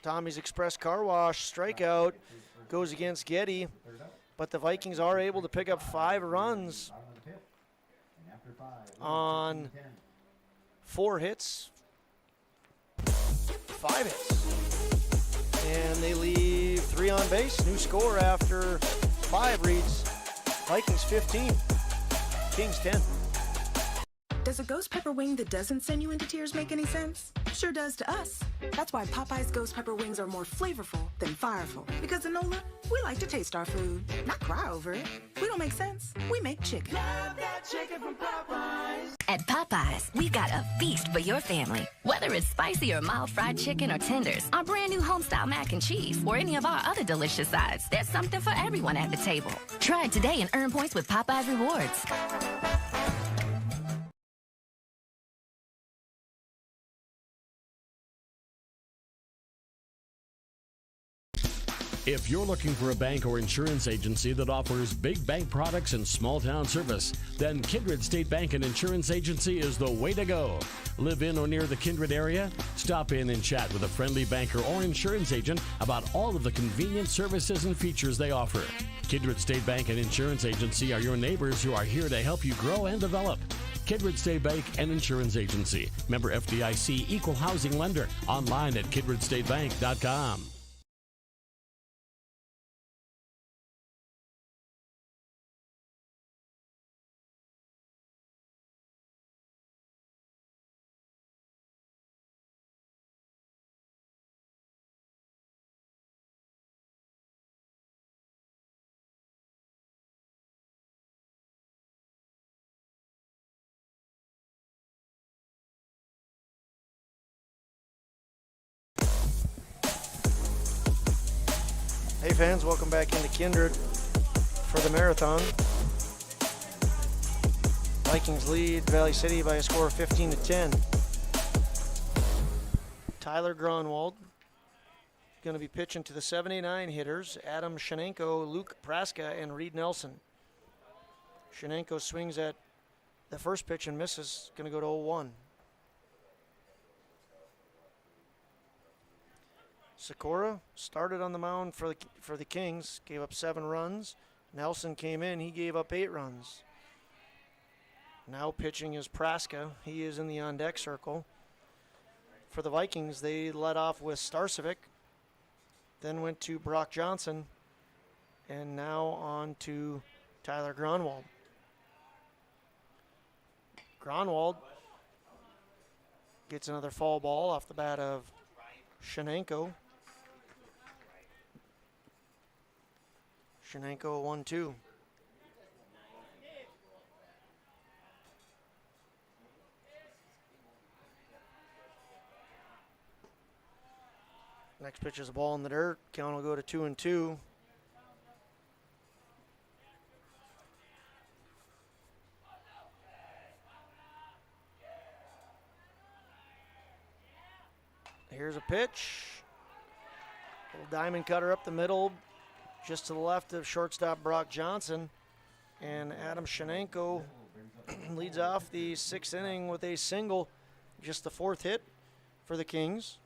Tommy's Express Car Wash strikeout goes against Getty, but the Vikings are able to pick up 5 runs on 4 hits, 5 hits. And they leave 3 on base. New score after 5 reads Vikings 15, Kings 10. Does a ghost pepper wing that doesn't send you into tears make any sense? Sure does to us. That's why Popeye's ghost pepper wings are more flavorful than fireful. Because in NOLA, we like to taste our food, not cry over it. We don't make sense. We make chicken. Love that chicken from Popeyes. At Popeyes, we've got a feast for your family. Whether it's spicy or mild fried chicken or tenders, our brand new homestyle mac and cheese, or any of our other delicious sides, there's something for everyone at the table. Try it today and earn points with Popeyes Rewards. If you're looking for a bank or insurance agency that offers big bank products and small town service, then Kindred State Bank and Insurance Agency is the way to go. Live in or near the Kindred area? Stop in and chat with a friendly banker or insurance agent about all of the convenient services and features they offer. Kindred State Bank and Insurance Agency are your neighbors who are here to help you grow and develop. Kindred State Bank and Insurance Agency. Member FDIC, Equal Housing Lender. Online at kindredstatebank.com. Hey fans, welcome back into Kindred for the marathon. Vikings lead Valley City by a score of 15-10. Tyler Gronwald going to be pitching to the 79 hitters, Adam Shenenko, Luke Praska, and Reed Nelson. Shenenko swings at the first pitch and misses, going to go to 0-1. Sikora started on the mound for the Kings, gave up 7 runs. Nelson came in, he gave up 8 runs. Now pitching is Praska. He is in the on-deck circle. For the Vikings, they led off with Starcevic, then went to Brock Johnson, and now on to Tyler Gronwald. Gronwald gets another foul ball off the bat of Shenenko. Shenenko 1-2. Next pitch is a ball in the dirt. Count will go to 2-2. Here's a pitch. Little diamond cutter up the middle, just to the left of shortstop Brock Johnson. And Adam Shenenko leads off the 6th inning with a single, just the 4th hit for the Kings.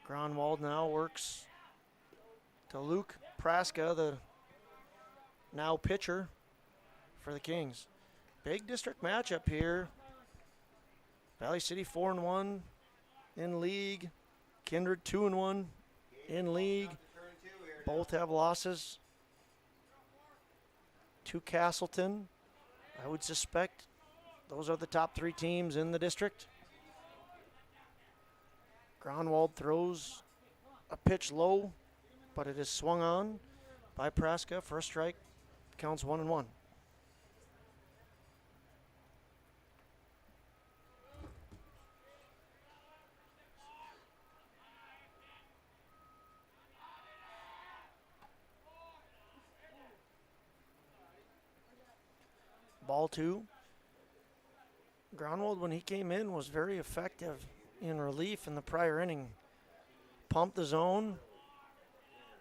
Gronwald now works to Luke Praska, the now pitcher for the Kings. Big district matchup here. Valley City 4-1 in league. Kindred 2-1 in league. Both have losses to Castleton. I would suspect those are the top 3 teams in the district. Gronwald throws a pitch low, but it is swung on by Praska. First strike, counts 1-1. Ball 2. Gronwald, when he came in, was very effective in relief in the prior inning. Pumped the zone.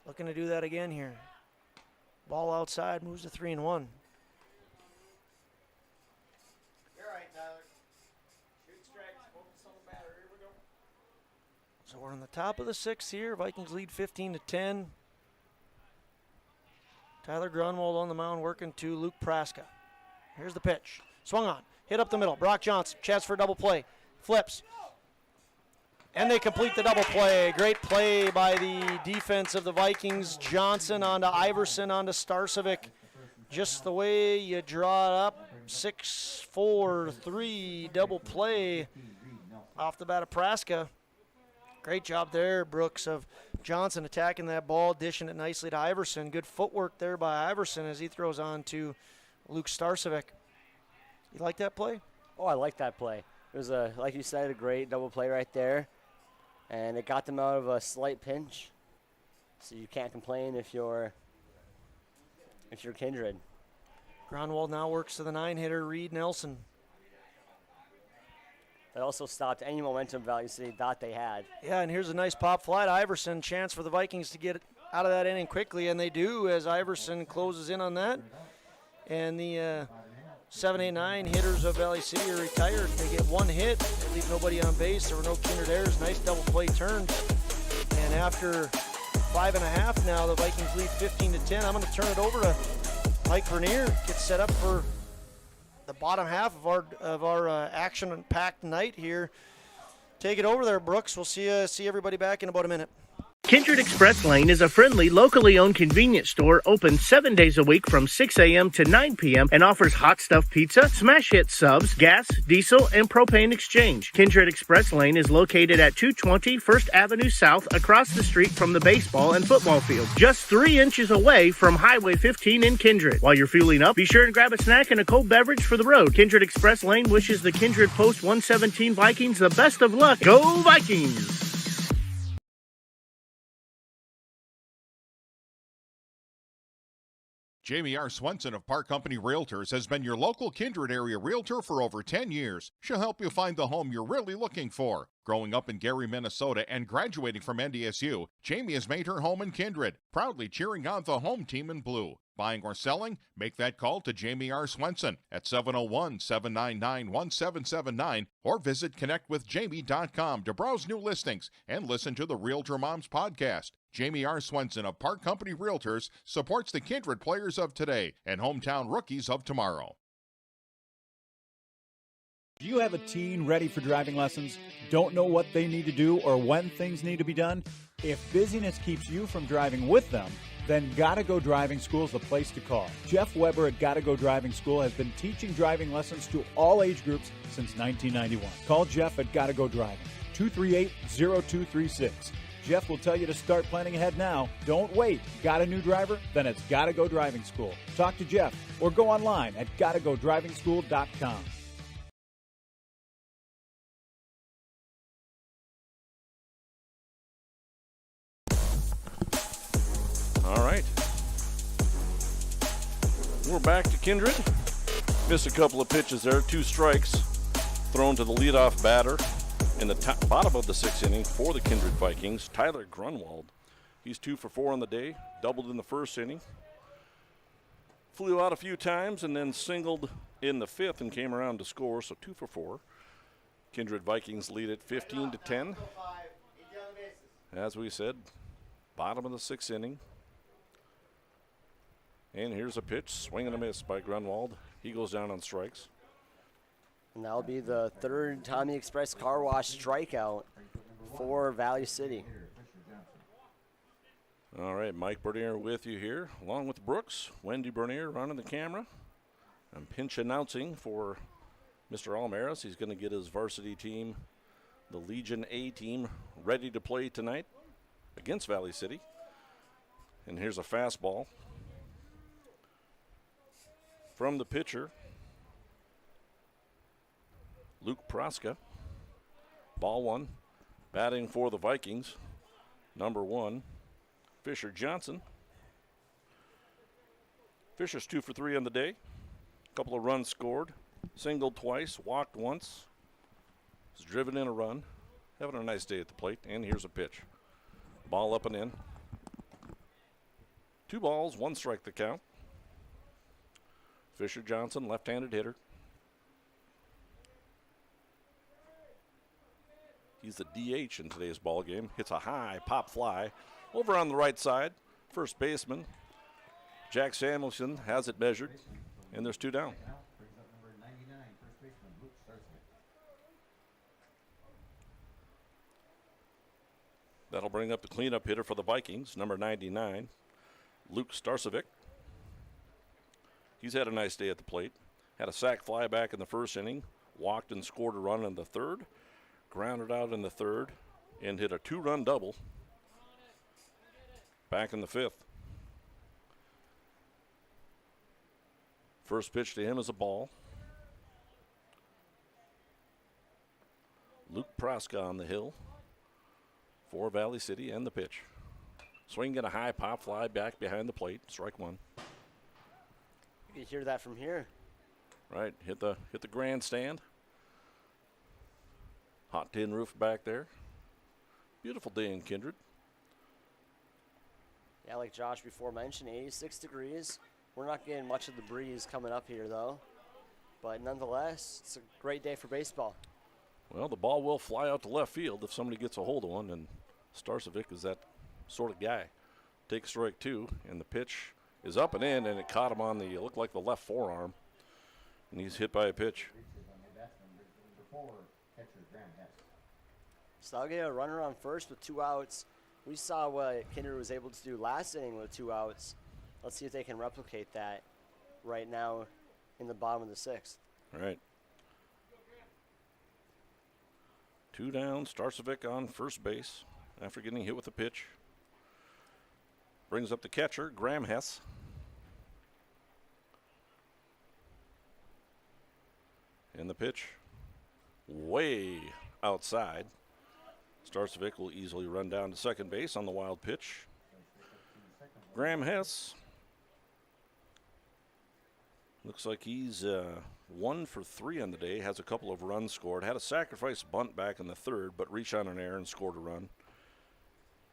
Looking to do that again here. Ball outside, moves to 3-1. You're right, Tyler. Shoot strikes, focus on the batter. Here we go. So we're on the top of the 6th here. Vikings lead 15-10. Tyler Grunwald on the mound working to Luke Praska. Here's the pitch. Swung on. Hit up the middle. Brock Johnson. Chance for a double play. Flips. And they complete the double play. Great play by the defense of the Vikings. Johnson onto Iverson onto Starcevic. Just the way you draw it up. 6-4-3 double play off the bat of Praska. Great job there, Brooks, of Johnson attacking that ball, dishing it nicely to Iverson. Good footwork there by Iverson as he throws on to Luke Starcevic. You like that play? Oh, I like that play. It was, like you said, a great double play right there. And it got them out of a slight pinch. So you can't complain if you're Kindred. Gronwald now works to the 9-hitter, Reed Nelson. That also stopped any momentum Valley City thought they had. Yeah, and here's a nice pop fly to Iverson. Chance for the Vikings to get out of that inning quickly, and they do as Iverson closes in on that. And the 7, 8, 9 hitters of Valley City are retired. They get one hit. They leave nobody on base. There were no Kindred errors. Nice double play turn. And after 5.5 now, the Vikings lead 15-10. I'm going to turn it over to Mike Bernier. Get set up for the bottom half of our action-packed night here. Take it over there, Brooks. We'll see everybody back in about a minute. Kindred Express Lane is a friendly, locally owned convenience store open 7 days a week from 6 a.m. to 9 p.m. and offers hot stuff pizza, smash hit subs, gas, diesel, and propane exchange. Kindred Express Lane is located at 220 First Avenue South across the street from the baseball and football field, just 3 inches away from Highway 15 in Kindred. While you're fueling up, be sure and grab a snack and a cold beverage for the road. Kindred Express Lane wishes the Kindred Post 117 Vikings the best of luck. Go Vikings! Jamie R. Swenson of Park Company Realtors has been your local Kindred area realtor for over 10 years. She'll help you find the home you're really looking for. Growing up in Gary, Minnesota and graduating from NDSU, Jamie has made her home in Kindred, proudly cheering on the home team in blue. Buying or selling? Make that call to Jamie R. Swenson at 701-799-1779 or visit connectwithjamie.com to browse new listings and listen to the Realtor Moms podcast. Jamie R. Swenson of Park Company Realtors supports the Kindred players of today and hometown rookies of tomorrow. Do you have a teen ready for driving lessons? Don't know what they need to do or when things need to be done? If busyness keeps you from driving with them, then Gotta Go Driving School is the place to call. Jeff Weber at Gotta Go Driving School has been teaching driving lessons to all age groups since 1991. Call Jeff at Gotta Go Driving, 238-0236. Jeff will tell you to start planning ahead now. Don't wait. Got a new driver? Then it's Gotta Go Driving School. Talk to Jeff or go online at gottagodrivingschool.com. All right. We're back to Kindred. Missed a couple of pitches there. 2 strikes thrown to the leadoff batter in the bottom of the 6th inning for the Kindred Vikings, Tyler Grunwald. He's 2 for 4 on the day, doubled in the 1st inning. Flew out a few times and then singled in the 5th and came around to score, so 2 for 4. Kindred Vikings lead it 15-10. As we said, bottom of the 6th inning. And here's a pitch, swing and a miss by Grunwald. He goes down on strikes. And that'll be the 3rd Tommy Express Car Wash strikeout for Valley City. All right, Mike Bernier with you here, along with Brooks. Wendy Bernier running the camera. And pinch announcing for Mr. Almaris. He's going to get his varsity team, the Legion A team, ready to play tonight against Valley City. And here's a fastball from the pitcher, Luke Praska. Ball 1. Batting for the Vikings, number 1, Fisher Johnson. Fisher's 2 for 3 on the day. Couple of runs scored. Singled twice, walked once. Was driven in a run. Having a nice day at the plate. And here's a pitch. Ball up and in. 2 balls, 1 strike the count. Fisher Johnson, left-handed hitter. He's the DH in today's ball game. Hits a high pop fly over on the right side. First baseman Jack Samuelson has it measured, and there's 2 down. That'll bring up the cleanup hitter for the Vikings, number 99, Luke Starcevic. He's had a nice day at the plate. Had a sac fly back in the first inning, walked and scored a run in the third, grounded out in the third, and hit a 2-run double back in the 5th. First pitch to him is a ball. Luke Praska on the hill for Valley City, and the pitch. Swing and a high pop fly back behind the plate. Strike 1. You can hear that from here. Right, hit the grandstand. Hot tin roof back there. Beautiful day in Kindred. Yeah, like Josh before mentioned, 86 degrees. We're not getting much of the breeze coming up here, though. But nonetheless, it's a great day for baseball. Well, the ball will fly out to left field if somebody gets a hold of one, and Starcevic is that sort of guy. Take strike 2, and the pitch is up and in, and it caught him on the, it looked like the left forearm, and he's hit by a pitch. So I'll get a runner on first with 2 outs. We saw what Kindred was able to do last inning with 2 outs. Let's see if they can replicate that right now in the bottom of the 6th. All right. 2 down, Starcevic on first base after getting hit with a pitch. Brings up the catcher, Graham Hess. And the pitch way outside. Starcevic will easily run down to second base on the wild pitch. Graham Hess looks like he's 1 for 3 on the day, has a couple of runs scored, had a sacrifice bunt back in the 3rd, but reached on an error and scored a run,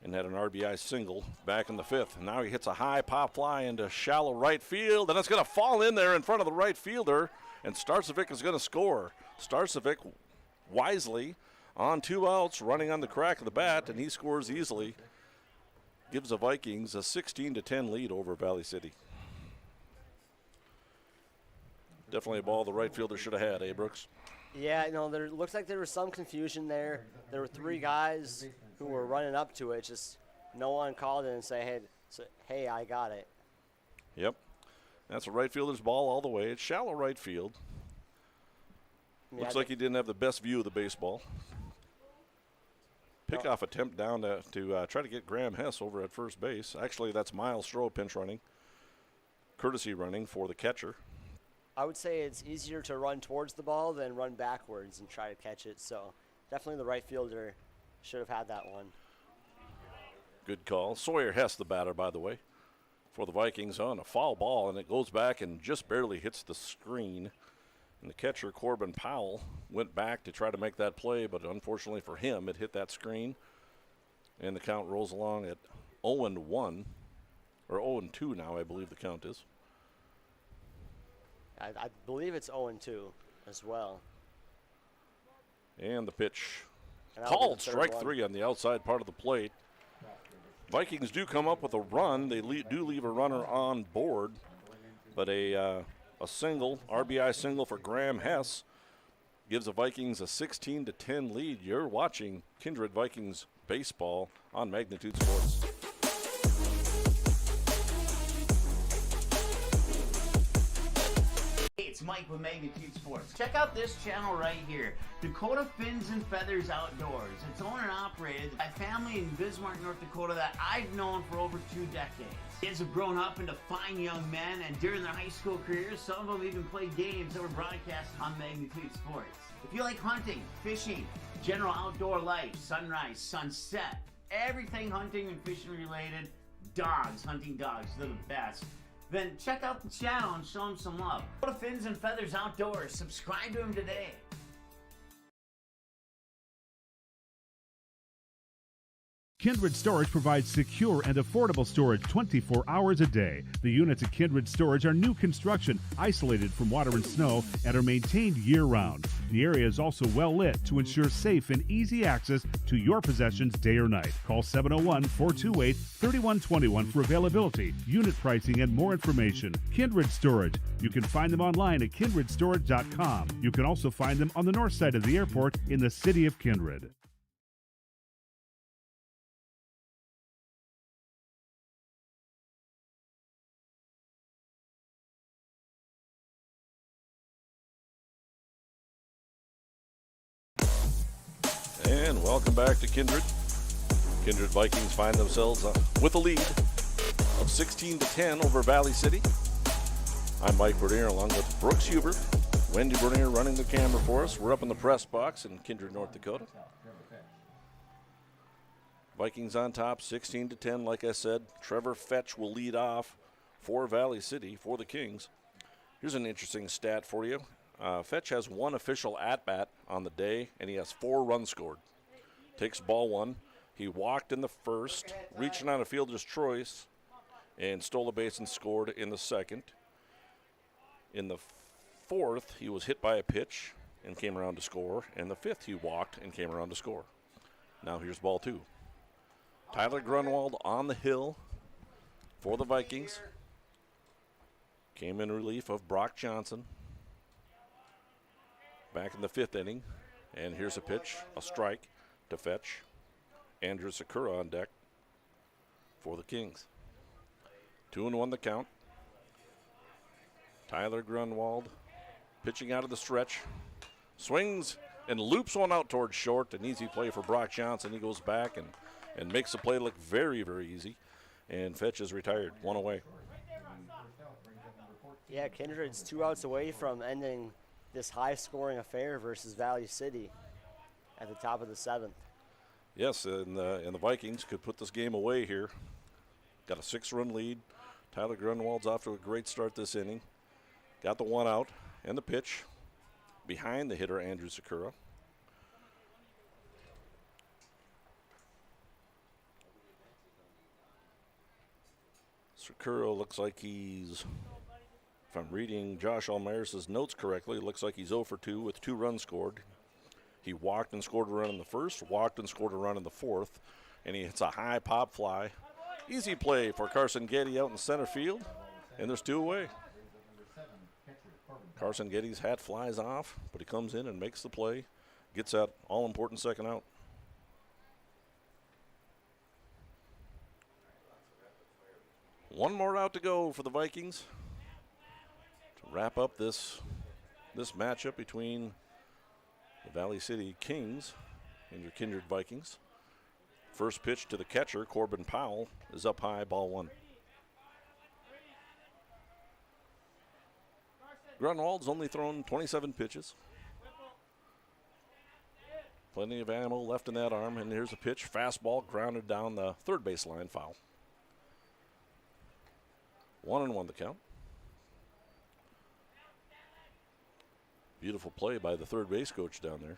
and had an RBI single back in the 5th. And now he hits a high pop fly into shallow right field, and it's going to fall in there in front of the right fielder, and Starcevic is going to score. Starcevic wisely on 2 outs, running on the crack of the bat, and he scores easily. Gives the Vikings a 16-10 lead over Valley City. Definitely a ball the right fielder should have had, eh, Brooks? Yeah, there looks like there was some confusion there. There were 3 guys who were running up to it. Just no one called in and say, hey, I got it. Yep. That's a right fielder's ball all the way. It's shallow right field. Yeah, Looks like he didn't have the best view of the baseball. Pickoff attempt down to try to get Graham Hess over at first base. Actually, that's Miles Stroh pinch running. Courtesy running for the catcher. I would say it's easier to run towards the ball than run backwards and try to catch it. So definitely the right fielder should have had that one. Good call. Sawyer Hess, the batter, by the way, for the Vikings on a foul ball, and it goes back and just barely hits the screen. And the catcher, Corbin Powell, went back to try to make that play, but unfortunately for him, it hit that screen. And the count rolls along at 0-1, or 0-2 now, I believe the count is. I believe it's 0-2 as well. And the pitch called strike 3 on the outside part of the plate. Vikings do come up with a run. They do leave a runner on board, but a single, RBI single for Graham Hess gives the Vikings a 16-10 lead. You're watching Kindred Vikings baseball on Magnitude Sports. It's Mike with Magnitude Sports. Check out this channel right here, Dakota Fins and Feathers Outdoors. It's owned and operated by a family in Bismarck, North Dakota that I've known for over 2 decades. Kids have grown up into fine young men, and during their high school careers, some of them even played games that were broadcast on Magnitude Sports. If you like hunting, fishing, general outdoor life, sunrise, sunset, everything hunting and fishing related, dogs, hunting dogs, they're the best. then check out the channel and show him some love. Go to Fins and Feathers Outdoors. Subscribe to him today. Kindred Storage provides secure and affordable storage 24 hours a day. The units at Kindred Storage are new construction, isolated from water and snow, and are maintained year-round. The area is also well lit to ensure safe and easy access to your possessions day or night. Call 701-428-3121 for availability, unit pricing, and more information. Kindred Storage. You can find them online at kindredstorage.com. You can also find them on the north side of the airport in the city of Kindred. And welcome back to Kindred. Kindred Vikings find themselves with a lead of 16-10 over Valley City. I'm Mike Bernier along with Brooks Hubert. Wendy Bernier running the camera for us. We're up in the press box in Kindred, North Dakota. Vikings on top, 16-10, like I said. Trevor Fetch will lead off for Valley City for the Kings. Here's an interesting stat for you. Fetch has one official at-bat on the day, and he has 4 runs scored. Takes ball 1. He walked in the first, reaching on a fielder's choice, and stole a base and scored in the second. In the fourth, he was hit by a pitch and came around to score. In the fifth, he walked and came around to score. Now here's ball 2. Tyler Grunwald on the hill for the Vikings. Came in relief of Brock Johnson. Back in the 5th inning, and here's a pitch, a strike to Fetch. Andrew Sakura on deck for the Kings. 2-1 the count. Tyler Grunwald pitching out of the stretch. Swings and loops one out towards short. An easy play for Brock Johnson. He goes back and makes the play look very, very easy. And Fetch is retired, 1 away. Yeah, Kindred's 2 outs away from ending this high-scoring affair versus Valley City at the top of the 7th. Yes, and the Vikings could put this game away here. Got a 6-run lead. Tyler Grunwald's off to a great start this inning. Got the 1 out and the pitch behind the hitter, Andrew Sakura. Sakura looks like he's, if I'm reading Josh Almeyer's notes correctly, it looks like he's 0 for 2 with 2 runs scored. He walked and scored a run in the first, walked and scored a run in the fourth, and he hits a high pop fly. Easy play for Carson Getty out in center field, and there's 2 away. Carson Getty's hat flies off, but he comes in and makes the play, gets that all-important second out. One more out to go for the Vikings to wrap up this matchup between the Valley City Kings and your Kindred Vikings. First pitch to the catcher, Corbin Powell, is up high, ball 1. Grunwald's only thrown 27 pitches. Plenty of ammo left in that arm, and here's a pitch, fastball grounded down the third baseline, foul. 1-1 the count. Beautiful play by the third base coach down there.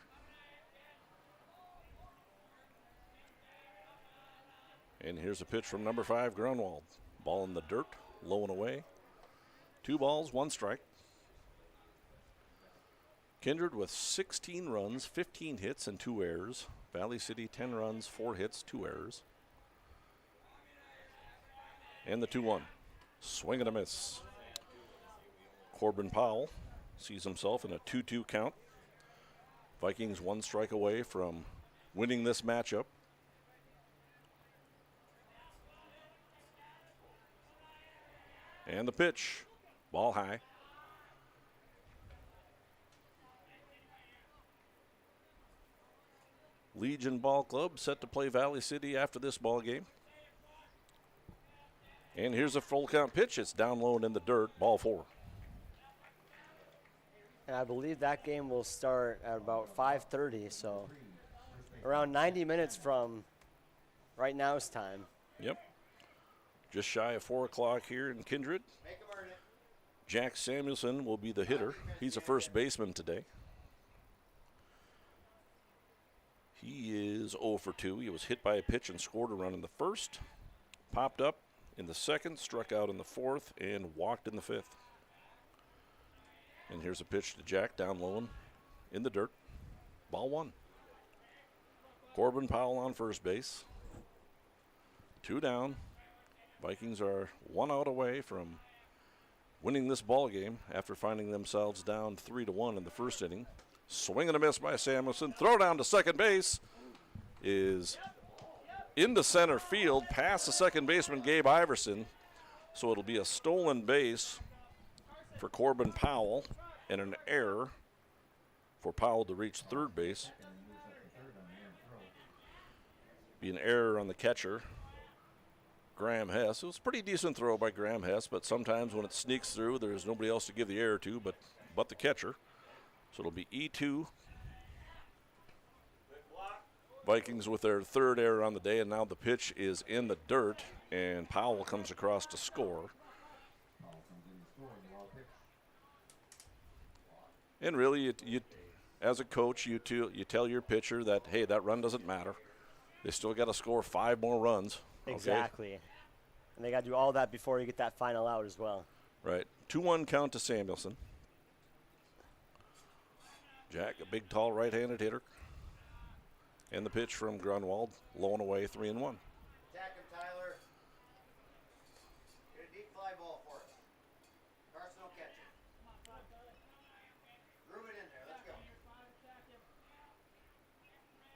And here's a pitch from number 5, Grunwald. Ball in the dirt, low and away. 2 balls, 1 strike. Kindred with 16 runs, 15 hits, and 2 errors. Valley City, 10 runs, 4 hits, 2 errors. And the 2-1. Swing and a miss. Corbin Powell sees himself in a 2-2 count. Vikings 1 strike away from winning this matchup. And the pitch, ball high. Legion Ball Club set to play Valley City after this ball game. And here's a full count pitch. It's down low and in the dirt, ball 4. And I believe that game will start at about 5:30, so around 90 minutes from right now's time. Yep. Just shy of 4 o'clock here in Kindred. Make him Jack Samuelson will be the hitter. He's a first baseman today. He is 0 for 2. He was hit by a pitch and scored a run in the first, popped up in the second, struck out in the fourth, and walked in the fifth. And here's a pitch to Jack down low and in the dirt. Ball 1. Corbin Powell on first base. 2 down. Vikings are 1 out away from winning this ball game after finding themselves down 3-1 in the first inning. Swing and a miss by Samuelson. Throw down to second base is into center field past the second baseman Gabe Iverson. So it'll be a stolen base for Corbin Powell and an error for Powell to reach third base. Be an error on the catcher, Graham Hess. It was a pretty decent throw by Graham Hess, but sometimes when it sneaks through, there's nobody else to give the error to but the catcher. So it'll be E2. Vikings with their third error on the day, and now the pitch is in the dirt, and Powell comes across to score. And really, you as a coach, you tell your pitcher that, hey, that run doesn't matter. They still got to score 5 more runs. Exactly. And they got to do all that before you get that final out as well. Right. 2-1 count to Samuelson. Jack, a big, tall right-handed hitter. And the pitch from Grunwald, low and away, 3-1. Attack him, Tyler. Get a deep fly ball for us. Carson will catch it. Groove it in there. Let's go.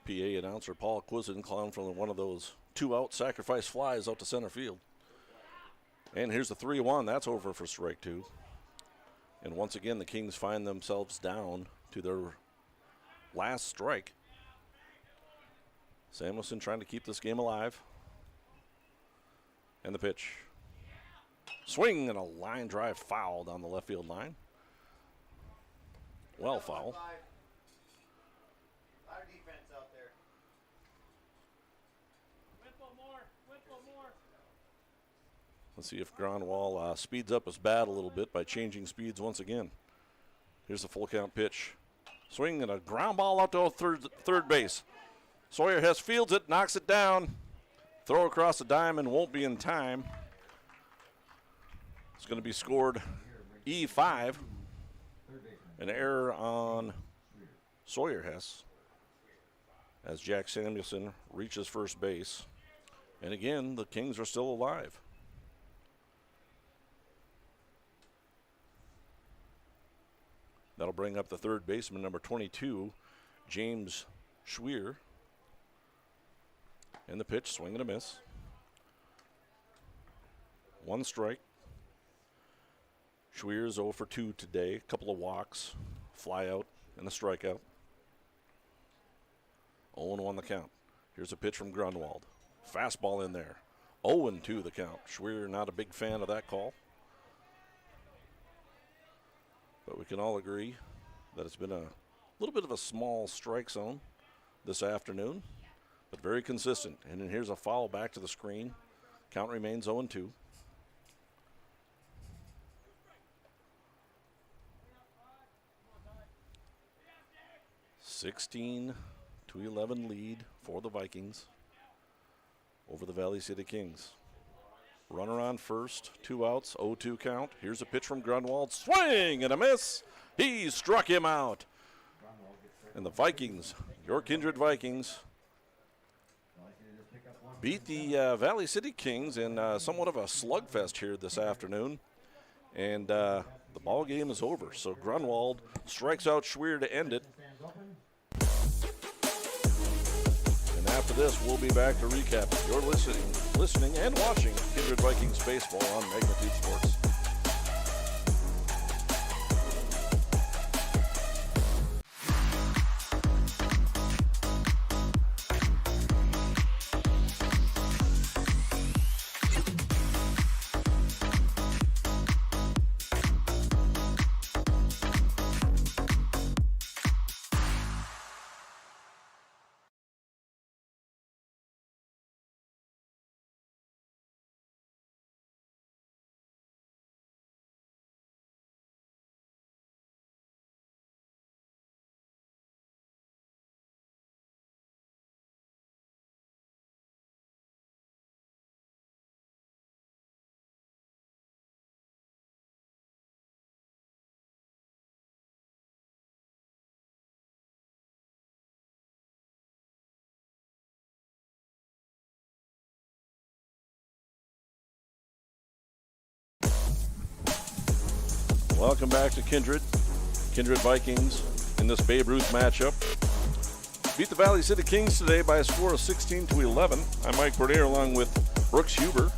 PA announcer Paul Quizzen clowned from one of those 2-out sacrifice flies out to center field. And here's the 3-1. That's over for strike 2. And once again, the Kings find themselves down to their last strike. Samuelson trying to keep this game alive. And the pitch. Swing and a line drive foul down the left field line. Well foul. A lot of defense out there. Whipple more. Let's see if Gronwall speeds up his bat a little bit by changing speeds once again. Here's the full count pitch. Swing and a ground ball out to third base. Sawyer Hess fields it, knocks it down. Throw across the diamond won't be in time. It's going to be scored E5. An error on Sawyer Hess as Jack Samuelson reaches first base. And again, the Kings are still alive. That'll bring up the third baseman, number 22, James Schwier. And the pitch, swing and a miss. 1 strike. Schwier's 0 for 2 today. A couple of walks, fly out, and a strikeout. 0-1 the count. Here's a pitch from Grunwald. Fastball in there. 0-2 the count. Schwier not a big fan of that call. But we can all agree that it's been a little bit of a small strike zone this afternoon, but very consistent. And then here's a foul back to the screen. Count remains 0-2. (16-11) lead for the Vikings over the Valley City Kings. Runner on first, 2 outs, 0-2 count. Here's a pitch from Grunwald. Swing and a miss. He struck him out. And the Vikings, your Kindred Vikings, beat the Valley City Kings in somewhat of a slugfest here this afternoon. And the ball game is over. So Grunwald strikes out Schwier to end it. And after this, we'll be back to recap. You're listening and watching Kindred Vikings baseball on Magnitude Sports. Welcome back to Kindred. Kindred Vikings in this Babe Ruth matchup beat the Valley City Kings today by a score of 16-11. I'm Mike Bernier along with Brooks Huber.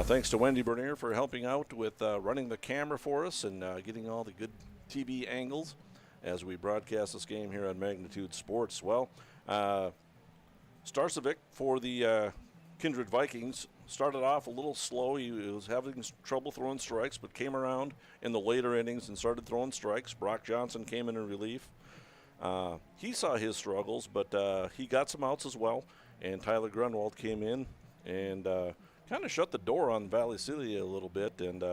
Thanks to Wendy Bernier for helping out with running the camera for us and getting all the good TV angles as we broadcast this game here on Magnitude Sports. Well, Starcevic for the Kindred Vikings started off a little slow. He was having trouble throwing strikes, but came around in the later innings and started throwing strikes. Brock Johnson came in relief. He saw his struggles, but he got some outs as well. And Tyler Grunwald came in and kind of shut the door on Valley City a little bit and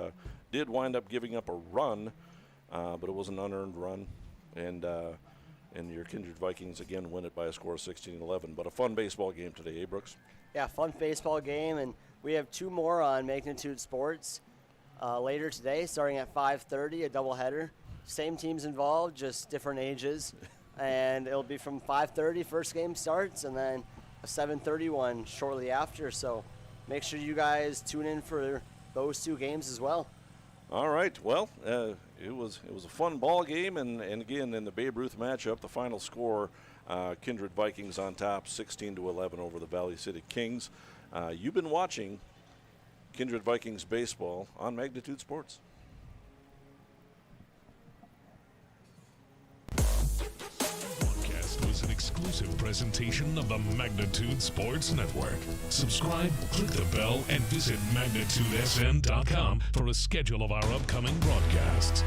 did wind up giving up a run, but it was an unearned run. And your Kindred Vikings, again, win it by a score of 16-11. But a fun baseball game today, eh, Brooks? Yeah, fun baseball game, and we have two more on Magnitude Sports later today, starting at 5:30, a doubleheader. Same teams involved, just different ages. And it'll be from 5:30, first game starts, and then a 7:30 one shortly after. So make sure you guys tune in for those two games as well. All right. Well, it was a fun ball game, and again in the Babe Ruth matchup, the final score, Kindred Vikings on top, 16-11 over the Valley City Kings. You've been watching Kindred Vikings baseball on Magnitude Sports. Broadcast was an exclusive presentation of the Magnitude Sports Network. Subscribe, click the bell, and visit magnitudesn.com for a schedule of our upcoming broadcasts.